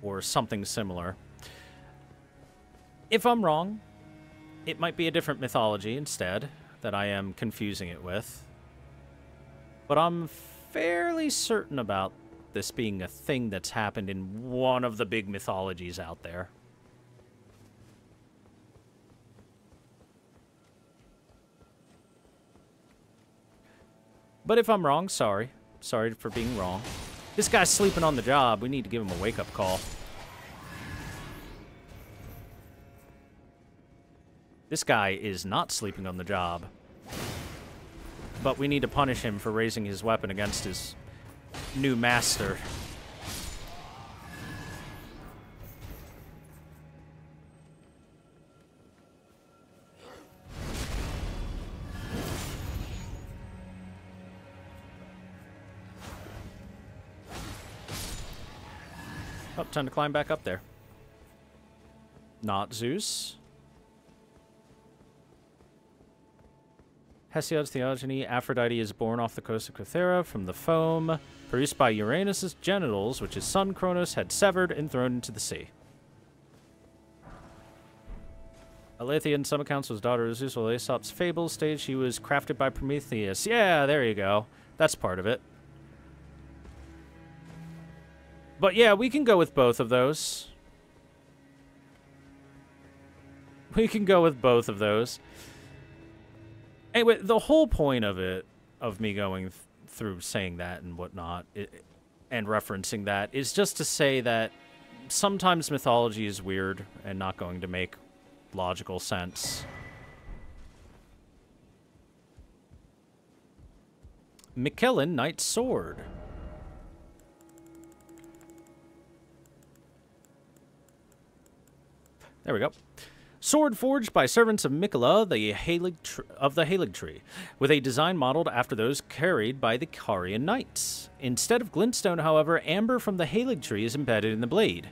or something similar. If I'm wrong, it might be a different mythology instead, that I am confusing it with. But I'm fairly certain about this being a thing that's happened in one of the big mythologies out there. But if I'm wrong, sorry. Sorry for being wrong. This guy's sleeping on the job. We need to give him a wake-up call. This guy is not sleeping on the job. But we need to punish him for raising his weapon against his new master. Oh, time to climb back up there. Not Zeus. Hesiod's theogony, Aphrodite is born off the coast of Cythera from the foam produced by Uranus's genitals, which his son Kronos had severed and thrown into the sea. Aletheia, in some accounts, was daughter of Zeus, while Aesop's fable states she was crafted by Prometheus. Yeah, there you go. That's part of it. But yeah, we can go with both of those. We can go with both of those. Anyway, the whole point of it, of me going through saying that and whatnot, and referencing that, is just to say that sometimes mythology is weird and not going to make logical sense. Miquella, Knight's Sword. There we go. Sword forged by servants of Miquella, of the Haligtree, with a design modeled after those carried by the Carian knights. Instead of glintstone, however, amber from the Haligtree is embedded in the blade.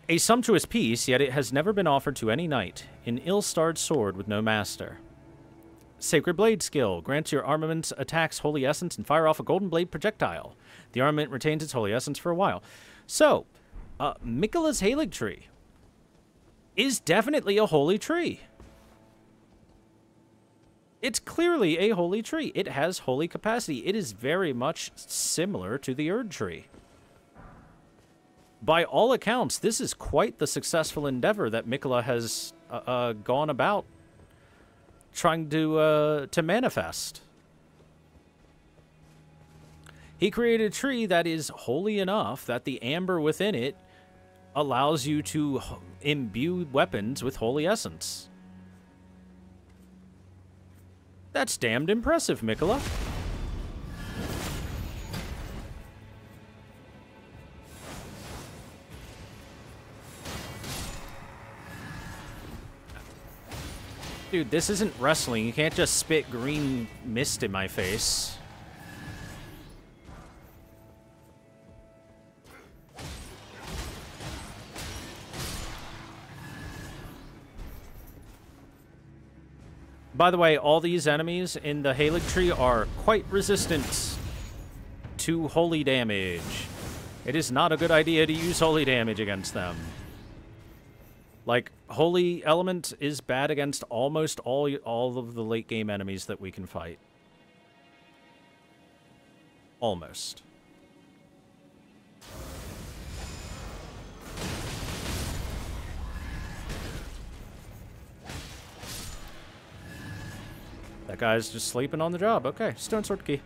A sumptuous piece, yet it has never been offered to any knight. An ill-starred sword with no master. Sacred Blade skill. Grants your armaments attacks holy essence and fire off a golden blade projectile. The armament retains its holy essence for a while. So, Miquella's Haligtree is definitely a holy tree. It's clearly a holy tree. It has holy capacity. It is very much similar to the Erdtree. By all accounts, this is quite the successful endeavor that Miquella has gone about trying to manifest. He created a tree that is holy enough that the amber within it allows you to imbue weapons with holy essence. That's damned impressive, Miquella. Dude, this isn't wrestling. You can't just spit green mist in my face. By the way, all these enemies in the Haligtree are quite resistant to holy damage. It is not a good idea to use holy damage against them. Like, holy element is bad against almost all of the late game enemies that we can fight. Almost. That guy's just sleeping on the job. Okay, stone sword key.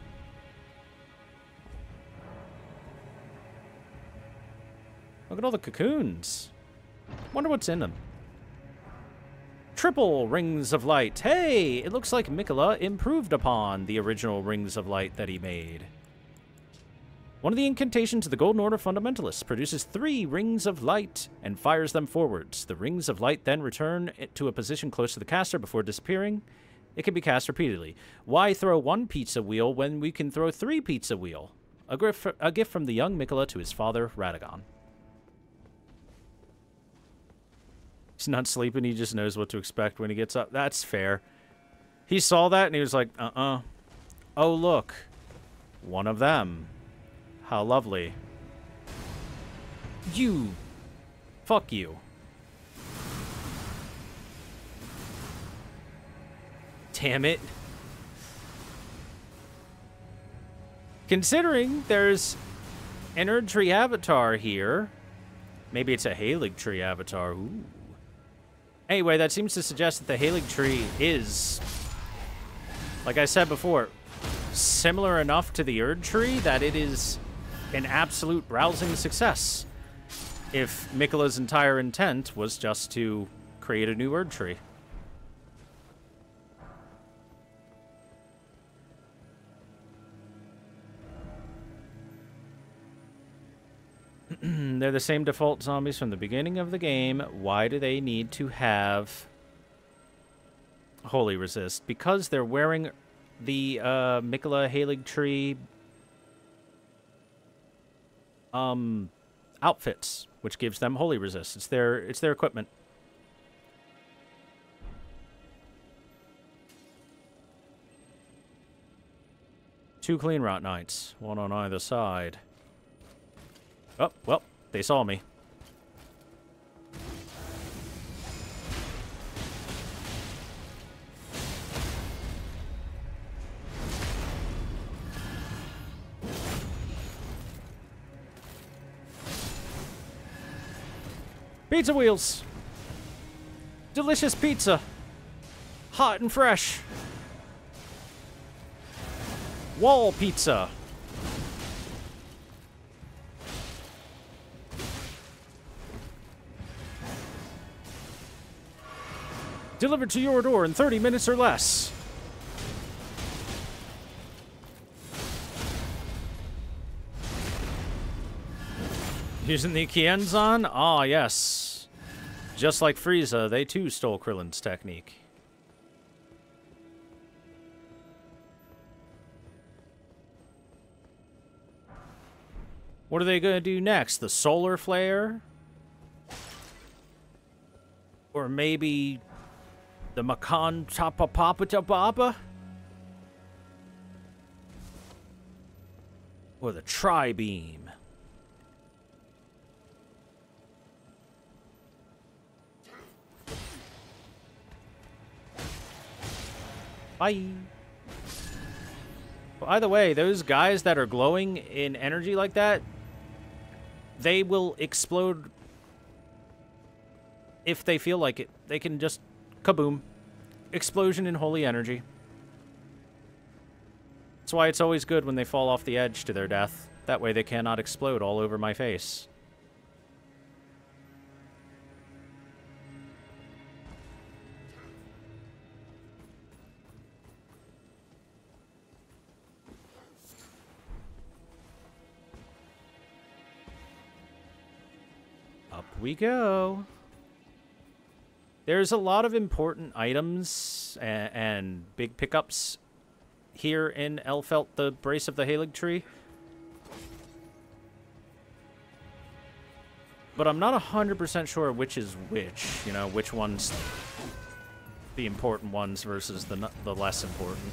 Look at all the cocoons. Wonder what's in them. Triple Rings of Light. Hey, it looks like Miquella improved upon the original Rings of Light that he made. One of the incantations of the Golden Order Fundamentalists produces 3 Rings of Light and fires them forwards. The Rings of Light then return to a position close to the caster before disappearing. It can be cast repeatedly. Why throw 1 pizza wheel when we can throw 3 pizza wheel? A gift from the young Miquella to his father, Radagon. He's not sleeping, he just knows what to expect when he gets up. That's fair. He saw that and he was like, uh-uh. Oh, look. One of them. How lovely. You. Fuck you. Damn it. Considering there's an Erdtree avatar here. Maybe it's a Haligtree avatar. Ooh. Anyway, that seems to suggest that the Haligtree is, like I said before, similar enough to the Erdtree that it is an absolute rousing success. If Miquella's entire intent was just to create a new Erdtree. They're the same default zombies from the beginning of the game. Why do they need to have Holy Resist? Because they're wearing the Miquella Haligtree outfits, which gives them Holy Resist. It's their equipment. Two clean rot knights, one on either side. Oh, well, they saw me. Pizza wheels. Delicious pizza. Hot and fresh. Wall pizza. Delivered to your door in 30 minutes or less. Using the Kienzan? Ah, yes. Just like Frieza, they too stole Krillin's technique. What are they going to do next? The solar flare? Or maybe the Makan Tapapapa? Or the Tri-Beam? Bye. By the way, those guys that are glowing in energy like that, they will explode if they feel like it. They can just kaboom. Explosion in holy energy. That's why it's always good when they fall off the edge to their death. That way they cannot explode all over my face. Up we go. There's a lot of important items and big pickups here in Elfelt, the Brace of the Haligtree. But I'm not 100% sure which is which, you know, which one's the important ones versus the less important.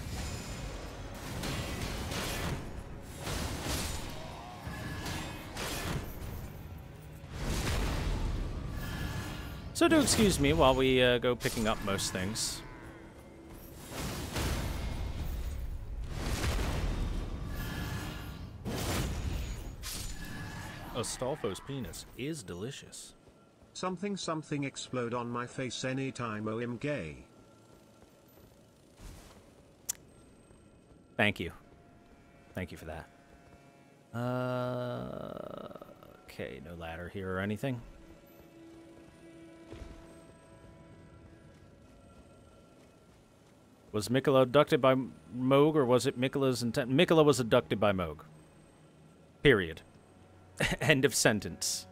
So do excuse me while we go picking up most things. Astolfo's penis is delicious. Something explode on my face anytime I'm gay. Thank you. Thank you for that. Okay, no ladder here or anything. Was Miquella abducted by Mohg, or was it Miquella's intent? Miquella was abducted by Mohg. Period. End of sentence.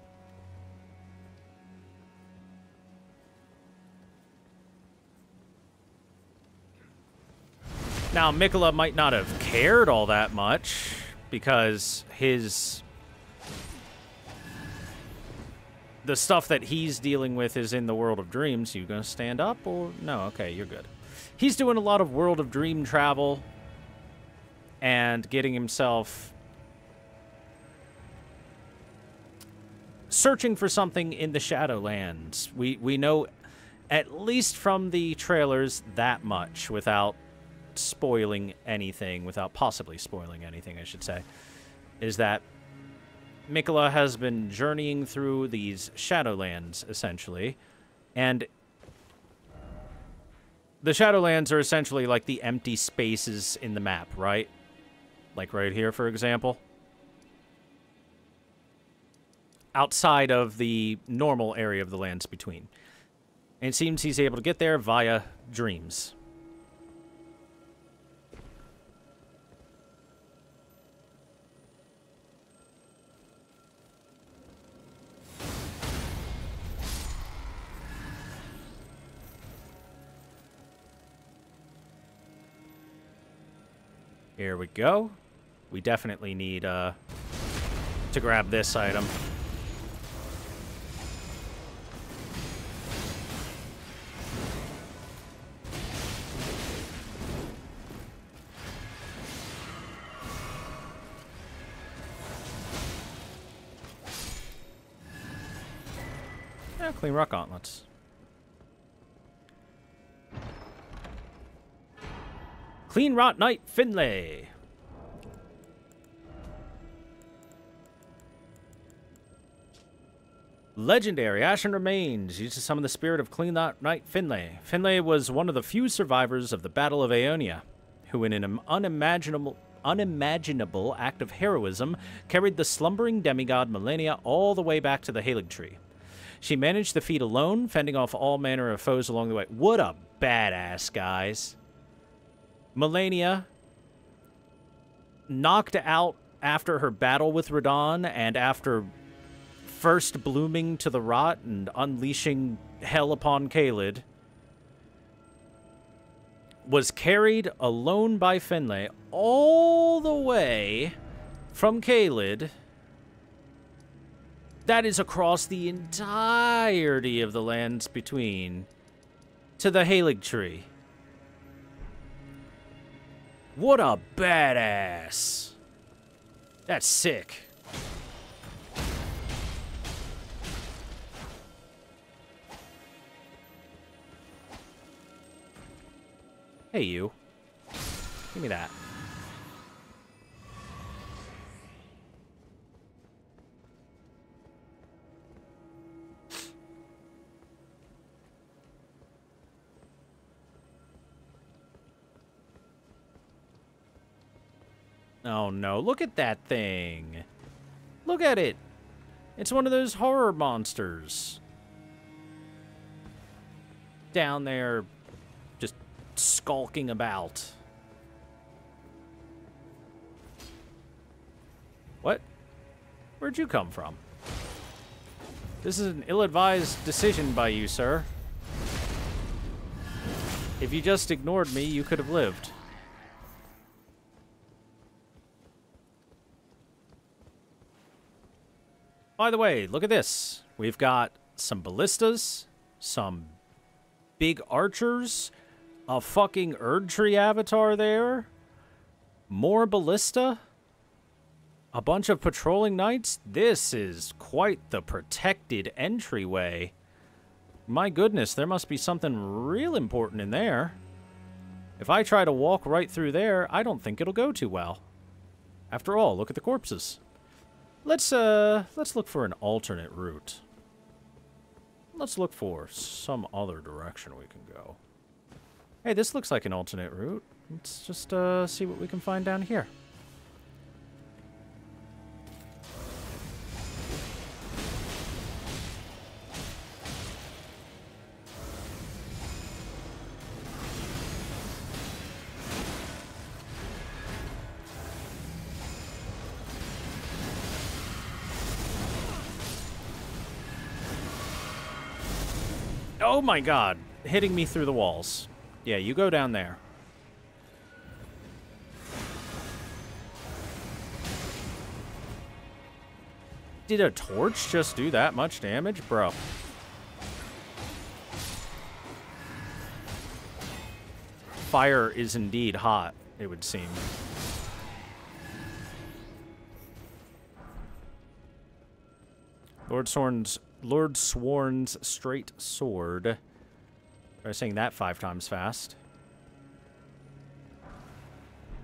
Now, Miquella might not have cared all that much, because the stuff that he's dealing with is in the World of Dreams. You gonna stand up, or... No, okay, you're good. He's doing a lot of World of Dream travel and getting himself... searching for something in the Shadowlands. We know, at least from the trailers, that much without spoiling anything, without possibly spoiling anything, I should say, is that Miquella has been journeying through these Shadowlands, essentially, and the Shadowlands are essentially like the empty spaces in the map, right? Like right here, for example. Outside of the normal area of the lands between. And it seems he's able to get there via dreams. Here we go. We definitely need to grab this item. Yeah, clean rock gauntlets. Clean Rot Knight Finlay. Legendary Ashen Remains used to summon the spirit of Clean Rot Knight Finlay. Finlay was one of the few survivors of the Battle of Aeonia, who in an unimaginable act of heroism carried the slumbering demigod Malenia all the way back to the Haligtree. She managed the feat alone, fending off all manner of foes along the way. What a badass, guys. Malenia, knocked out after her battle with Radahn and after first blooming to the rot and unleashing hell upon Caelid, was carried alone by Finlay all the way from Caelid. That is across the entirety of the lands between to the Haligtree. What a badass. That's sick. Hey, you. Give me that. Oh no, look at that thing. Look at it. It's one of those horror monsters. Down there, just skulking about. What? Where'd you come from? This is an ill-advised decision by you, sir. If you just ignored me, you could have lived. By the way, look at this. We've got some ballistas, some big archers, a fucking Erdtree avatar there, more ballista, a bunch of patrolling knights. This is quite the protected entryway. My goodness, there must be something real important in there. If I try to walk right through there, I don't think it'll go too well. After all, look at the corpses. Let's look for an alternate route. Let's look for some other direction we can go. Hey, this looks like an alternate route. Let's just see what we can find down here. Oh my god, hitting me through the walls. Yeah, you go down there. Did a torch just do that much damage? Bro. Fire is indeed hot, it would seem. Lord Sworn's straight sword. Try saying that 5 times fast.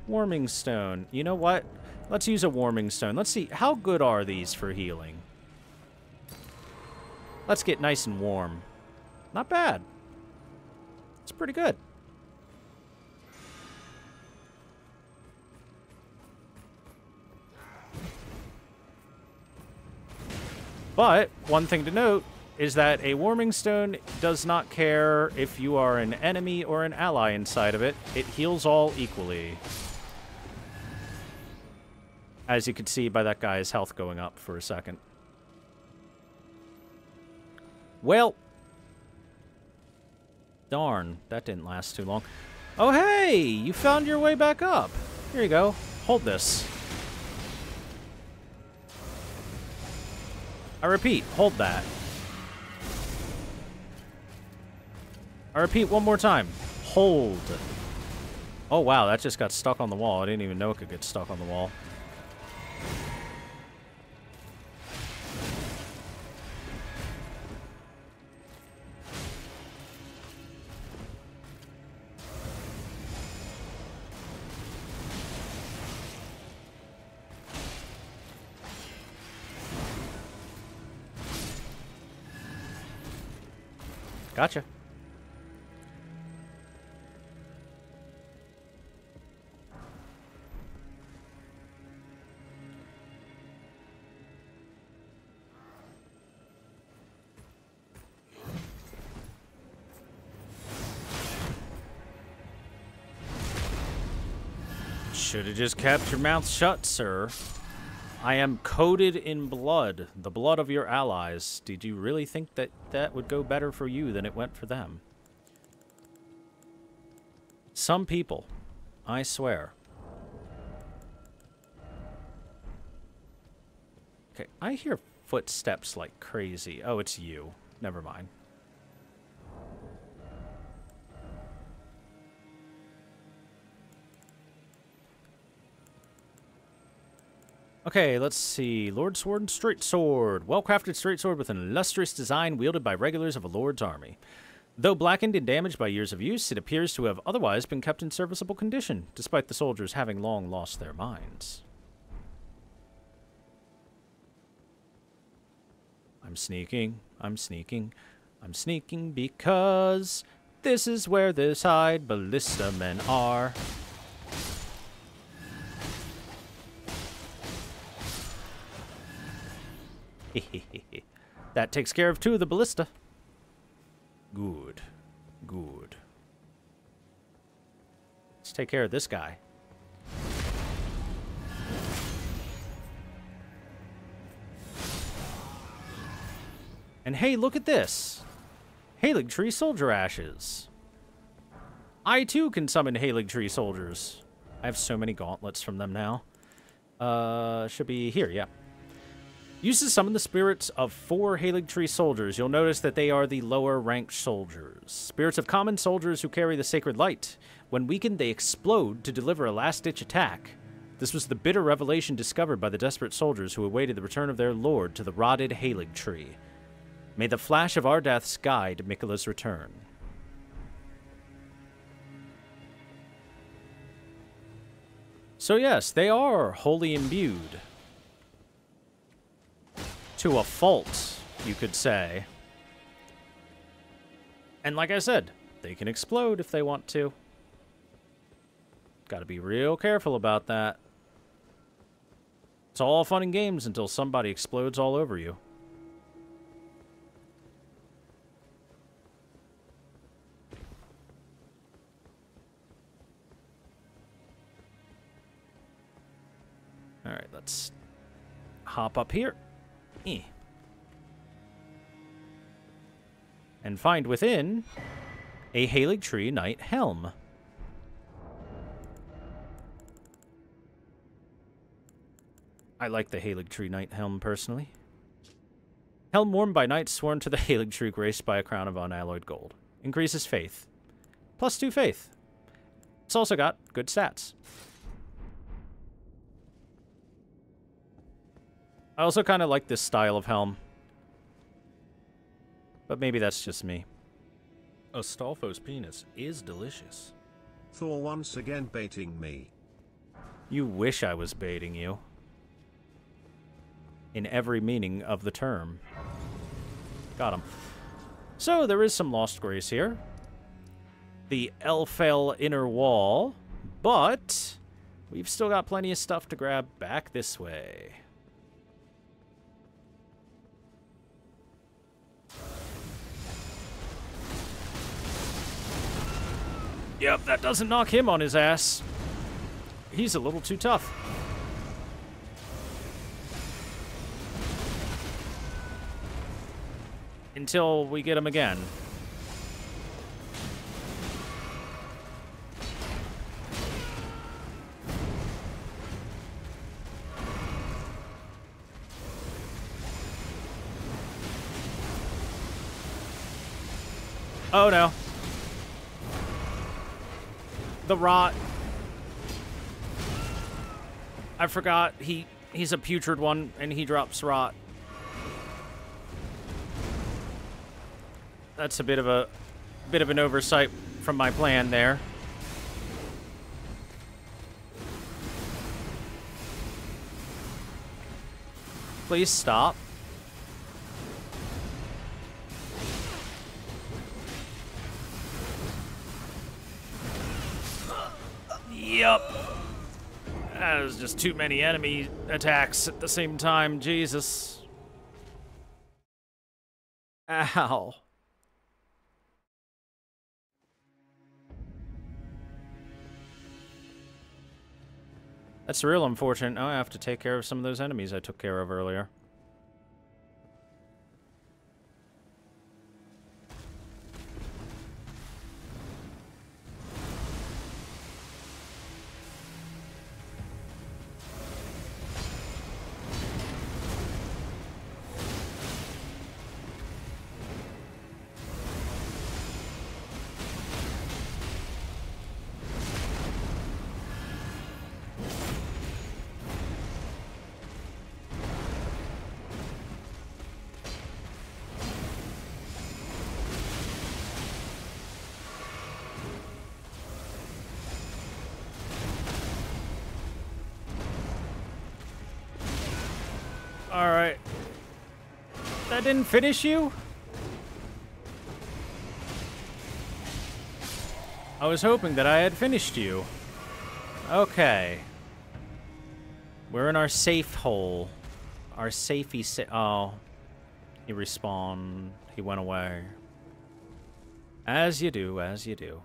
Warming stone. You know what? Let's use a warming stone. Let's see. How good are these for healing? Let's get nice and warm. Not bad. It's pretty good. But one thing to note is that a warming stone does not care if you are an enemy or an ally inside of it. It heals all equally. As you could see by that guy's health going up for a second. Well. Darn, that didn't last too long. Oh, hey! You found your way back up. Here you go. Hold this. I repeat, hold that. I repeat one more time. Hold. Oh, wow, that just got stuck on the wall. I didn't even know it could get stuck on the wall. Gotcha. Should have just kept your mouth shut, sir. I am coated in blood, the blood of your allies. Did you really think that that would go better for you than it went for them? Some people, I swear. Okay, I hear footsteps like crazy. Oh, it's you. Never mind. Okay, let's see. Lord Sword and Straight Sword. Well-crafted straight sword with an illustrious design wielded by regulars of a lord's army. Though blackened and damaged by years of use, it appears to have otherwise been kept in serviceable condition, despite the soldiers having long lost their minds. I'm sneaking. I'm sneaking. I'm sneaking because this is where the side ballista men are. That takes care of 2 of the ballista. Good. Good. Let's take care of this guy. And hey, look at this. Haligtree soldier ashes. I too can summon Haligtree soldiers. I have so many gauntlets from them now. Should be here, yeah. Used to summon the spirits of 4 Haligtree soldiers. You'll notice that they are the lower ranked soldiers. Spirits of common soldiers who carry the sacred light. When weakened, they explode to deliver a last-ditch attack. This was the bitter revelation discovered by the desperate soldiers who awaited the return of their lord to the rotted Haligtree. May the flash of Ardath's guide Miquella's return. So yes, they are wholly imbued. To a fault, you could say. And like I said, they can explode if they want to. Gotta be real careful about that. It's all fun and games until somebody explodes all over you. Alright, let's hop up here. And find within a Haligtree Knight helm. I like the Haligtree Knight helm personally. Helm worn by knights sworn to the Haligtree, graced by a crown of unalloyed gold. Increases faith. +2 faith. It's also got good stats. I also kind of like this style of helm. But maybe that's just me. Astolfo's penis is delicious. Thor once again baiting me. You wish I was baiting you. In every meaning of the term. Got him. So, there is some lost grace here. The Elfell inner wall. But we've still got plenty of stuff to grab back this way. Yep, that doesn't knock him on his ass. He's a little too tough. Until we get him again. Oh no. The rot. I forgot he's a putrid one and he drops rot. That's a bit of an oversight from my plan there. Please stop. Yup. That was just too many enemy attacks at the same time. Jesus. Ow. That's real unfortunate. Now I have to take care of some of those enemies I took care of earlier. Alright. That didn't finish you? I was hoping that I had finished you. Okay. We're in our safe hole. Our safety oh. He respawned. He went away. As you do, as you do.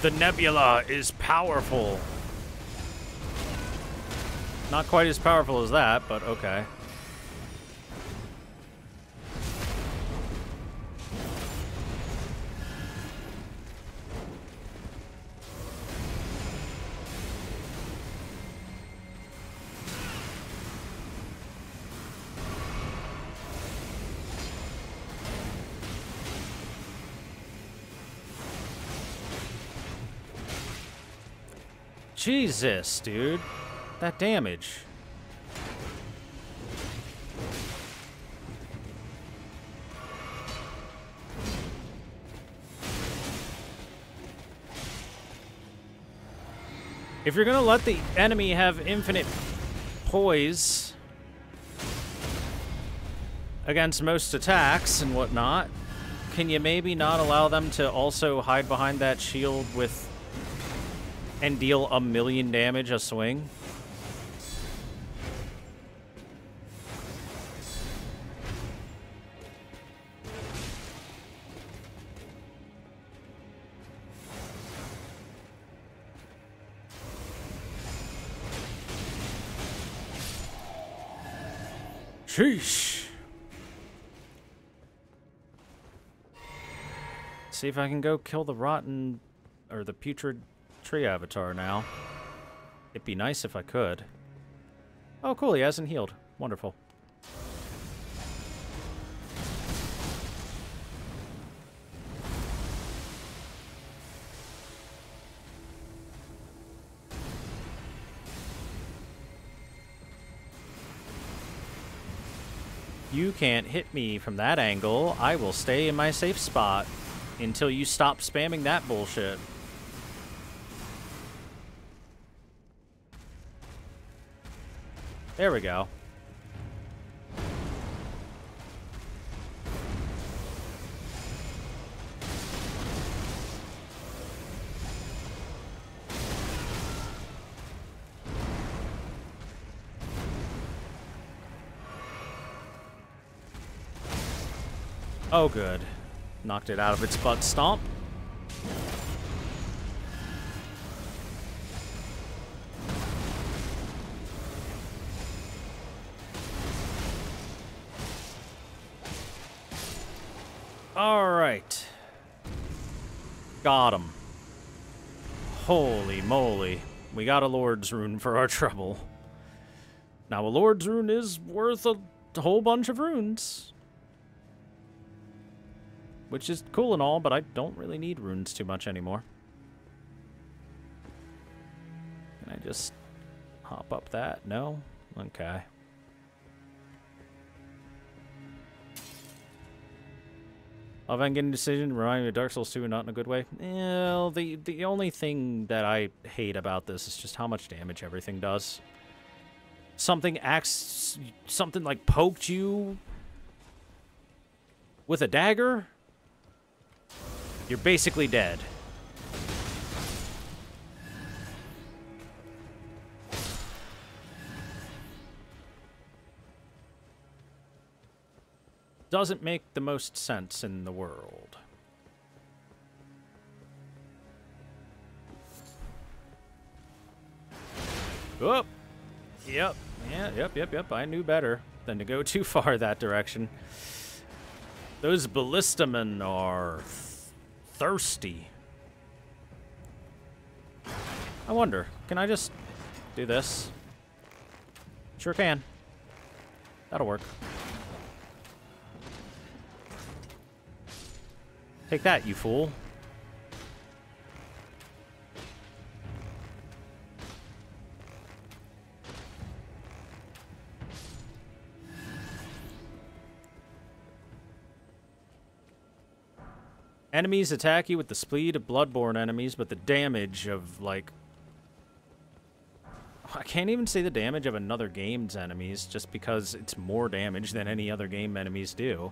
The nebula is powerful. Not quite as powerful as that, but okay. Jesus, dude. That damage. If you're gonna let the enemy have infinite poise against most attacks and whatnot, can you maybe not allow them to also hide behind that shield with and deal 1,000,000 damage a swing? Sheesh. See if I can go kill the rotten or the putrid tree avatar now. It'd be nice if I could. Oh, cool, he hasn't healed. Wonderful. You can't hit me from that angle. I will stay in my safe spot until you stop spamming that bullshit. There we go. Oh, good. Knocked it out of its butt stomp. All right. Got him. Holy moly. We got a Lord's Rune for our trouble. Now, a Lord's Rune is worth a whole bunch of runes. Which is cool and all, but I don't really need runes too much anymore. Can I just hop up that? No? Okay. If I can get a decision, remind me of Dark Souls 2 and not in a good way. Well, the only thing that I hate about this is just how much damage everything does. Something like poked you with a dagger, you're basically dead. Doesn't make the most sense in the world. Oh, yep, yeah, yep. I knew better than to go too far that direction. Those ballistamen are thirsty. I wonder, can I just do this? Sure can. That'll work. Take that, you fool. Enemies attack you with the speed of Bloodborne enemies, but the damage of, like... I can't even say the damage of another game's enemies, just because it's more damage than any other game enemies do.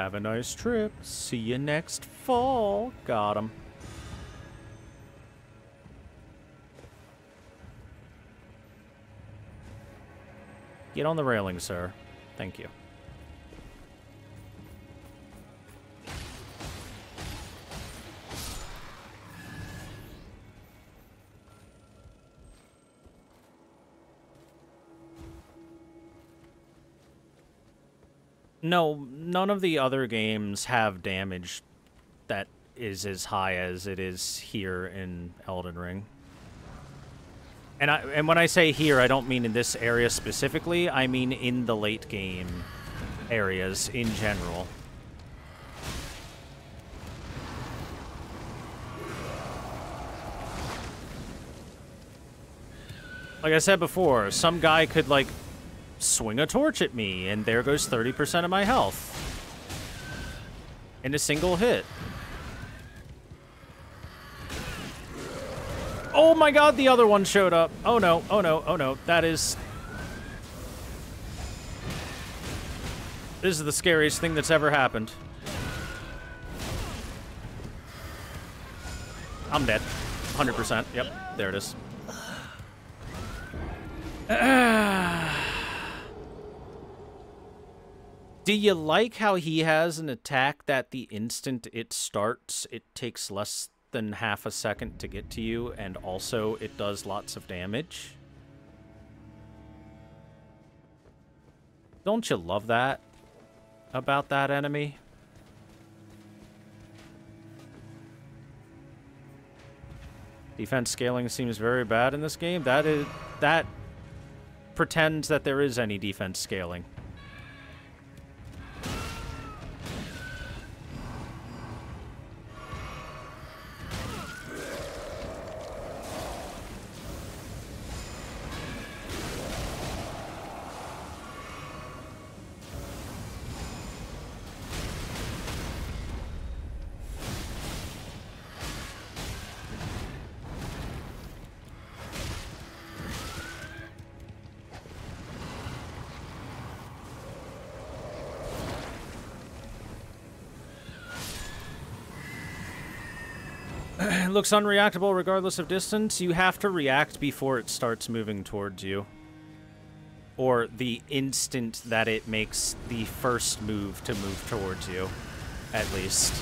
Have a nice trip. See you next fall. Got him. Get on the railing, sir. Thank you. No, none of the other games have damage that is as high as it is here in Elden Ring. And when I say here, I don't mean in this area specifically. I mean in the late game areas in general. Like I said before, some guy could, like, swing a torch at me, and there goes 30% of my health. In a single hit. Oh my god, the other one showed up. Oh no, oh no, oh no. That is... This is the scariest thing that's ever happened. I'm dead. 100%. Yep, there it is. Do you like how he has an attack that the instant it starts, it takes less than half a second to get to you, and also it does lots of damage? Don't you love that about that enemy? Defense scaling seems very bad in this game. That pretends that there is any defense scaling. It looks unreactable regardless of distance. You have to react before it starts moving towards you. Or the instant that it makes the first move to move towards you, at least.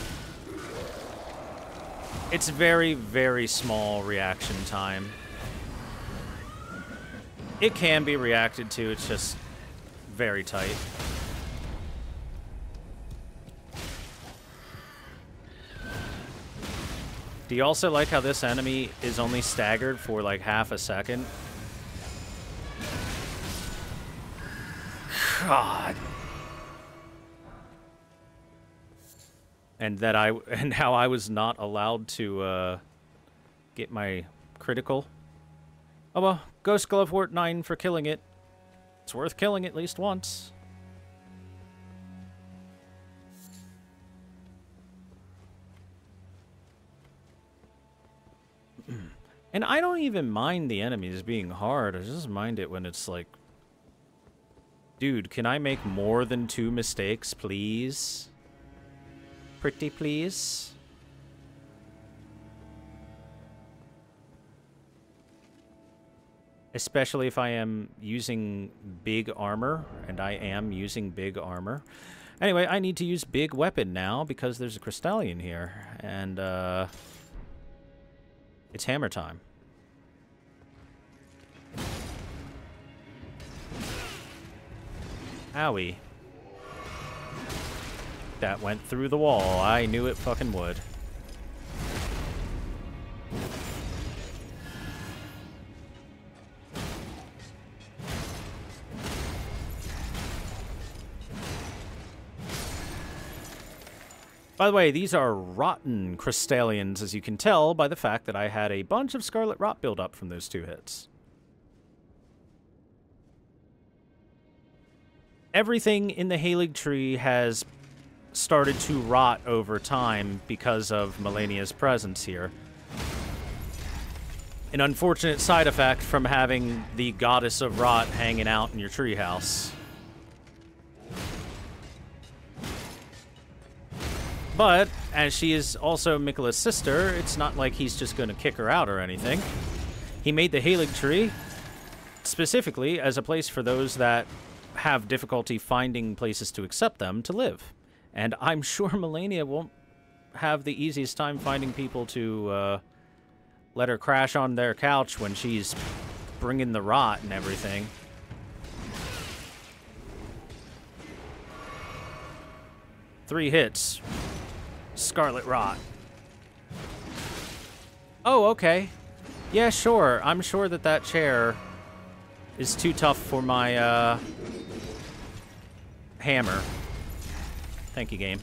It's very, very small reaction time. It can be reacted to, it's just very tight. Do you also like how this enemy is only staggered for like half a second? God. And how I was not allowed to get my critical. Oh well, Ghost Glovewort 9 for killing it. It's worth killing at least once. And I don't even mind the enemies being hard. I just mind it when it's like... Dude, can I make more than 2 mistakes, please? Pretty please? Especially if I am using big armor, and I am using big armor. Anyway, I need to use big weapon now because there's a Crystallion here, and it's hammer time. Owie. That went through the wall. I knew it fucking would. By the way, these are rotten Crystallions, as you can tell by the fact that I had a bunch of Scarlet Rot build up from those 2 hits. Everything in the Haligtree has started to rot over time because of Malenia's presence here. An unfortunate side effect from having the Goddess of Rot hanging out in your treehouse. But, as she is also Miquella's sister, it's not like he's just going to kick her out or anything. He made the Haligtree specifically as a place for those that have difficulty finding places to accept them to live. And I'm sure Malenia won't have the easiest time finding people to let her crash on their couch when she's bringing the rot and everything. Three hits. Scarlet Rot. Oh, okay. Yeah, sure. I'm sure that that chair is too tough for my, hammer. Thank you, game.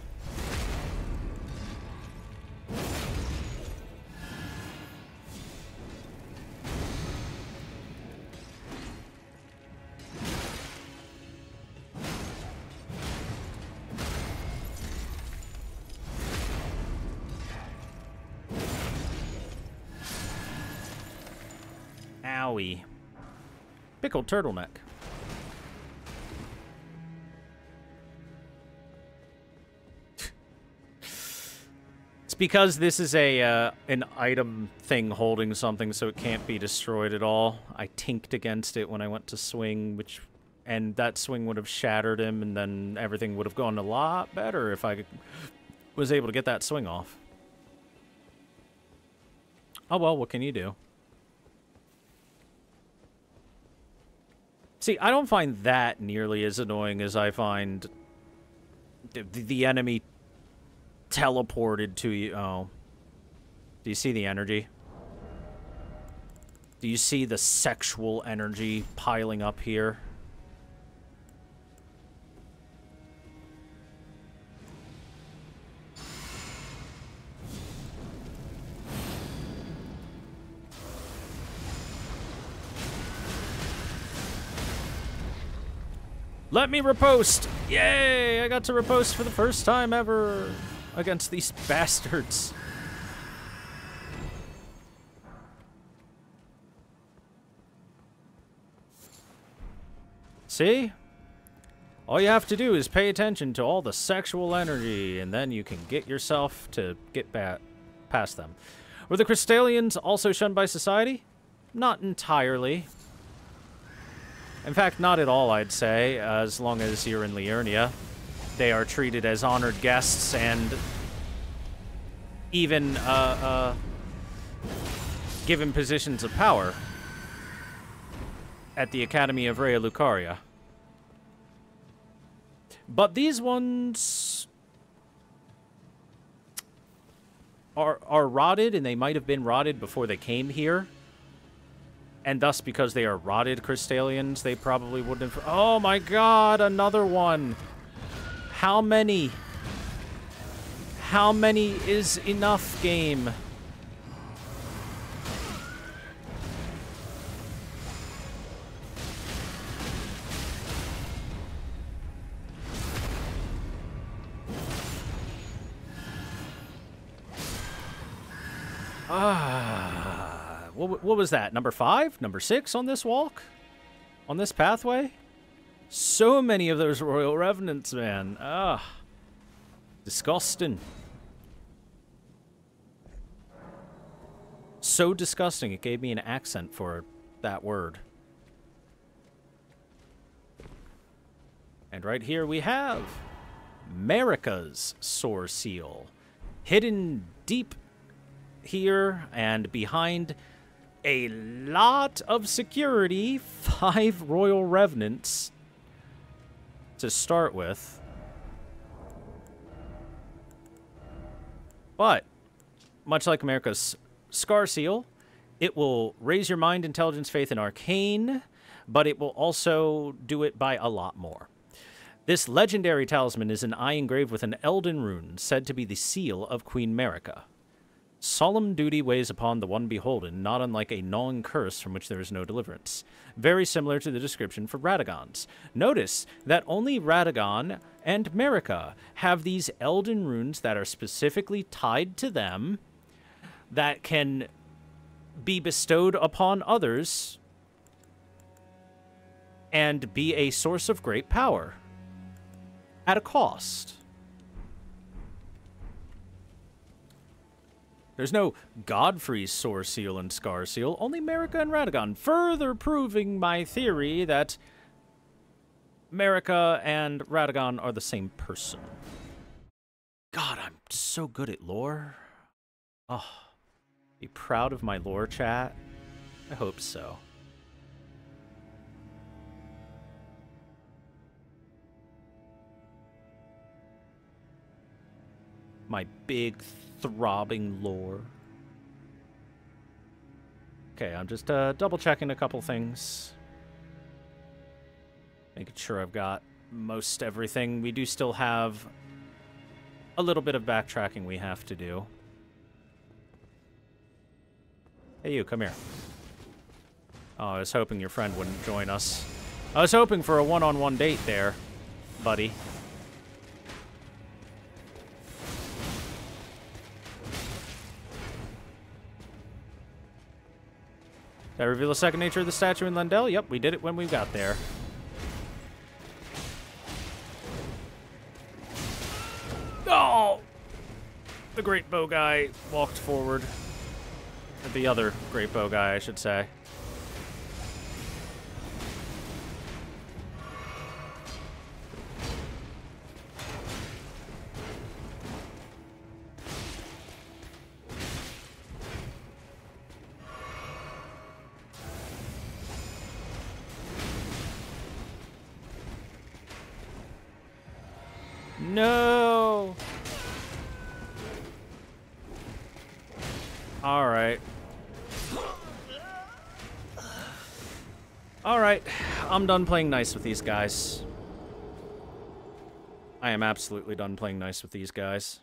Owie. Pickled turtleneck. It's because this is a an item thing holding something, so it can't be destroyed at all. I tinked against it when I went to swing, and that swing would have shattered him, and then everything would have gone a lot better if I was able to get that swing off. Oh well, what can you do? See, I don't find that nearly as annoying as I find the enemy teleported to you. Oh. Do you see the energy? Do you see the sexual energy piling up here? Let me riposte! Yay! I got to riposte for the first time ever against these bastards. See? All you have to do is pay attention to all the sexual energy, and then you can get yourself to get past them. Were the Crystallians also shunned by society? Not entirely. In fact, not at all, I'd say, as long as you're in Liurnia. They are treated as honored guests and even given positions of power at the Academy of Rhea Lucaria. But these ones are rotted, and they might have been rotted before they came here. And thus, because they are rotted Crystallians, they probably wouldn't have... Oh my god, another one! How many? How many is enough, game? What was that? Number 5? Number 6 on this walk? On this pathway? So many of those Royal Revenants, man. Disgusting. So disgusting, it gave me an accent for that word. And right here we have Marika's Sore Seal. Hidden deep here and behind a lot of security. 5 Royal Revenants to start with. But, much like America's Scar Seal, it will raise your mind, intelligence, faith, and arcane, but it will also do it by a lot more. This legendary talisman is an eye engraved with an Elden rune, said to be the seal of Queen Marika. Solemn duty weighs upon the one beholden, not unlike a gnawing curse from which there is no deliverance. Very similar to the description for Radagons. Notice that only Radagon and Marika have these Elden runes that are specifically tied to them that can be bestowed upon others and be a source of great power at a cost. There's no Godfrey's Soar Seal and Scar Seal, only Marika and Radagon, further proving my theory that Marika and Radagon are the same person. God, I'm so good at lore. Oh, be proud of my lore, chat. I hope so. My big, throbbing lore. Okay, I'm just double-checking a couple things. Making sure I've got most everything. We do still have a little bit of backtracking we have to do. Hey, you, come here. Oh, I was hoping your friend wouldn't join us. I was hoping for a one-on-one date there, buddy. Did I reveal the second nature of the statue in Lendel? Yep, we did it when we got there. Oh! The great bow guy walked forward. The other great bow guy, I should say. No! Alright. Alright, I'm done playing nice with these guys. I am absolutely done playing nice with these guys.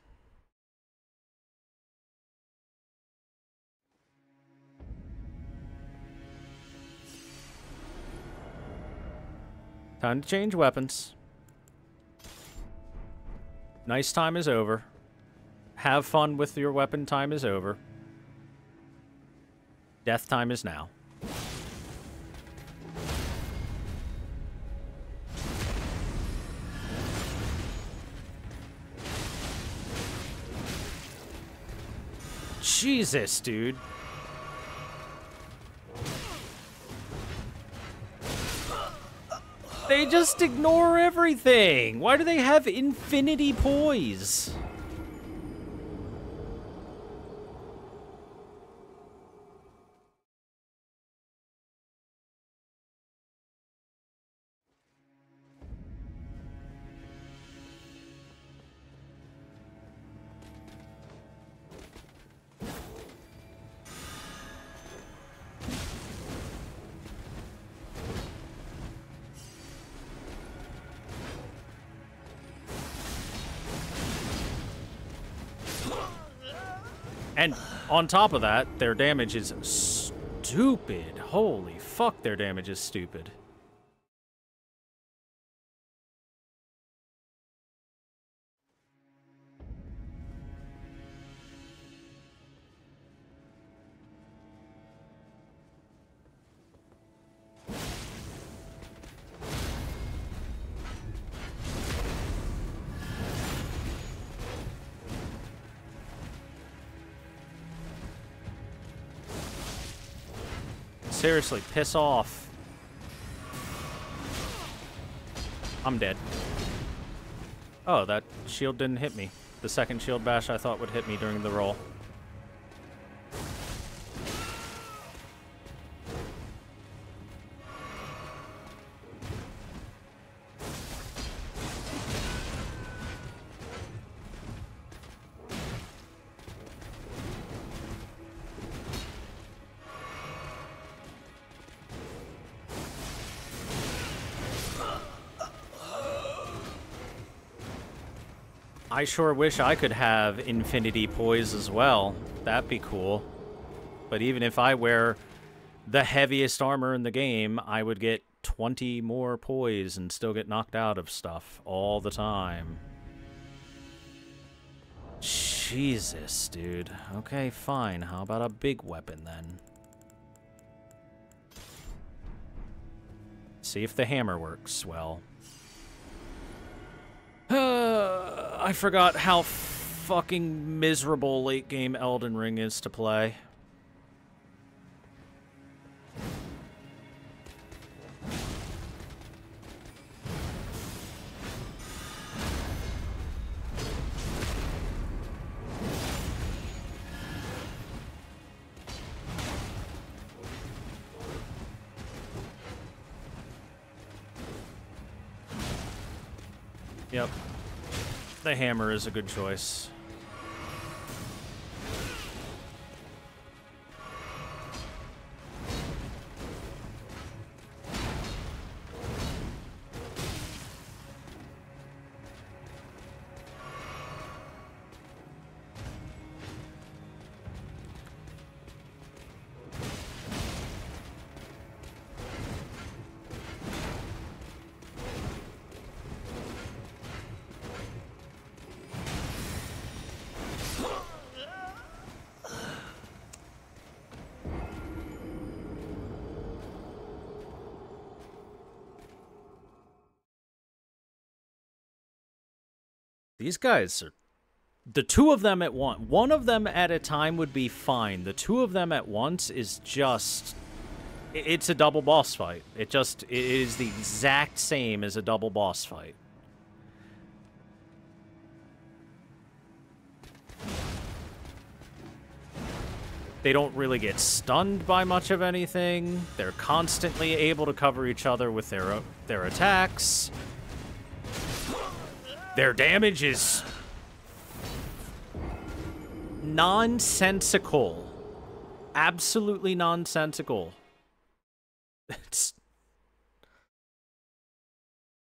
Time to change weapons. Nice time is over. Have fun with your weapon time is over. Death time is now. Jesus, dude. They just ignore everything. Why do they have infinity poise? And on top of that, their damage is stupid. Holy fuck, their damage is stupid. Seriously, piss off. I'm dead. Oh, that shield didn't hit me. The second shield bash I thought would hit me during the roll. I sure wish I could have infinity poise as well. That'd be cool. But even if I wear the heaviest armor in the game, I would get 20 more poise and still get knocked out of stuff all the time. Jesus, dude. Okay, fine. How about a big weapon then? See if the hammer works well. I forgot how fucking miserable late game Elden Ring is to play. Yep. The hammer is a good choice. These guys are... The two of them at once. One of them at a time would be fine. The two of them at once is just... It's a double boss fight. It is the exact same as a double boss fight. They don't really get stunned by much of anything. They're constantly able to cover each other with their attacks. Their damage is nonsensical. Absolutely nonsensical. It's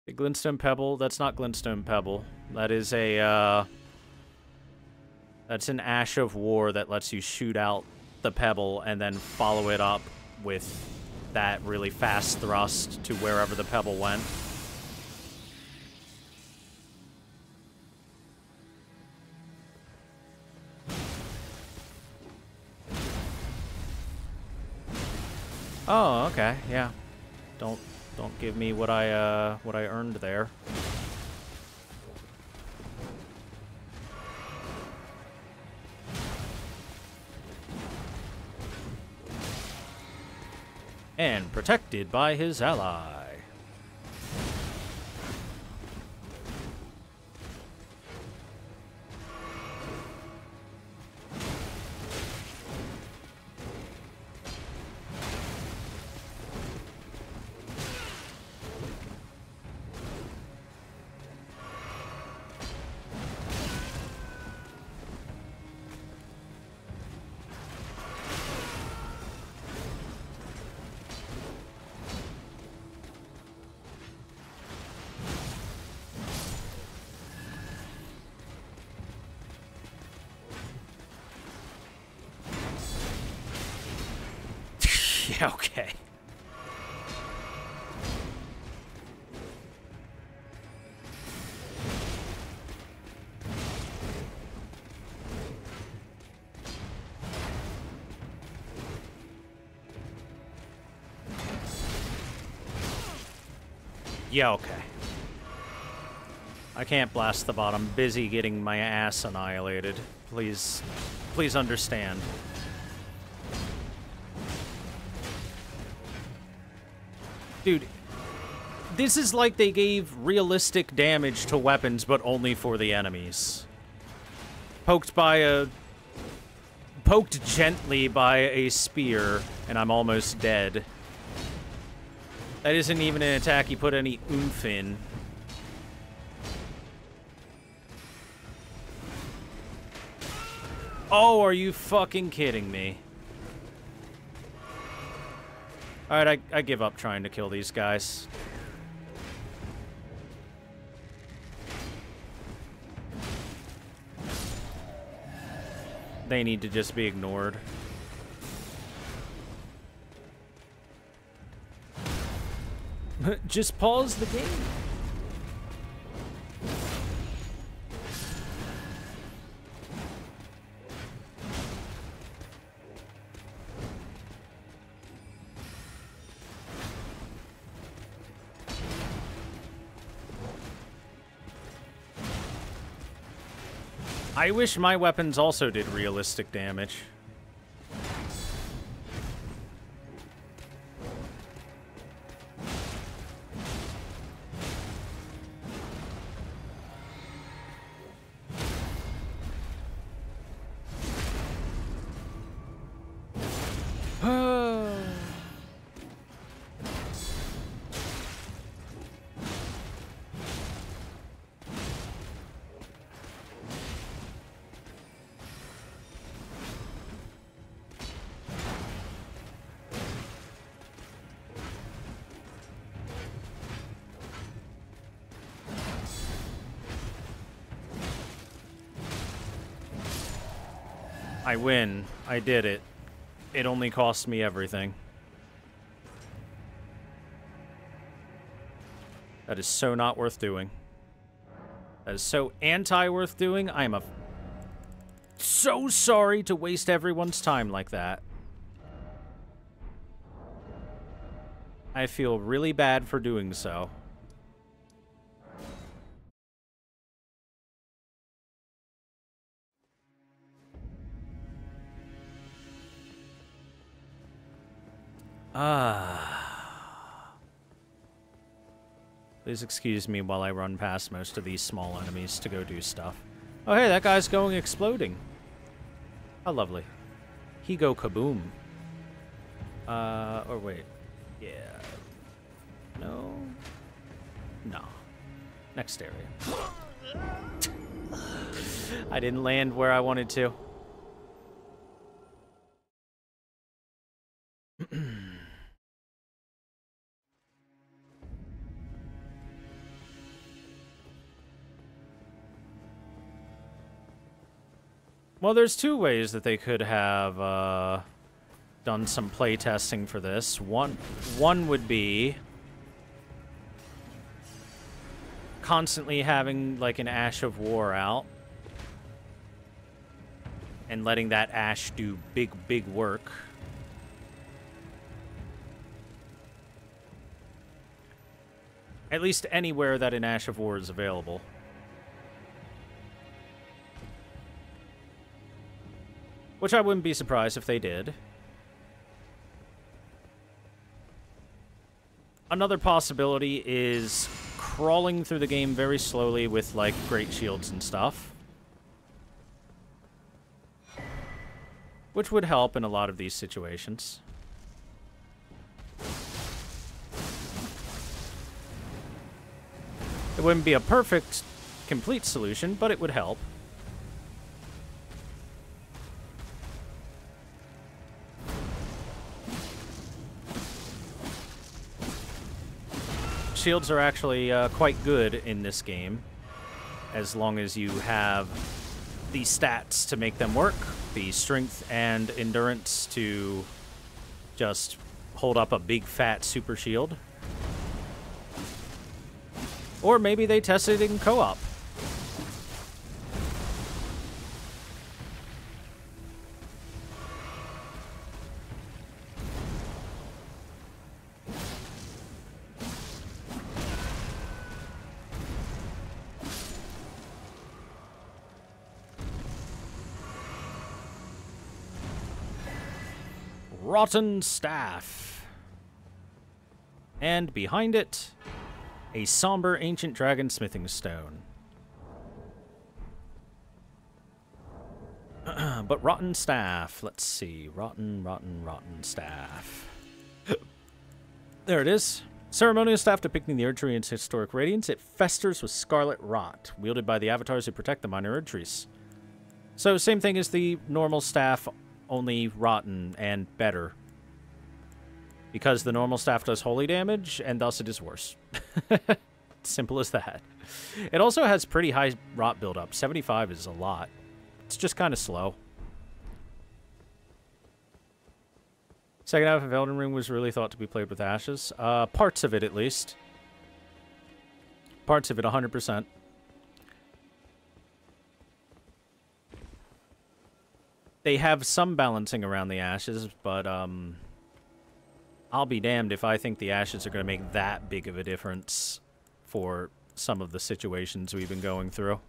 a glintstone pebble. That's not glintstone pebble. That is a that's an ash of war that lets you shoot out the pebble and then follow it up with that really fast thrust to wherever the pebble went. Oh, okay, yeah. Don't give me what I earned there. And protected by his ally. Yeah, okay. Yeah, okay. I can't blast the bottom. Busy getting my ass annihilated. Please understand. Dude, this is like they gave realistic damage to weapons, but only for the enemies. Poked gently by a spear, and I'm almost dead. That isn't even an attack you put any oomph in. Oh, are you fucking kidding me? Alright, I give up trying to kill these guys. They need to just be ignored. Just pause the game. I wish my weapons also did realistic damage. I win. I did it. It only cost me everything. That is so not worth doing. That is so anti-worth doing. I am so sorry to waste everyone's time like that. I feel really bad for doing so. Please excuse me while I run past most of these small enemies to go do stuff. Oh, hey, that guy's going exploding. How lovely. He go kaboom. Or wait. Yeah. No. No. Next area. I didn't land where I wanted to. Well, there's two ways that they could have done some playtesting for this. One would be constantly having like an Ash of War out and letting that Ash do big work. At least anywhere that an Ash of War is available. Which I wouldn't be surprised if they did. Another possibility is crawling through the game very slowly with, like, great shields and stuff. Which would help in a lot of these situations. It wouldn't be a perfect, complete solution, but it would help. Shields are actually quite good in this game, as long as you have the stats to make them work, the strength and endurance to just hold up a big fat super shield. Or maybe they tested it in co-op. Rotten Staff. And behind it, a somber ancient dragon smithing stone. But rotten staff. Let's see. Rotten staff. There it is. Ceremonial staff depicting the Erdtree in its historic radiance. It festers with scarlet rot, wielded by the avatars who protect the minor Erdtrees. So, same thing as the normal staff, only rotten and better. Because the normal staff does holy damage, and thus it is worse. Simple as that. It also has pretty high rot buildup. 75 is a lot. It's just kind of slow. Second half of Elden Ring was really thought to be played with ashes. Parts of it, at least. Parts of it, 100%. They have some balancing around the ashes, but I'll be damned if I think the ashes are going to make that big of a difference for some of the situations we've been going through.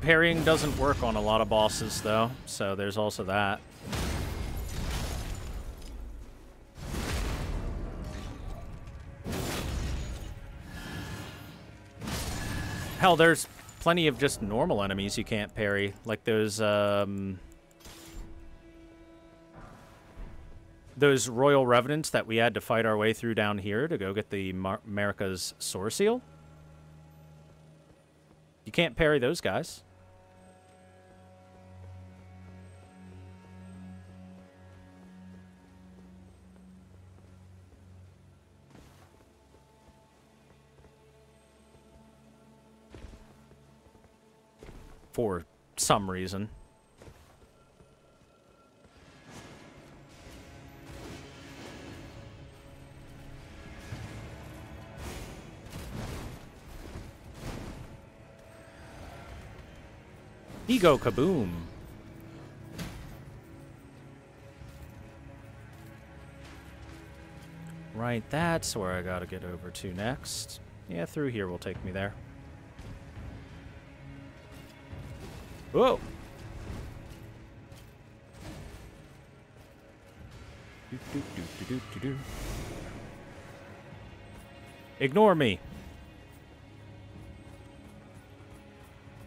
Parrying doesn't work on a lot of bosses, though, so there's also that. Hell, there's plenty of just normal enemies you can't parry, like those Royal Revenants that we had to fight our way through down here to go get the Marika's Sword Seal. You can't parry those guys. For some reason. Ego kaboom. Right, that's where I gotta get over to next. Yeah, through here will take me there. Whoa! Ignore me.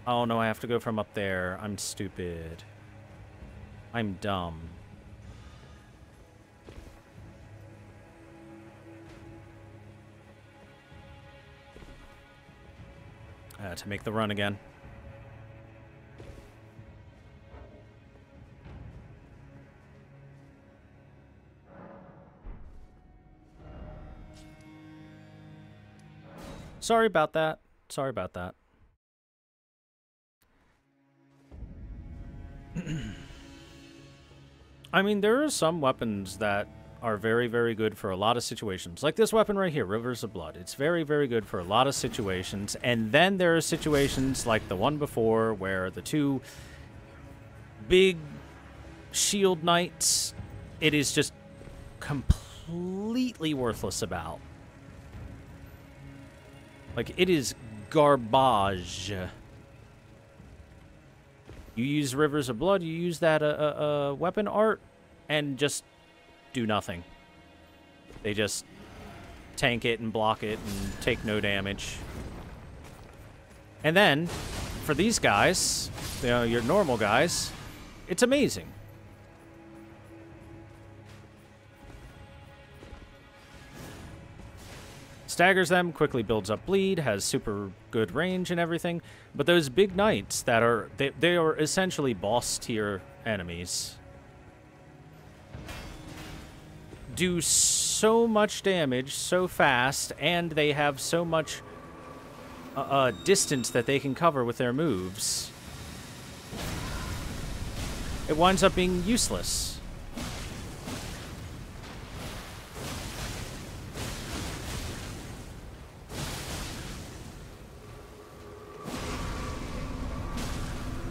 Oh no, I have to go from up there. I'm stupid. I'm dumb. To make the run again. Sorry about that. Sorry about that. I mean, there are some weapons that are very, very good for a lot of situations. Like this weapon right here, Rivers of Blood. It's very, very good for a lot of situations. And then there are situations like the one before where the two big shield knights, it is just completely worthless about. Like, it is garbage. You use Rivers of Blood, you use that weapon art, and just do nothing. They just tank it and block it and take no damage. And then, for these guys, you know, your normal guys, it's amazing. Staggers them, quickly builds up bleed, has super good range and everything. But those big knights that are, they are essentially boss tier enemies. Do so much damage so fast, and they have so much distance that they can cover with their moves. It winds up being useless.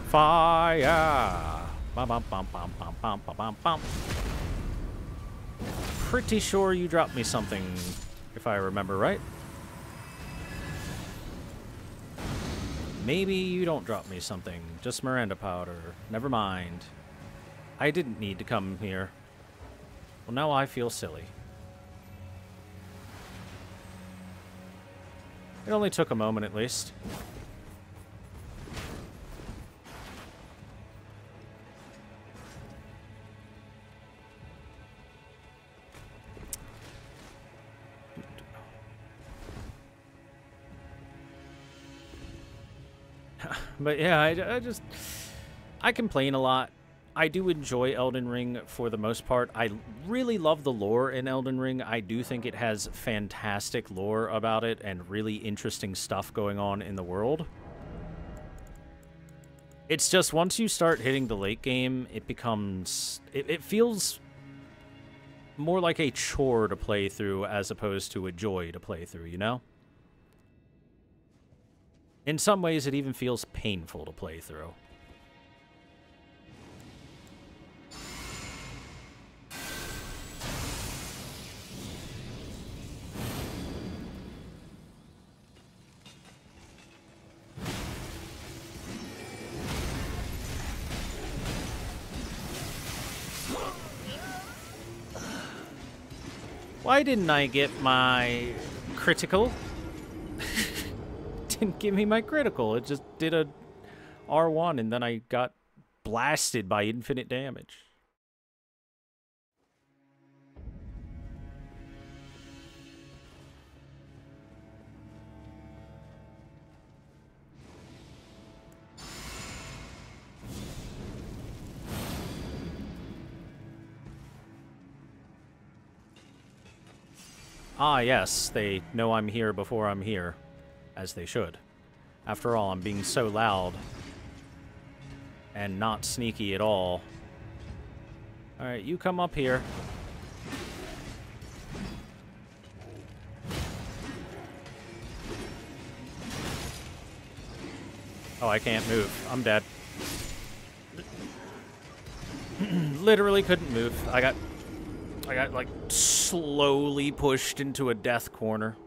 Fire! Bum, bum, bum, bum, bum, bum, bum, bum, bum. Pretty sure you dropped me something, if I remember right. Maybe you don't drop me something. Just Miranda powder. Never mind. I didn't need to come here. Well, now I feel silly. It only took a moment, at least. But yeah, I complain a lot. I do enjoy Elden Ring for the most part. I really love the lore in Elden Ring. I do think it has fantastic lore about it and really interesting stuff going on in the world. It's just once you start hitting the late game, it becomes... It feels more like a chore to play through as opposed to a joy to play through, you know? In some ways, it even feels painful to play through. Why didn't I get my critical? Didn't give me my critical. It just did a R1 and then I got blasted by infinite damage. Ah, yes, they know I'm here before I'm here, as they should. After all, I'm being so loud and not sneaky at all. Alright, you come up here. Oh, I can't move. I'm dead. Literally couldn't move. I got like slowly pushed into a death corner.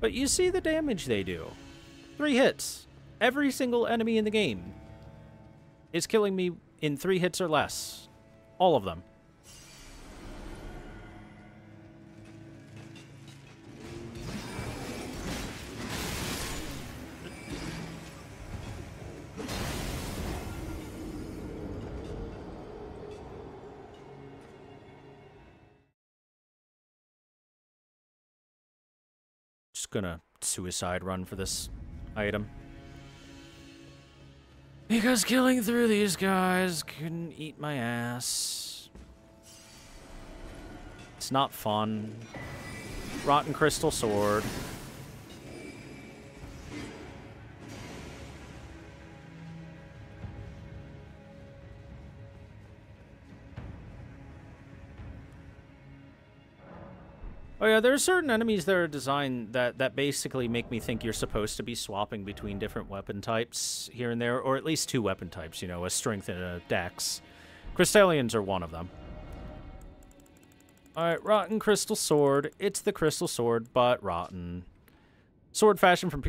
But you see the damage they do. 3 hits. Every single enemy in the game is killing me in 3 hits or less. All of them. Just gonna suicide run for this item. Because killing through these guys couldn't eat my ass. It's not fun. Rotten Crystal Sword. Oh yeah, there are certain enemies that are designed that basically make me think you're supposed to be swapping between different weapon types here and there, or at least 2 weapon types, you know, a strength and a dex. Crystallians are one of them. Alright, Rotten Crystal Sword. It's the Crystal Sword, but rotten. Sword fashioned from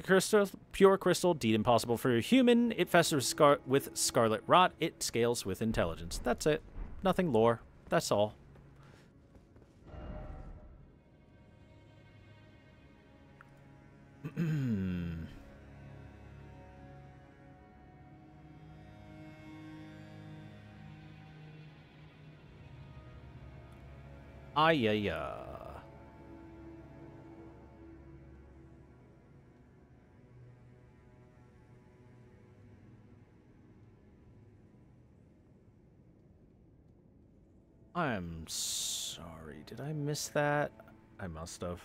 pure crystal, deed impossible for a human. It festers with scarlet rot. It scales with intelligence. That's it. Nothing lore. That's all. Yeah. I'm sorry. Did I miss that? I must have.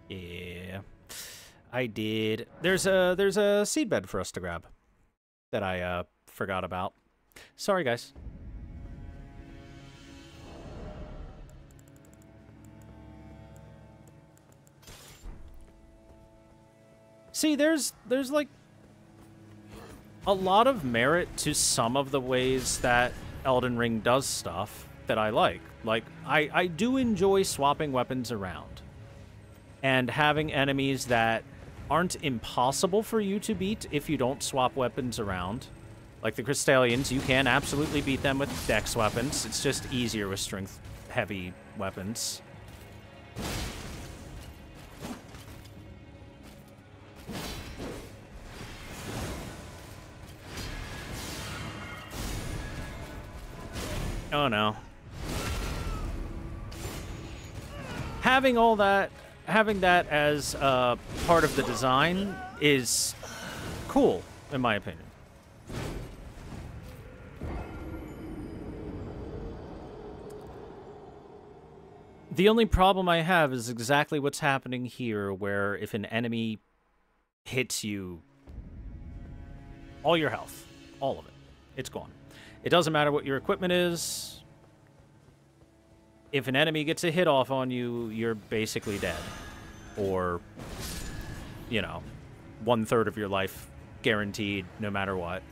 Yeah, I did. There's a seedbed for us to grab that I forgot about. Sorry, guys. See, there's like a lot of merit to some of the ways that Elden Ring does stuff that I like. Like, I do enjoy swapping weapons around. And having enemies that aren't impossible for you to beat if you don't swap weapons around. Like the Crystallians, you can absolutely beat them with dex weapons. It's just easier with strength-heavy weapons. Oh no. Having all that... Having that as part of the design is cool, in my opinion. The only problem I have is exactly what's happening here, where if an enemy hits you, all your health, all of it, it's gone. It doesn't matter what your equipment is. If an enemy gets a hit off on you, you're basically dead. Or, you know, 1/3 of your life guaranteed, no matter what.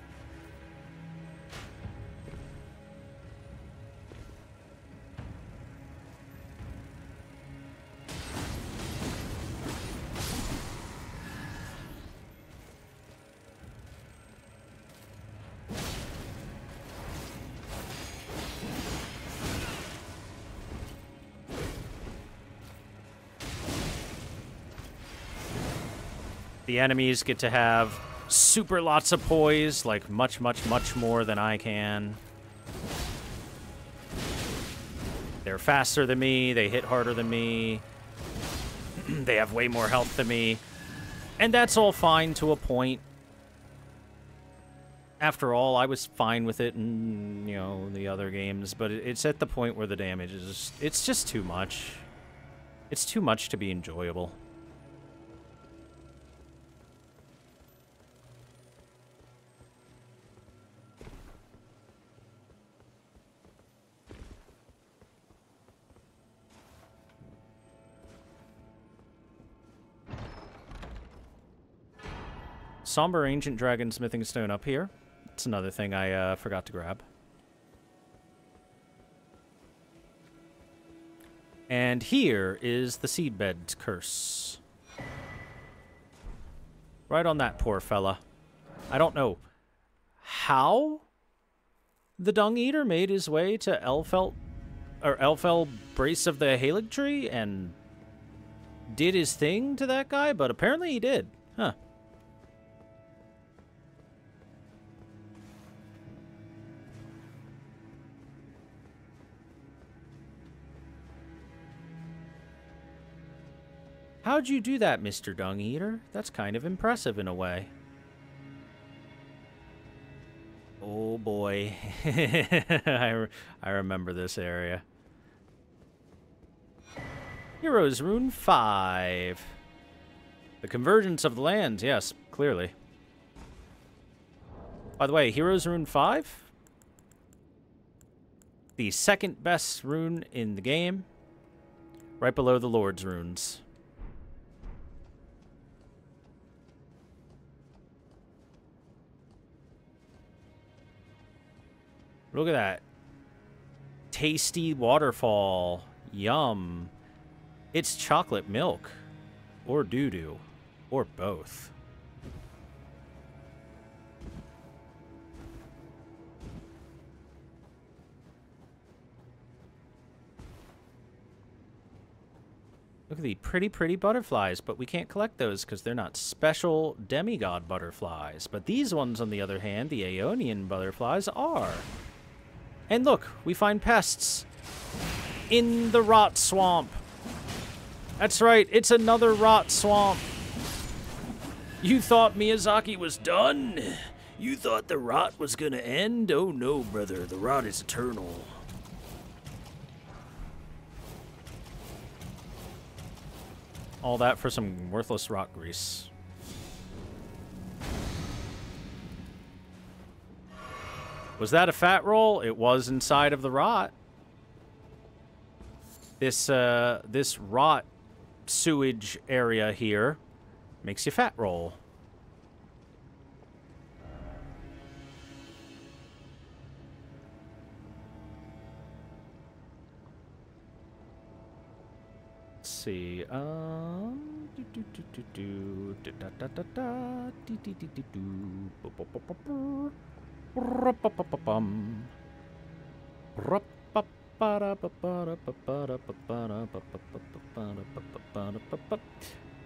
The enemies get to have super lots of poise, like much, much, much more than I can. They're faster than me, they hit harder than me, they have way more health than me, and that's all fine to a point. After all, I was fine with it in, you know, the other games, but it's at the point where the damage is, it's just too much. It's too much to be enjoyable. Somber Ancient Dragon Smithing Stone up here. It's another thing I forgot to grab. And here is the Seedbed Curse. Right on that poor fella. I don't know how the Dung Eater made his way to Elfell Brace of the Haligtree and did his thing to that guy, but apparently he did. Huh. How'd you do that, Mr. Dung Eater? That's kind of impressive in a way. Oh boy. I remember this area. Heroes Rune 5. The Convergence of the Lands, yes, clearly. By the way, Heroes Rune 5? The second best rune in the game. Right below the Lord's runes. Look at that. Tasty waterfall. Yum. It's chocolate milk. Or doo-doo. Or both. Look at the pretty, pretty butterflies, but we can't collect those because they're not special demigod butterflies. But these ones, on the other hand, the Aeonian butterflies, are. And look, we find pests in the rot swamp. That's right, it's another rot swamp. You thought Miyazaki was done? You thought the rot was gonna end? Oh no, brother, the rot is eternal. All that for some worthless rock grease. Was that a fat roll? It was inside of the rot. This rot sewage area here makes you fat roll. Let's see.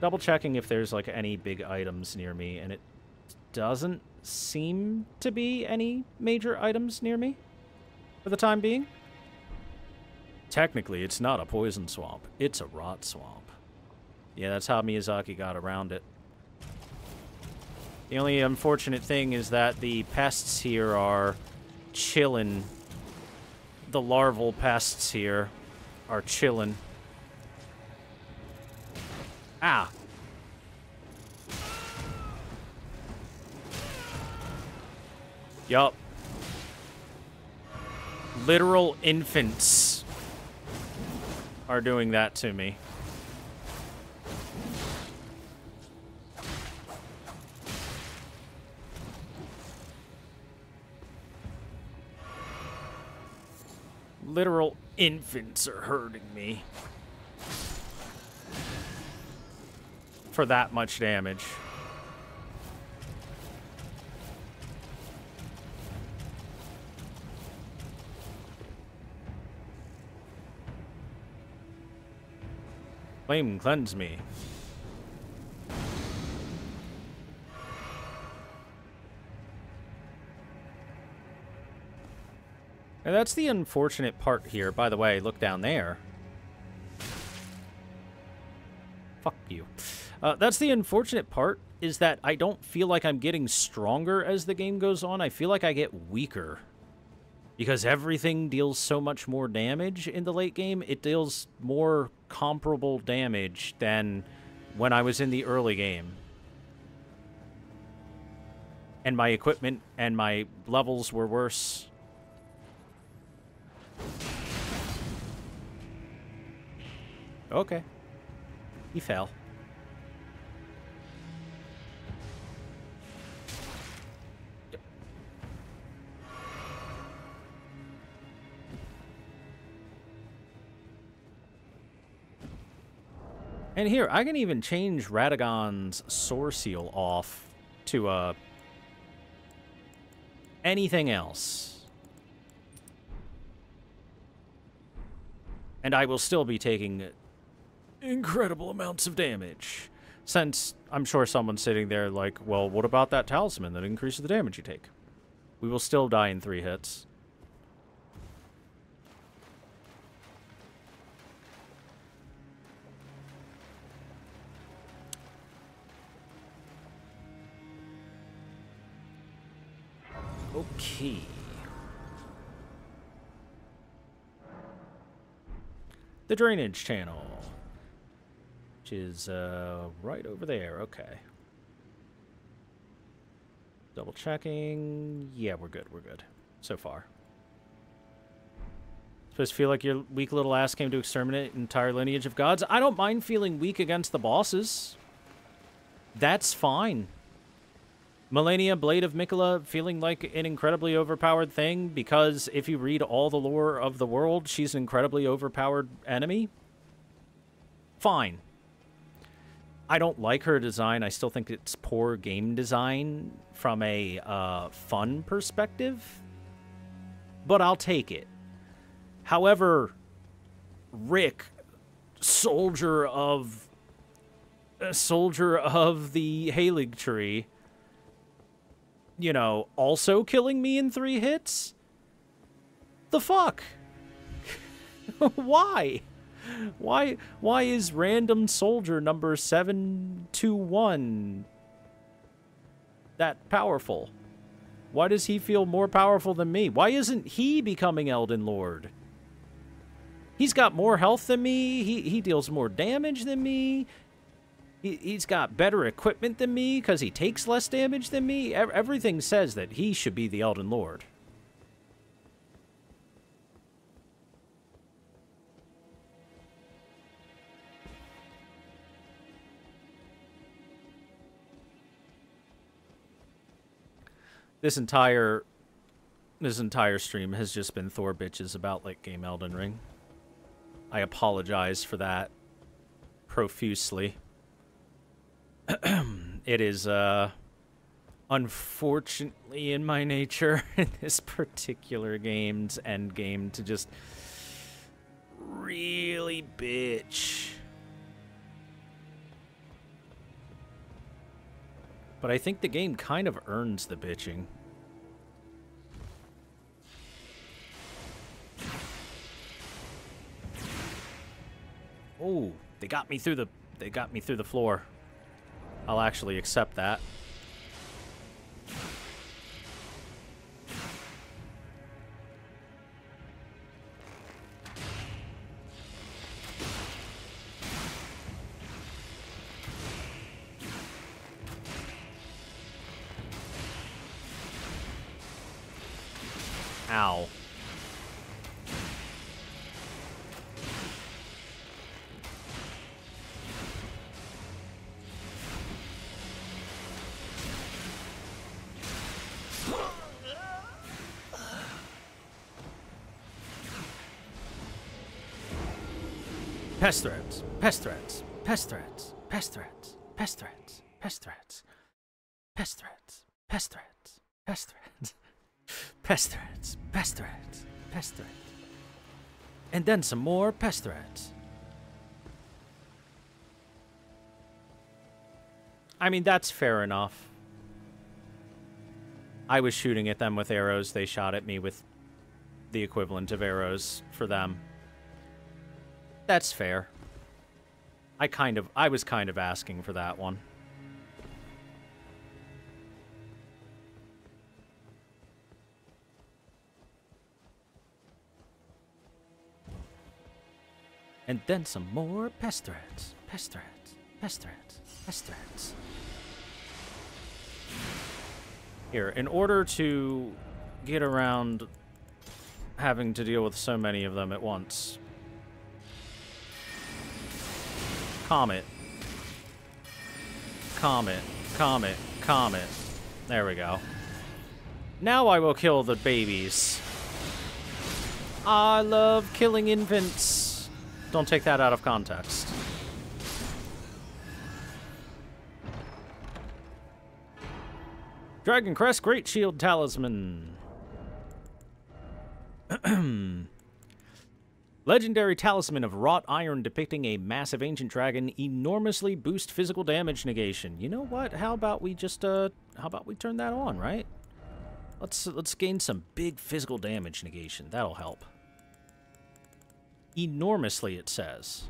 Double checking if there's like any big items near me, and it doesn't seem to be any major items near me for the time being. Technically, it's not a poison swamp. It's a rot swamp. Yeah, that's how Miyazaki got around it. The only unfortunate thing is that the pests here are chillin'. The larval pests here are chillin'. Ah! Yup. Literal infants are doing that to me. Literal infants are hurting me for that much damage. Flame cleanse me. And that's the unfortunate part here. By the way, look down there. Fuck you. That's the unfortunate part, is that I don't feel like I'm getting stronger as the game goes on. I feel like I get weaker. Because everything deals so much more damage in the late game. It deals more comparable damage than when I was in the early game. And my equipment and my levels were worse. Okay. He fell. And here, I can even change Radagon's Soar Seal off to, anything else. And I will still be taking incredible amounts of damage. Since I'm sure someone's sitting there like, well, what about that talisman that increases the damage you take? We will still die in 3 hits. Okay. The drainage channel, which is right over there. Okay. Double checking. Yeah, we're good. We're good so far. Supposed to feel like your weak little ass came to exterminate an entire lineage of gods. I don't mind feeling weak against the bosses. That's fine. Malenia, Blade of Miquella, feeling like an incredibly overpowered thing because if you read all the lore of the world, she's an incredibly overpowered enemy. Fine. I don't like her design. I still think it's poor game design from a fun perspective, but I'll take it. However, Rick, soldier of the Haligtree, you know, also killing me in 3 hits? The fuck? Why? Why is random soldier number 721 that powerful? Why does he feel more powerful than me? Why isn't he becoming Elden Lord? He's got more health than me. He deals more damage than me. He's got better equipment than me because he takes less damage than me. Everything says that he should be the Elden Lord. This entire stream has just been Thor bitches about late game Elden Ring. I apologize for that profusely. It is, unfortunately in my nature in this particular game's endgame to just really bitch. But I think the game kind of earns the bitching. Oh, they got me through the floor. I'll actually accept that. Ow. Pest threats, pest threats, pest threats, pest threats, pest threats, pest threats, pest threats, pest threats, pest threats, pest threats, pest threats, pest threats. And then some more pest threats. I mean, that's fair enough. I was shooting at them with arrows, they shot at me with the equivalent of arrows for them. That's fair. I was kind of asking for that one. And then some more pest threads. Pest threads. Pest threads. Pest threads. Here, in order to get around having to deal with so many of them at once. Comet. Comet. Comet. Comet. There we go. Now I will kill the babies. I love killing infants. Don't take that out of context. Dragon Crest Great Shield Talisman. Legendary talisman of wrought iron depicting a massive ancient dragon, enormously boost physical damage negation. You know what? How about we just how about we turn that on, right? Let's gain some big physical damage negation. That'll help. Enormously, it says.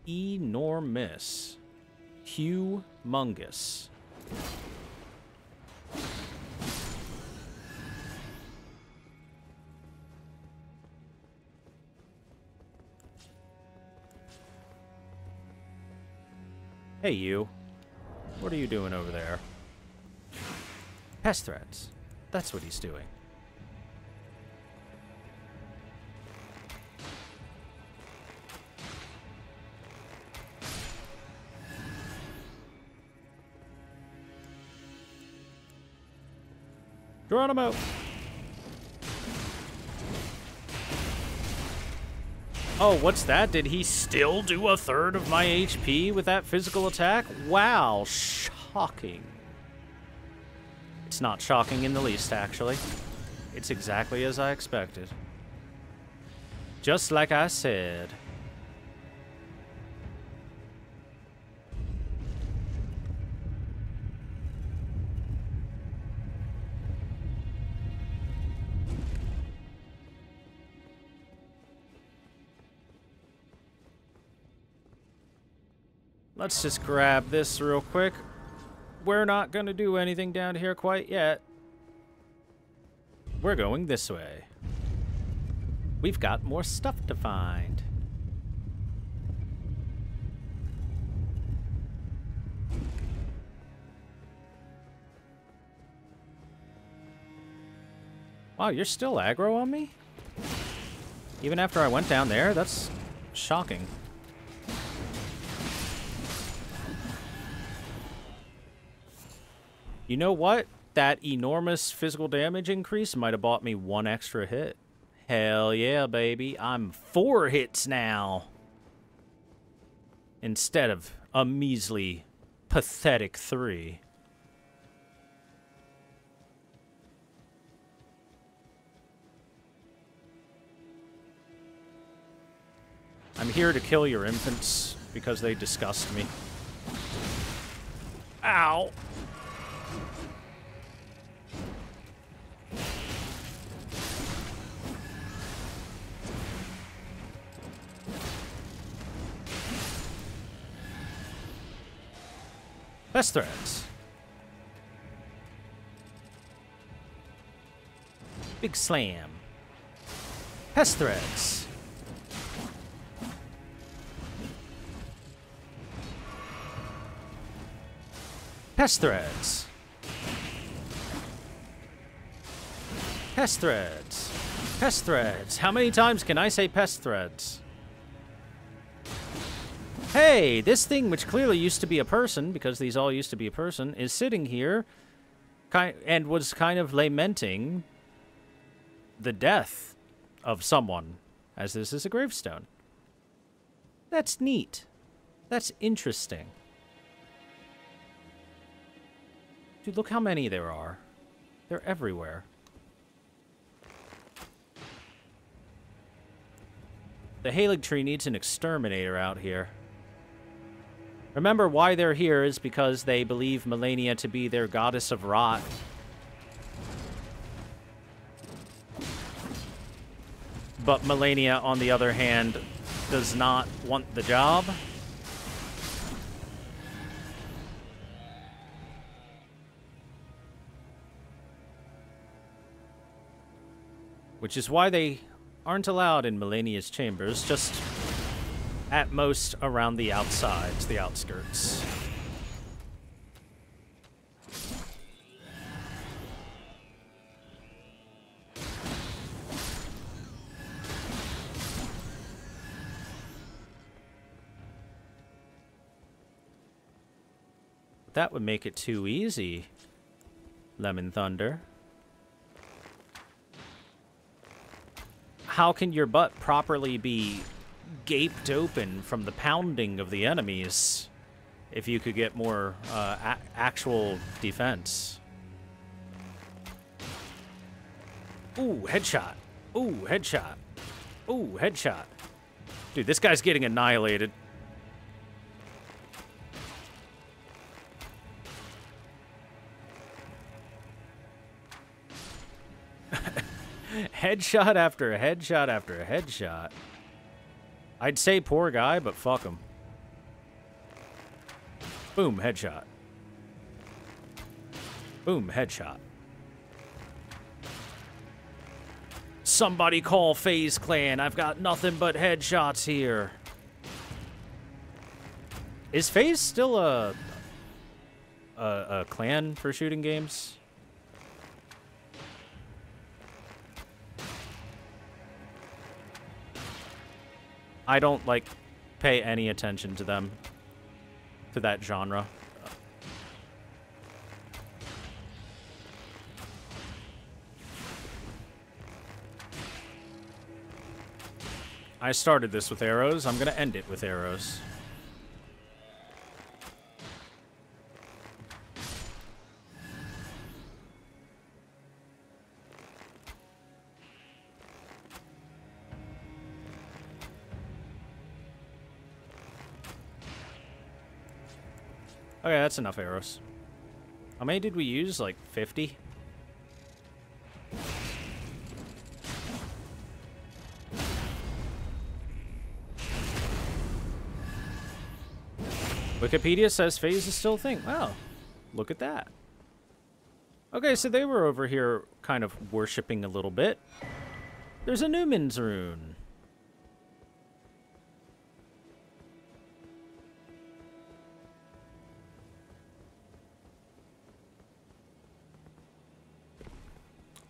Enormous. Humongous. Hey, you. What are you doing over there? Pest threats. That's what he's doing. Geronimo! Oh, what's that? Did he still do a third of my HP with that physical attack? Wow, shocking. It's not shocking in the least, actually. It's exactly as I expected. Just like I said. Let's just grab this real quick. We're not going to do anything down here quite yet. We're going this way. We've got more stuff to find. Wow, you're still aggro on me? Even after I went down there? That's shocking. You know what? That enormous physical damage increase might have bought me one extra hit. Hell yeah, baby. I'm 4 hits now. Instead of a measly, pathetic 3. I'm here to kill your infants because they disgust me. Ow! Pest threads. Big slam. Pest threads. Pest threads. Pest threads. Pest threads. How many times can I say pest threads? Hey, this thing, which clearly used to be a person, because these all used to be a person, is sitting here and was kind of lamenting the death of someone, as this is a gravestone. That's neat. That's interesting. Dude, look how many there are. They're everywhere. The Haligtree needs an exterminator out here. Remember, why they're here is because they believe Malenia to be their goddess of rot. But Melania, on the other hand, does not want the job. Which is why they aren't allowed in Melania's chambers, just at most around the outsides, the outskirts. That would make it too easy, Lemon Thunder. How can your butt properly be gaped open from the pounding of the enemies if you could get more actual defense? Ooh, headshot. Ooh, headshot. Ooh, headshot. Dude, this guy's getting annihilated. Headshot after headshot after headshot. I'd say poor guy, but fuck him. Boom, headshot. Boom, headshot. Somebody call FaZe Clan. I've got nothing but headshots here. Is FaZe still a clan for shooting games? I don't, like, pay any attention to them, to that genre. I started this with arrows. I'm gonna end it with arrows. Okay, that's enough arrows. How many did we use? Like 50? Wikipedia says FaZe is still a thing. Wow, look at that. Okay, so they were over here kind of worshipping a little bit. There's a Newman's rune.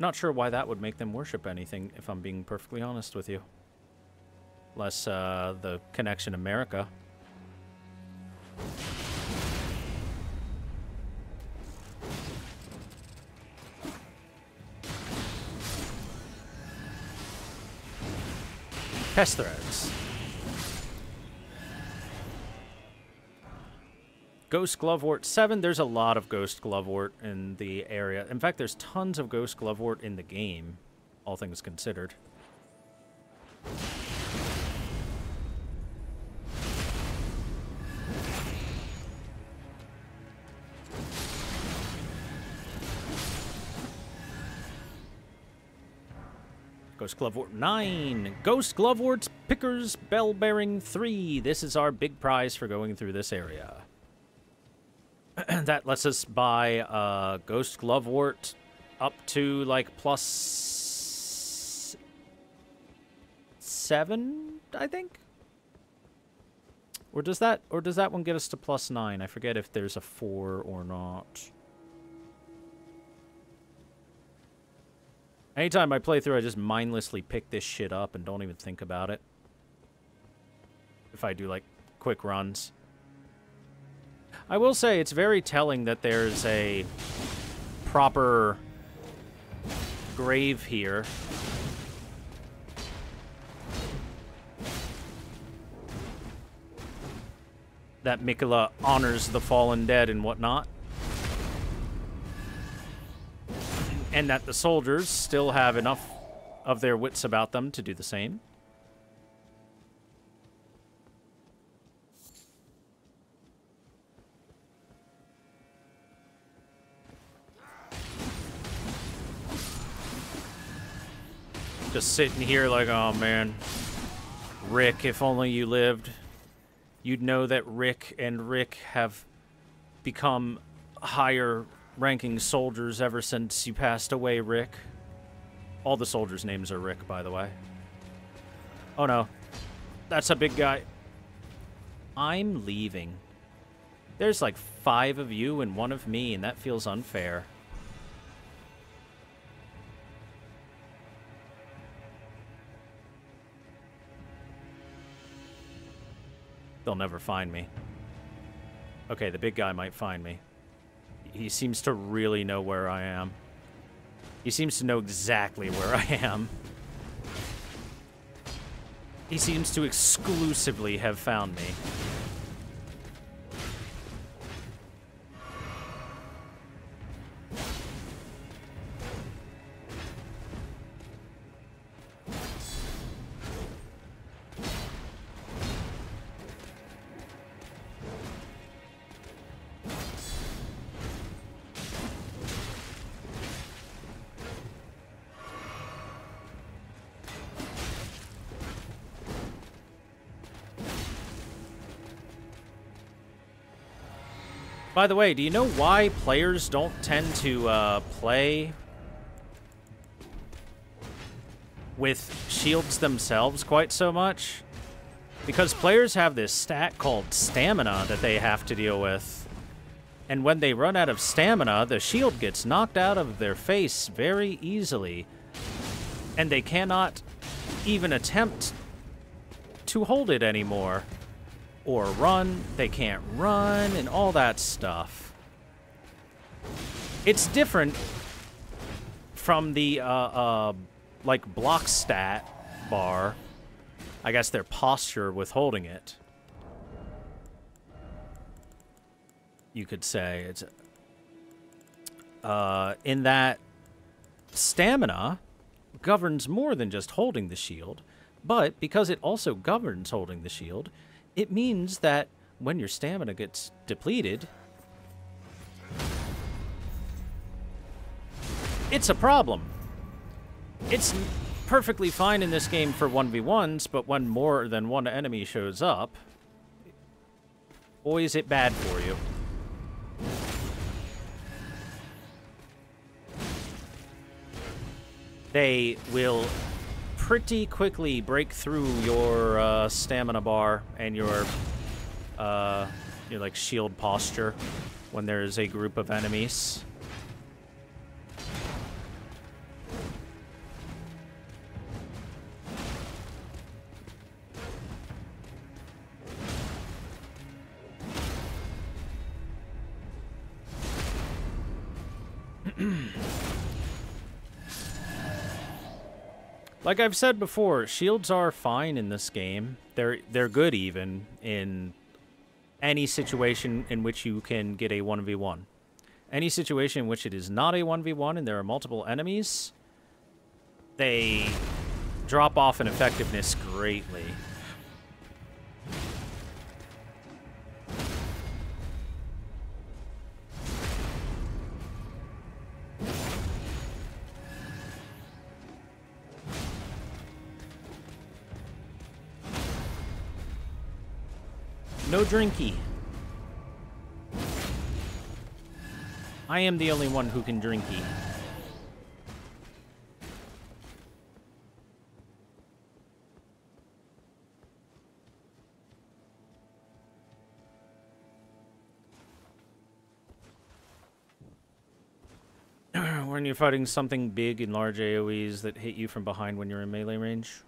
Not sure why that would make them worship anything, if I'm being perfectly honest with you. Less the connection America. Test threads. Ghost Glovewort 7. There's a lot of Ghost Glovewort in the area. In fact, there's tons of Ghost Glovewort in the game, all things considered. Ghost Glovewort 9. Ghost Glovewort's Picker's Bell Bearing 3. This is our big prize for going through this area. That lets us buy Ghost Glovewort up to like +7, I think. Or does that one get us to +9? I forget if there's a 4 or not. Anytime I play through, I just mindlessly pick this shit up and don't even think about it. If I do like quick runs. I will say it's very telling that there's a proper grave here. That Miquella honors the fallen dead and whatnot. And that the soldiers still have enough of their wits about them to do the same. Just sitting here like, oh man. Rick, if only you lived. You'd know that Rick and Rick have become higher ranking soldiers ever since you passed away, Rick. All the soldiers' names are Rick, by the way. Oh no. That's a big guy. I'm leaving. There's like 5 of you and 1 of me, and that feels unfair. They'll never find me. Okay, the big guy might find me. He seems to really know where I am. He seems to know exactly where I am. He seems to exclusively have found me. By the way, do you know why players don't tend to play with shields themselves quite so much? Because players have this stat called stamina that they have to deal with. And when they run out of stamina, the shield gets knocked out of their face very easily. And they cannot even attempt to hold it anymore. Or run, they can't run, and all that stuff. It's different from the, like, block stat bar. I guess their posture with holding it. You could say. It's, in that stamina governs more than just holding the shield, but because it also governs holding the shield, it means that when your stamina gets depleted, it's a problem. It's perfectly fine in this game for 1v1s, but when more than one enemy shows up, boy, is it bad for you. They will pretty quickly break through your stamina bar and your like shield posture when there's a group of enemies. Like I've said before, shields are fine in this game. They're good even in any situation in which you can get a 1v1. Any situation in which it is not a 1v1 and there are multiple enemies, they drop off in effectiveness greatly. No drinky. I am the only one who can drinky. When you're fighting something big in large AoEs that hit you from behind when you're in melee range.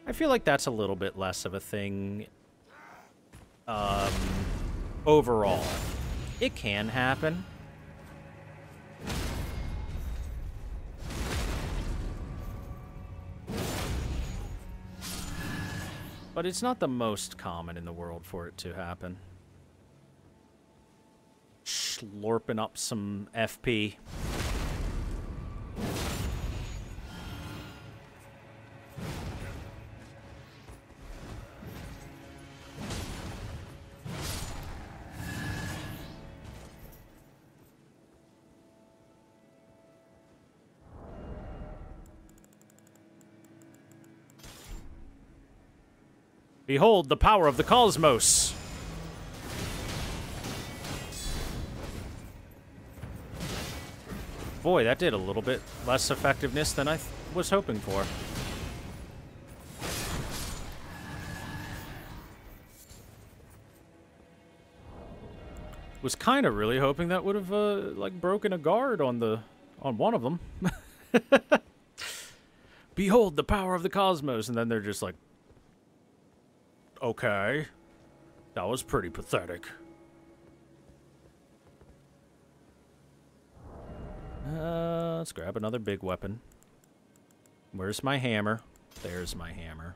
I feel like that's a little bit less of a thing overall. It can happen. But it's not the most common in the world for it to happen. Slurping up some FP. Behold the power of the cosmos. Boy, that did a little bit less effectiveness than I was hoping for. Was kind of really hoping that would have like broken a guard on one of them. Behold the power of the cosmos, and then they're just like, okay, that was pretty pathetic. Let's grab another big weapon. Where's my hammer? There's my hammer.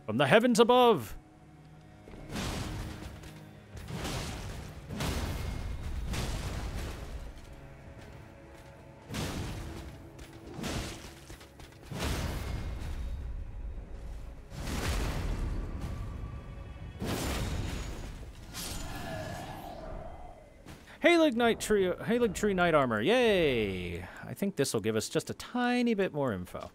From the heavens above! Haligtree Knight Armor, yay! I think this will give us just a tiny bit more info.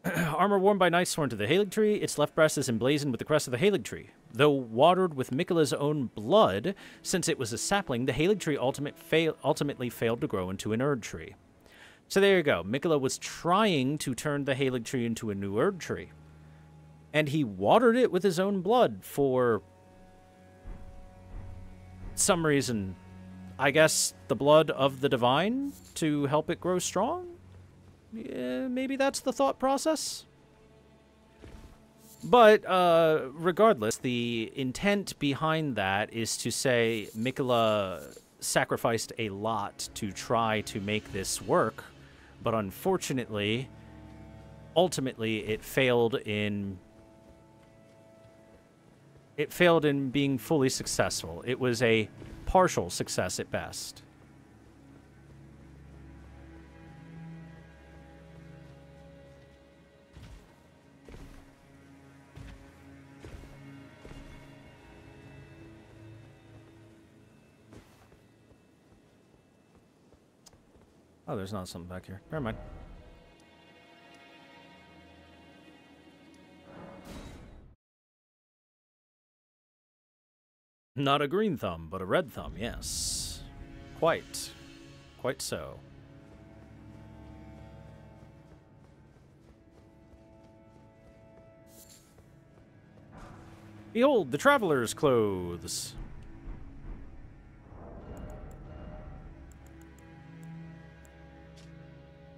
Armor worn by knights sworn to the Haligtree, its left breast is emblazoned with the crest of the Haligtree. Though watered with Miquella's own blood, since it was a sapling, the Haligtree ultimately failed to grow into an Erdtree. So there you go. Miquella was trying to turn the Haligtree into a new Erdtree. And he watered it with his own blood for some reason. I guess the blood of the divine to help it grow strong? Yeah, maybe that's the thought process. But regardless, the intent behind that is to say Miquella sacrificed a lot to try to make this work, but unfortunately, ultimately, it failed in being fully successful. It was a partial success at best. Oh, there's not something back here. Never mind. Not a green thumb, but a red thumb, yes. Quite. Quite so. Behold, the traveler's clothes.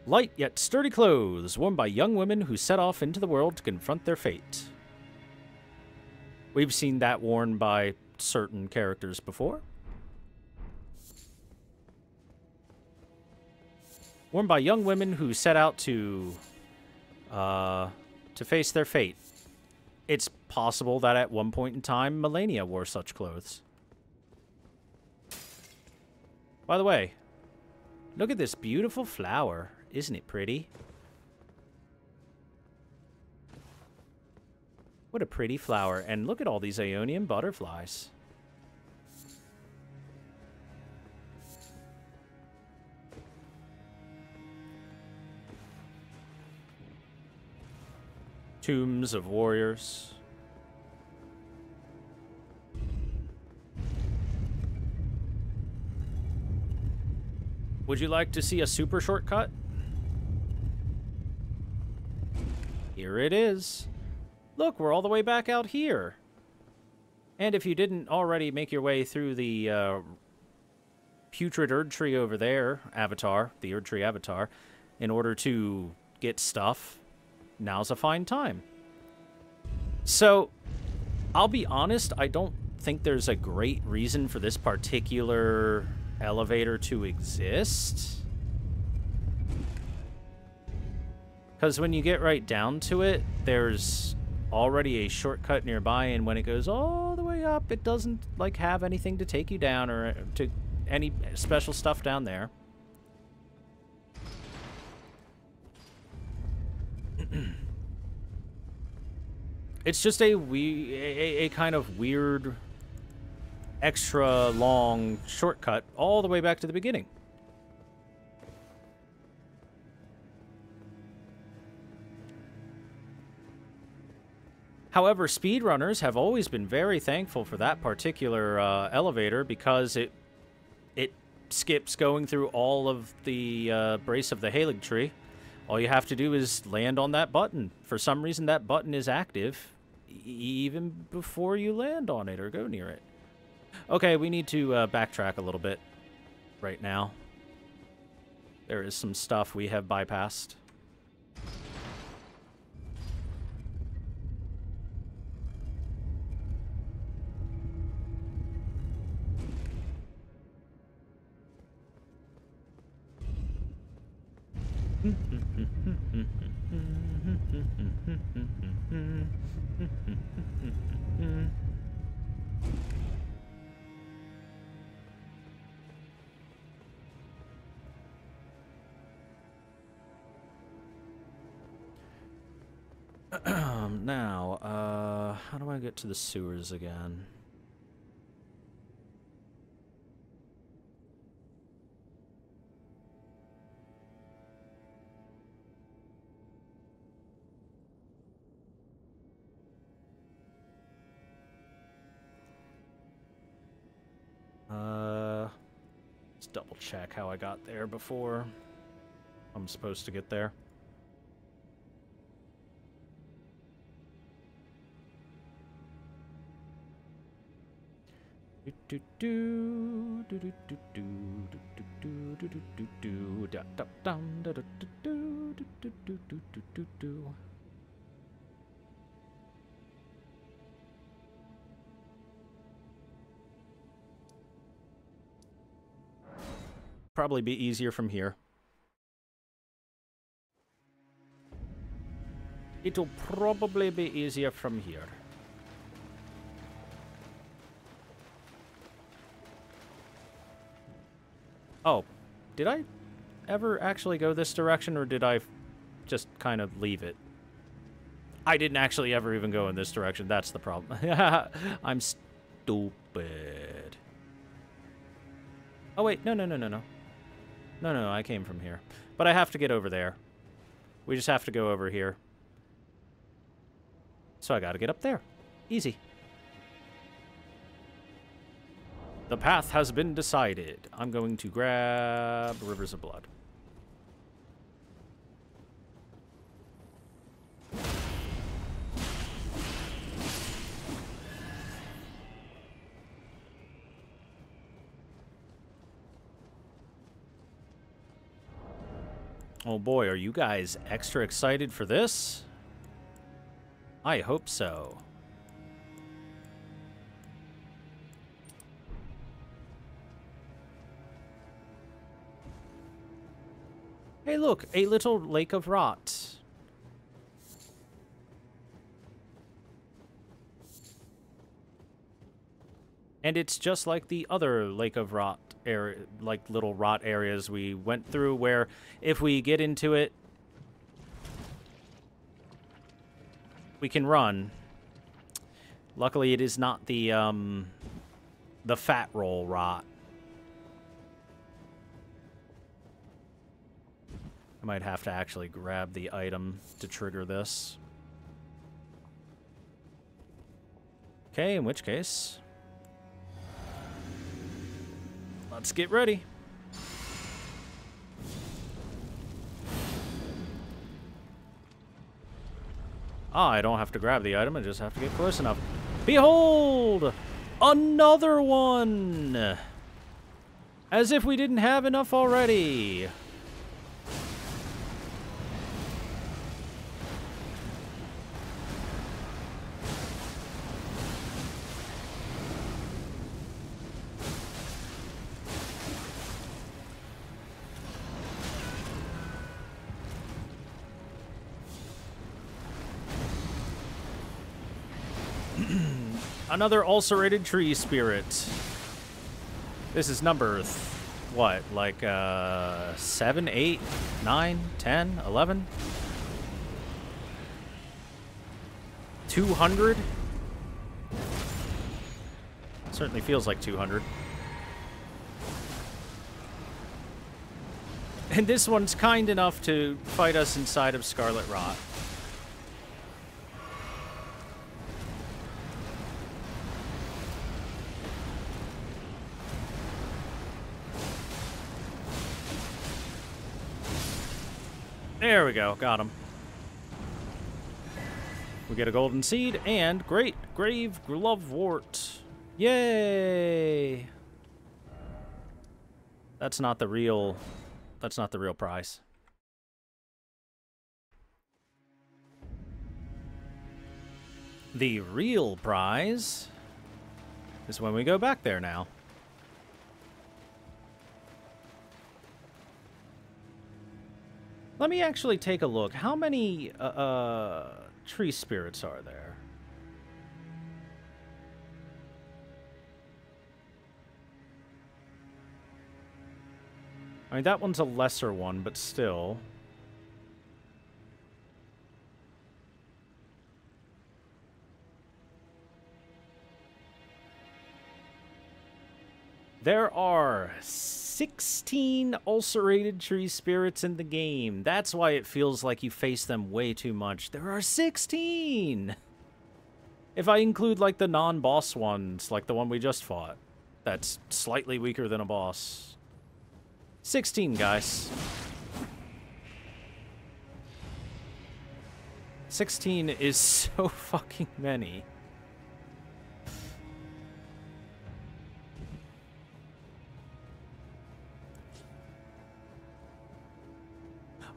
Light yet sturdy clothes, worn by young women who set off into the world to confront their fate. We've seen that worn by certain characters before. Worn by young women who set out to face their fate. It's possible that at one point in time, Melania wore such clothes. By the way, look at this beautiful flower. Isn't it pretty? What a pretty flower. And look at all these Ionian butterflies. Tombs of warriors. Would you like to see a super shortcut? Here it is. Look, we're all the way back out here. And if you didn't already make your way through the putrid Erdtree over there, Avatar, the Erdtree Avatar, in order to get stuff, now's a fine time. So, I'll be honest, I don't think there's a great reason for this particular elevator to exist. Because when you get right down to it, there's already a shortcut nearby, and when it goes all the way up, it doesn't, like, have anything to take you down or to any special stuff down there. It's just a kind of weird, extra long shortcut all the way back to the beginning. However, speedrunners have always been very thankful for that particular elevator because it skips going through all of the brace of the Haligtree. All you have to do is land on that button. For some reason, that button is active even before you land on it or go near it. Okay, we need to backtrack a little bit right now. There is some stuff we have bypassed. Now, how do I get to the sewers again? Let's double check how I got there before I'm supposed to get there. Probably be easier from here. It'll probably be easier from here. Oh, did I ever actually go this direction, or did I just kind of leave it? I didn't actually ever even go in this direction. That's the problem. I'm stupid. Oh, wait. No. No, I came from here. But I have to get over there. We just have to go over here. So I gotta get up there. Easy. The path has been decided. I'm going to grab Rivers of Blood. Oh boy, are you guys extra excited for this? I hope so. Hey look, a little lake of rot. And it's just like the other lake of rot area, like little rot areas we went through, where if we get into it, we can run. Luckily, it is not the fat roll rot. I might have to actually grab the item to trigger this. Okay, in which case, let's get ready. Ah, I don't have to grab the item, I just have to get close enough. Behold! Another one! As if we didn't have enough already. Another ulcerated tree spirit. This is number, what, like 7, 8, 9, 10, 11? 200? Certainly feels like 200. And this one's kind enough to fight us inside of Scarlet Rot. There we go. Got him. We get a golden seed and great grave glovewort. Yay! That's not the real prize. The real prize is when we go back there now. Let me actually take a look. How many tree spirits are there? I mean, that one's a lesser one, but still. There are 16 ulcerated tree spirits in the game. That's why it feels like you face them way too much. There are 16! If I include, like, the non-boss ones, like the one we just fought, that's slightly weaker than a boss. 16, guys. 16 is so fucking many.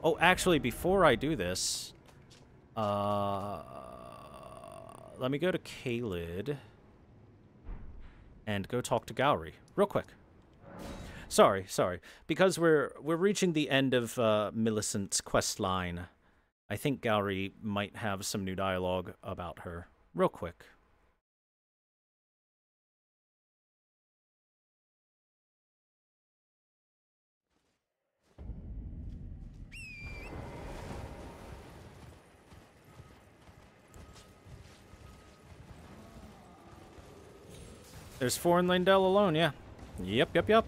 Oh, actually, before I do this, let me go to Caelid and go talk to Gowry real quick. Sorry. Because we're reaching the end of Millicent's quest line. I think Gowry might have some new dialogue about her. Real quick. There's 4 in Lindell alone, yeah. Yep.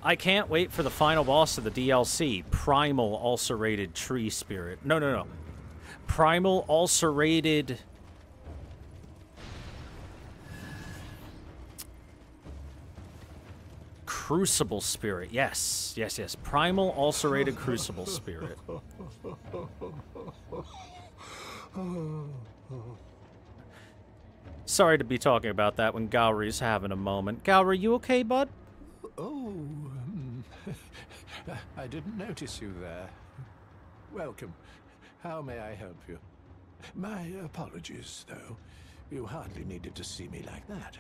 I can't wait for the final boss of the DLC, Primal Ulcerated Tree Spirit. No. Primal Ulcerated... Crucible Spirit. Yes. Primal Ulcerated Crucible Spirit. Sorry to be talking about that when Gowry's having a moment. Gowry, you okay, bud? Oh, I didn't notice you there. Welcome. How may I help you? My apologies, though. You hardly needed to see me like that.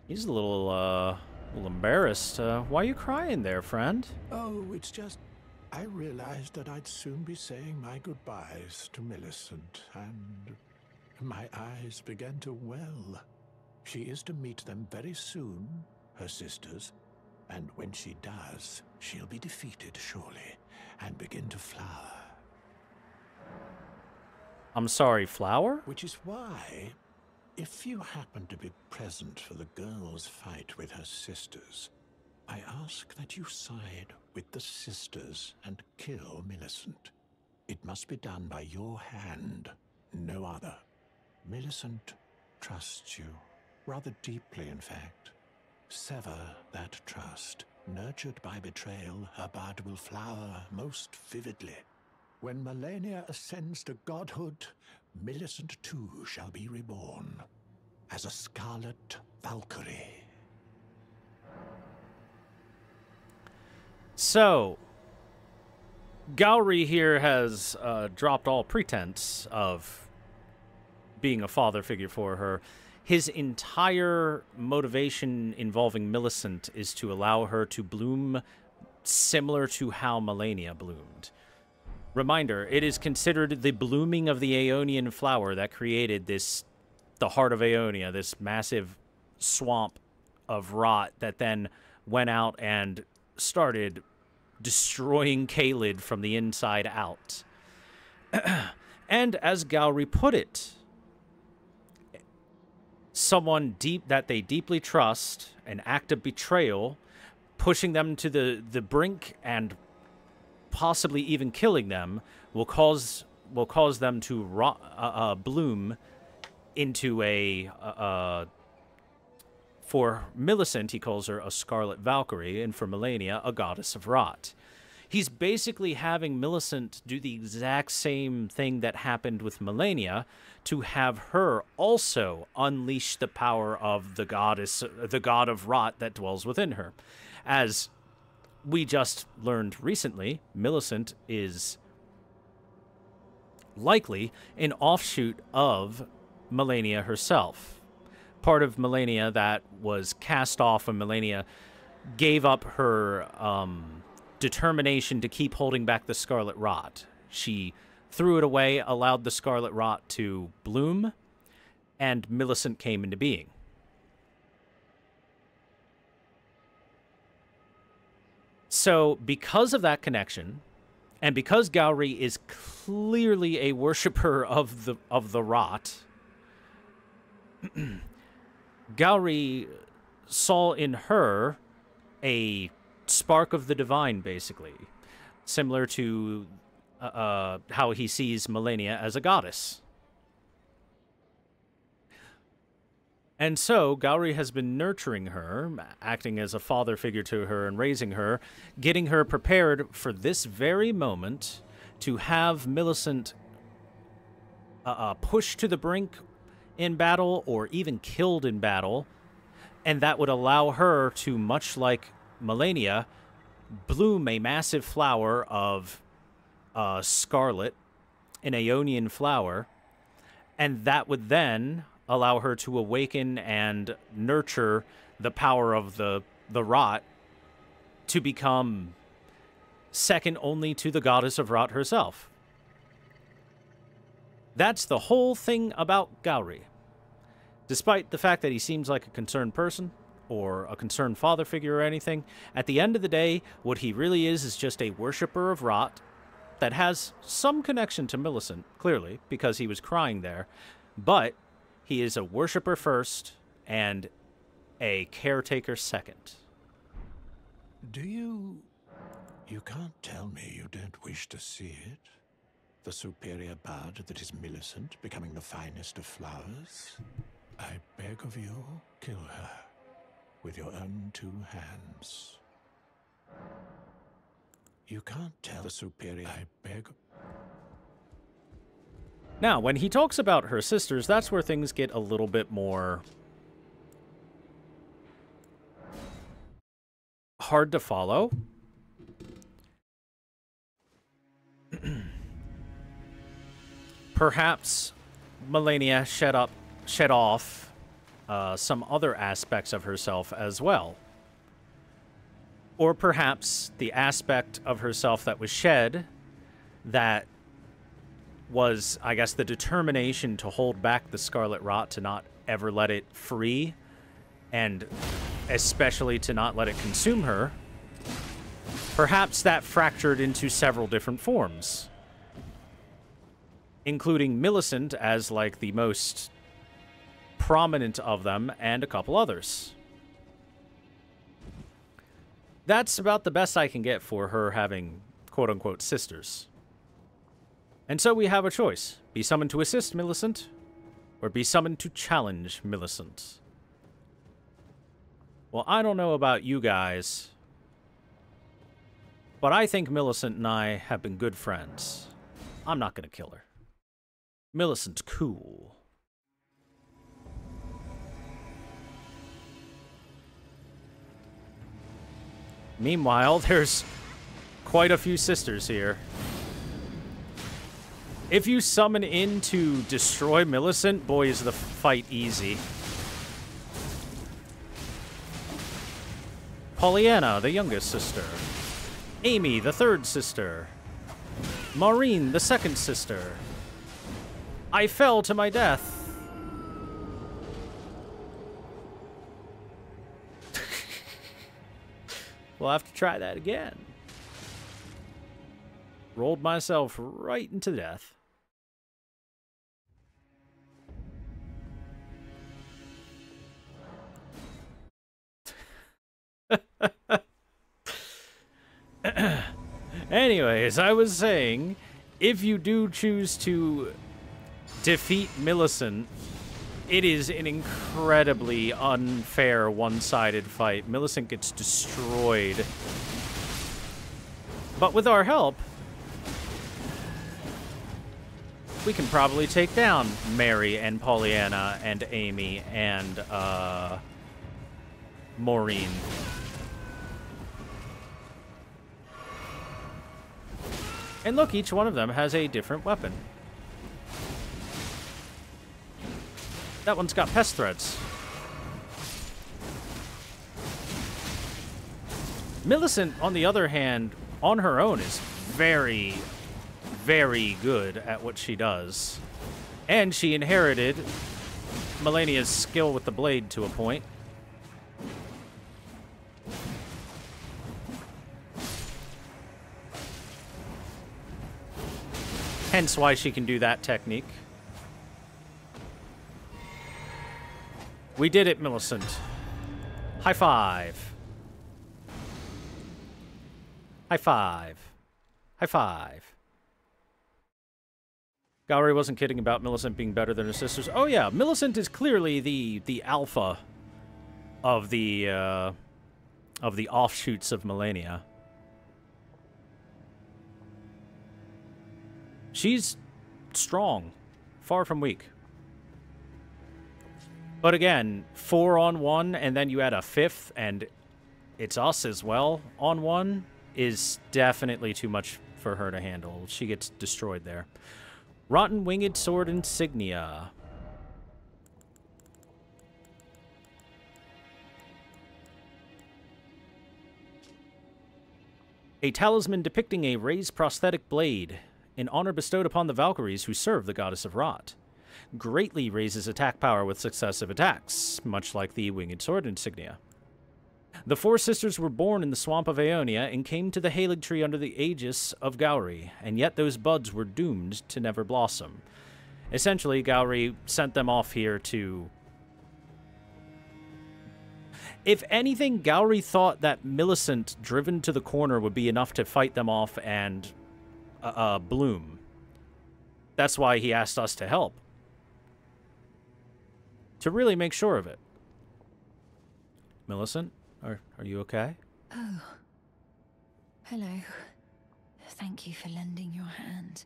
He's a little embarrassed. Why are you crying there, friend? Oh, it's just... I realized that I'd soon be saying my goodbyes to Millicent, and my eyes began to well. She is to meet them very soon, her sisters, and when she does, she'll be defeated, surely, and begin to flower. I'm sorry, flower? Which is why, if you happen to be present for the girl's fight with her sisters, I ask that you side with the sisters and kill Millicent. It must be done by your hand, no other. Millicent trusts you, rather deeply in fact. Sever that trust. Nurtured by betrayal, her bud will flower most vividly. When Malenia ascends to godhood, Millicent too shall be reborn as a scarlet Valkyrie. So, Gowry here has dropped all pretense of being a father figure for her. His entire motivation involving Millicent is to allow her to bloom similar to how Malenia bloomed. Reminder, it is considered the blooming of the Aeonian flower that created the heart of Aeonia, this massive swamp of rot that then went out and started destroying Caelid from the inside out. And as Gowry put it, someone that they deeply trust, an act of betrayal, pushing them to the brink and possibly even killing them, will cause them to bloom into a For Millicent, he calls her a Scarlet Valkyrie, and for Melania, a goddess of rot. He's basically having Millicent do the exact same thing that happened with Melania, to have her also unleash the power of the goddess, the god of rot that dwells within her. As we just learned recently, Millicent is likely an offshoot of Melania herself. Part of Melania that was cast off when Melania gave up her determination to keep holding back the Scarlet Rot. She threw it away, allowed the Scarlet Rot to bloom, and Millicent came into being. So, because of that connection, and because Gowry is clearly a worshiper of the rot, Gowry saw in her a spark of the divine, basically, similar to how he sees Melania as a goddess. And so, Gowry has been nurturing her, acting as a father figure to her and raising her, getting her prepared for this very moment to have Millicent pushed to the brink in battle or even killed in battle, and that would allow her to, much like Melania, bloom a massive flower of scarlet, an Aeonian flower, and that would then allow her to awaken and nurture the power of the rot to become second only to the goddess of rot herself. That's the whole thing about Gowry. Despite the fact that he seems like a concerned person or a concerned father figure or anything, at the end of the day, what he really is just a worshiper of rot that has some connection to Millicent, clearly, because he was crying there, but he is a worshiper first and a caretaker second. Do you... You can't tell me you don't wish to see it? The superior bud that is Millicent becoming the finest of flowers? I beg of you, kill her with your own two hands. You can't tell the superior... I beg... Now, when he talks about her sisters, that's where things get a little bit more hard to follow. Perhaps Melania shed off some other aspects of herself as well. Or perhaps the aspect of herself that was shed that was, I guess, the determination to hold back the Scarlet Rot, to not ever let it free, and especially to not let it consume her. Perhaps that fractured into several different forms, including Millicent as, like, the most prominent of them, and a couple others. That's about the best I can get for her having quote-unquote sisters. And so we have a choice. Be summoned to assist Millicent, or be summoned to challenge Millicent. Well, I don't know about you guys, but I think Millicent and I have been good friends. I'm not going to kill her. Millicent's cool. Meanwhile, there's quite a few sisters here. If you summon in to destroy Millicent, boy, is the fight easy. Pollyanna, the youngest sister. Amy, the third sister. Maureen, the second sister. I fell to my death. We'll have to try that again. Rolled myself right into death. Anyways, I was saying, if you do choose to defeat Millicent It is an incredibly unfair one-sided fight. Millicent gets destroyed. But with our help, we can probably take down Mary and Pollyanna and Amy and Maureen. And look, each one of them has a different weapon. That one's got pest threads. Millicent, on the other hand, on her own is very, very good at what she does. And she inherited Melania's skill with the blade to a point. Hence why she can do that technique. We did it, Millicent. High five. High five. High five. Gowry wasn't kidding about Millicent being better than her sisters. Oh yeah, Millicent is clearly the alpha of the offshoots of Melania. She's strong, far from weak. But again, 4 on 1, and then you add a 5th, and it's us as well on 1, is definitely too much for her to handle. She gets destroyed there. Rotten Winged Sword Insignia. A talisman depicting a raised prosthetic blade, an honor bestowed upon the Valkyries who serve the goddess of Rot. Greatly raises attack power with successive attacks, much like the Winged Sword Insignia. The 4 sisters were born in the swamp of Aeonia and came to the Haligtree under the aegis of Gowry, and yet those buds were doomed to never blossom. Essentially, Gowry sent them off here to... If anything, Gowry thought that Millicent driven to the corner would be enough to fight them off and bloom. That's why he asked us to help. To really make sure of it. Millicent, are you okay? Oh. Hello. Thank you for lending your hand.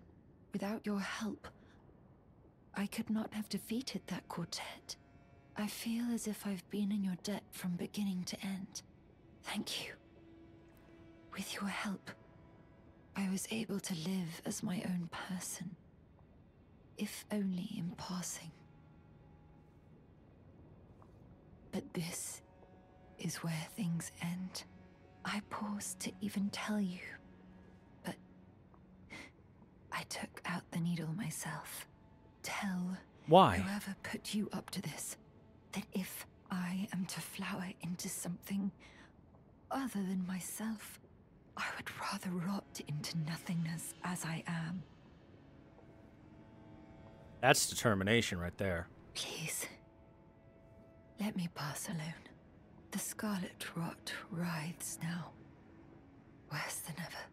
Without your help, I could not have defeated that quartet. I feel as if I've been in your debt from beginning to end. Thank you. With your help, I was able to live as my own person. If only in passing. But this is where things end. I paused to even tell you, but I took out the needle myself. Tell Why? whoever put you up to this that if I am to flower into something other than myself, I would rather rot into nothingness as I am. That's determination right there. Please, let me pass alone. The scarlet rot writhes now. Worse than ever.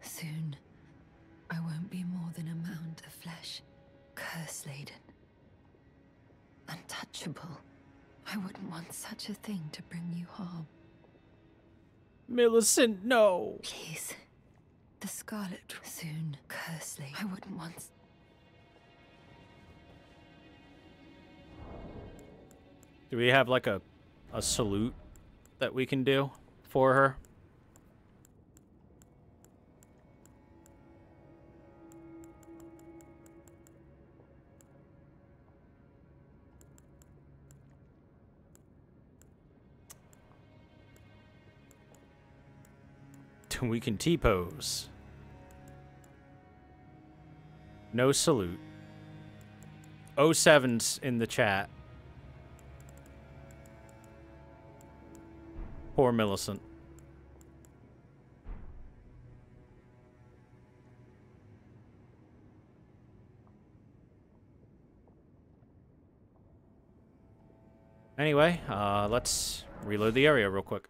Soon, I won't be more than a mound of flesh, curse-laden. Untouchable. I wouldn't want such a thing to bring you harm. Millicent, no! Please. The scarlet soon, curse-laden. I wouldn't want... Do we have, like, a salute that we can do for her? We can T-pose. No salute. 07's in the chat. Poor Millicent. Anyway, let's reload the area real quick.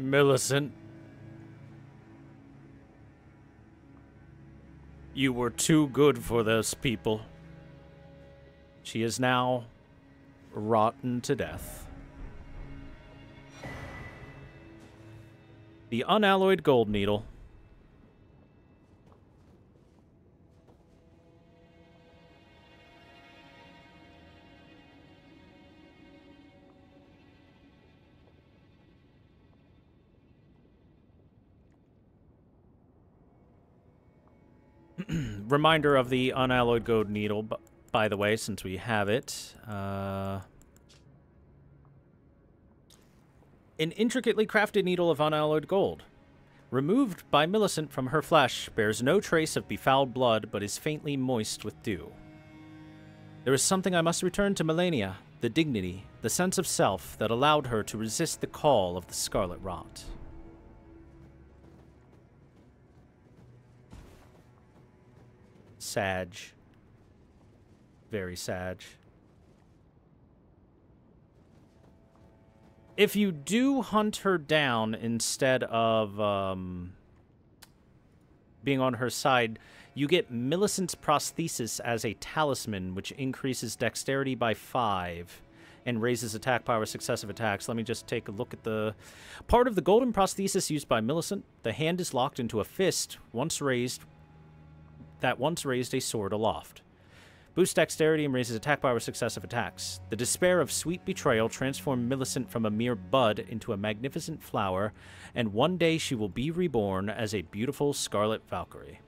Millicent. You were too good for those people. She is now rotten to death. The unalloyed gold needle. Reminder of the unalloyed gold needle, by the way, since we have it. An intricately crafted needle of unalloyed gold. Removed by Millicent from her flesh, bears no trace of befouled blood, but is faintly moist with dew. There is something I must return to Melania, the dignity, the sense of self that allowed her to resist the call of the scarlet rot. Sag. Very sag. If you do hunt her down instead of being on her side, you get Millicent's prosthesis as a talisman, which increases dexterity by 5 and raises attack power successive attacks. Let me just take a look at the part of the golden prosthesis used by Millicent. The hand is locked into a fist that once raised a sword aloft. Boosts dexterity and raises attack power successive attacks. The despair of sweet betrayal transformed Millicent from a mere bud into a magnificent flower, and one day she will be reborn as a beautiful Scarlet Valkyrie.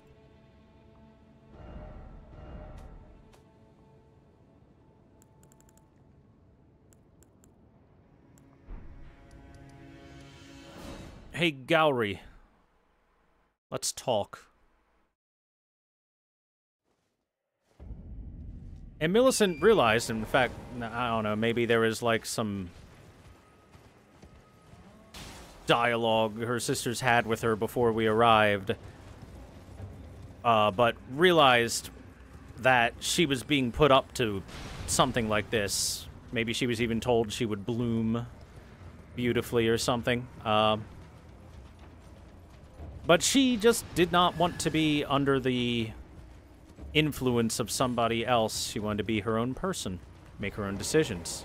Hey, Gowry. Let's talk. And Millicent realized, in fact, I don't know, maybe there was like some dialogue her sisters had with her before we arrived, but realized that she was being put up to something like this. Maybe she was even told she would bloom beautifully or something. But she just did not want to be under the influence of somebody else. She wanted to be her own person, make her own decisions.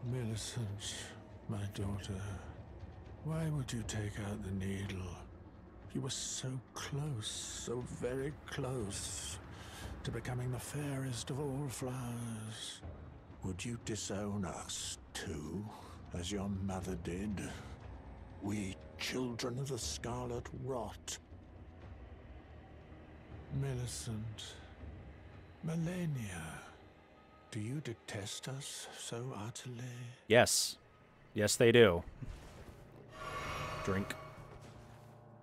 Millicent, my daughter, why would you take out the needle? You were so close, so very close to becoming the fairest of all flowers. Would you disown us, too, as your mother did? We, children of the Scarlet Rot. Millicent, Melania, do you detest us so utterly? Yes. Yes, they do. Drink.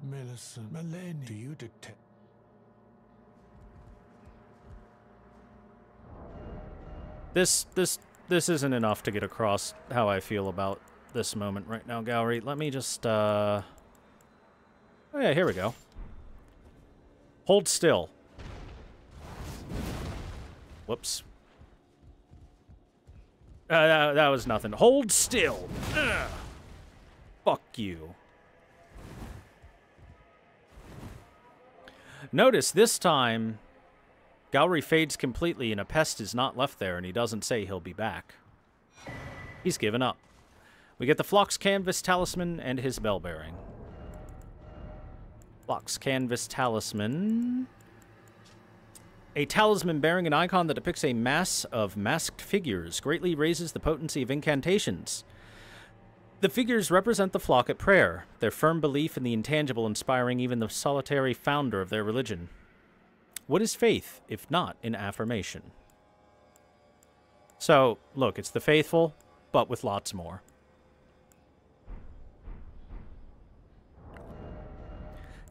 Millicent, Melania, do you detest... This isn't enough to get across how I feel about this moment right now, Gowry. Let me just, oh yeah, here we go. Hold still. Whoops. That was nothing. Hold still. Ugh. Fuck you. Notice this time, Gowry fades completely and a pest is not left there, and he doesn't say he'll be back. He's given up. We get the Phlox Canvas Talisman and his bell bearing. Phlox Canvas Talisman. A talisman bearing an icon that depicts a mass of masked figures greatly raises the potency of incantations. The figures represent the flock at prayer, their firm belief in the intangible inspiring even the solitary founder of their religion. What is faith, if not an affirmation? So, look, it's the faithful, but with lots more.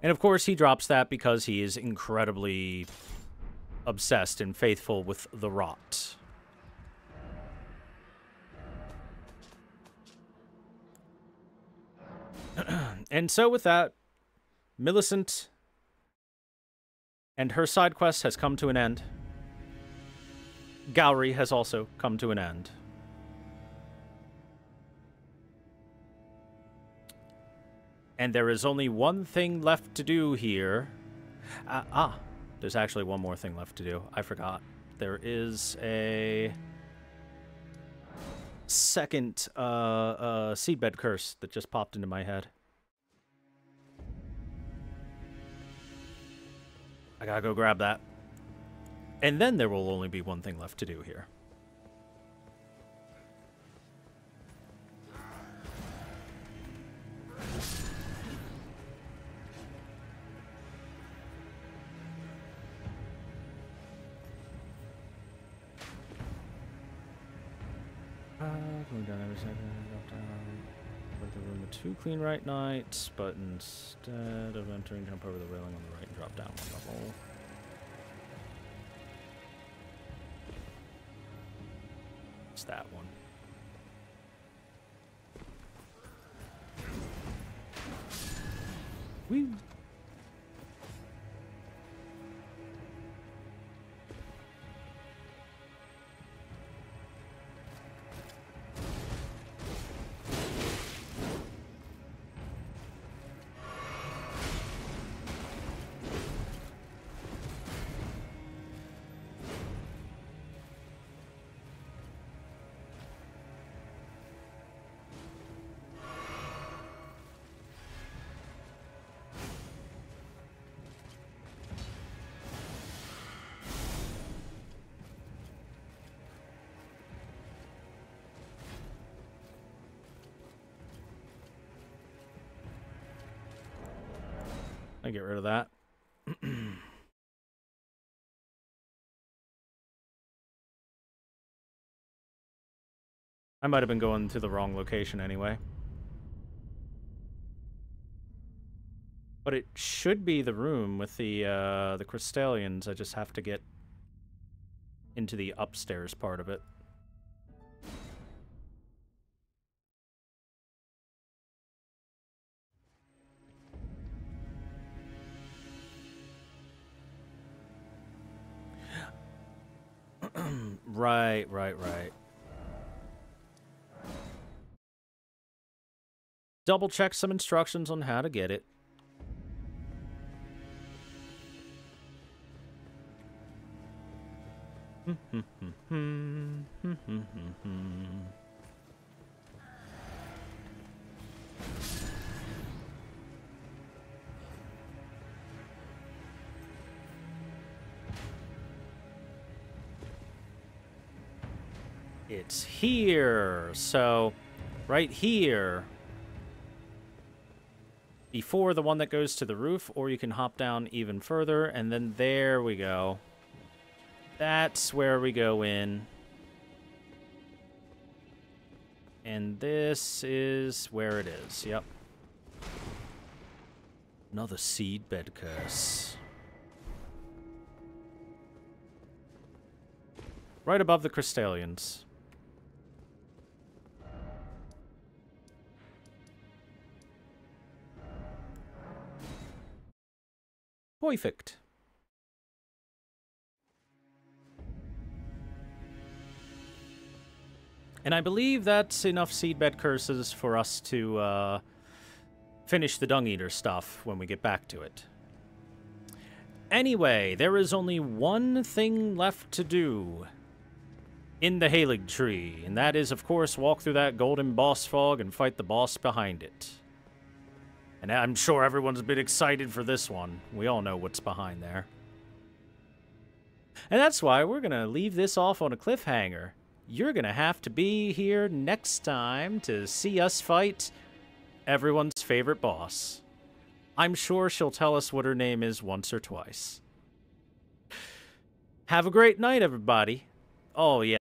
And of course, he drops that because he is incredibly obsessed and faithful with the rot. And so with that, Millicent and her side quest has come to an end. Gowry has also come to an end. And there is only one thing left to do here. There's actually one more thing left to do. I forgot. There is a second seedbed curse that just popped into my head. I gotta go grab that. And then there will only be one thing left to do here. Going down every second, drop down. Put the room with 2 clean right knights, but instead of entering, jump over the railing on the right and drop down one level. It's that one. Woo! I get rid of that. I might have been going to the wrong location anyway. But it should be the room with the Crystallians. I just have to get into the upstairs part of it. Right. Double check some instructions on how to get it. It's here. So, right here. Before the one that goes to the roof, or you can hop down even further, and then there we go. That's where we go in. And this is where it is. Yep. Another seedbed curse. Right above the Crystallians. Perfect. And I believe that's enough seedbed curses for us to finish the Dung Eater stuff when we get back to it. Anyway, there is only one thing left to do in the Haligtree, and that is, of course, walk through that golden boss fog and fight the boss behind it. And I'm sure everyone's been excited for this one. We all know what's behind there. And that's why we're going to leave this off on a cliffhanger. You're going to have to be here next time to see us fight everyone's favorite boss. I'm sure she'll tell us what her name is once or twice. Have a great night, everybody. Oh, yeah.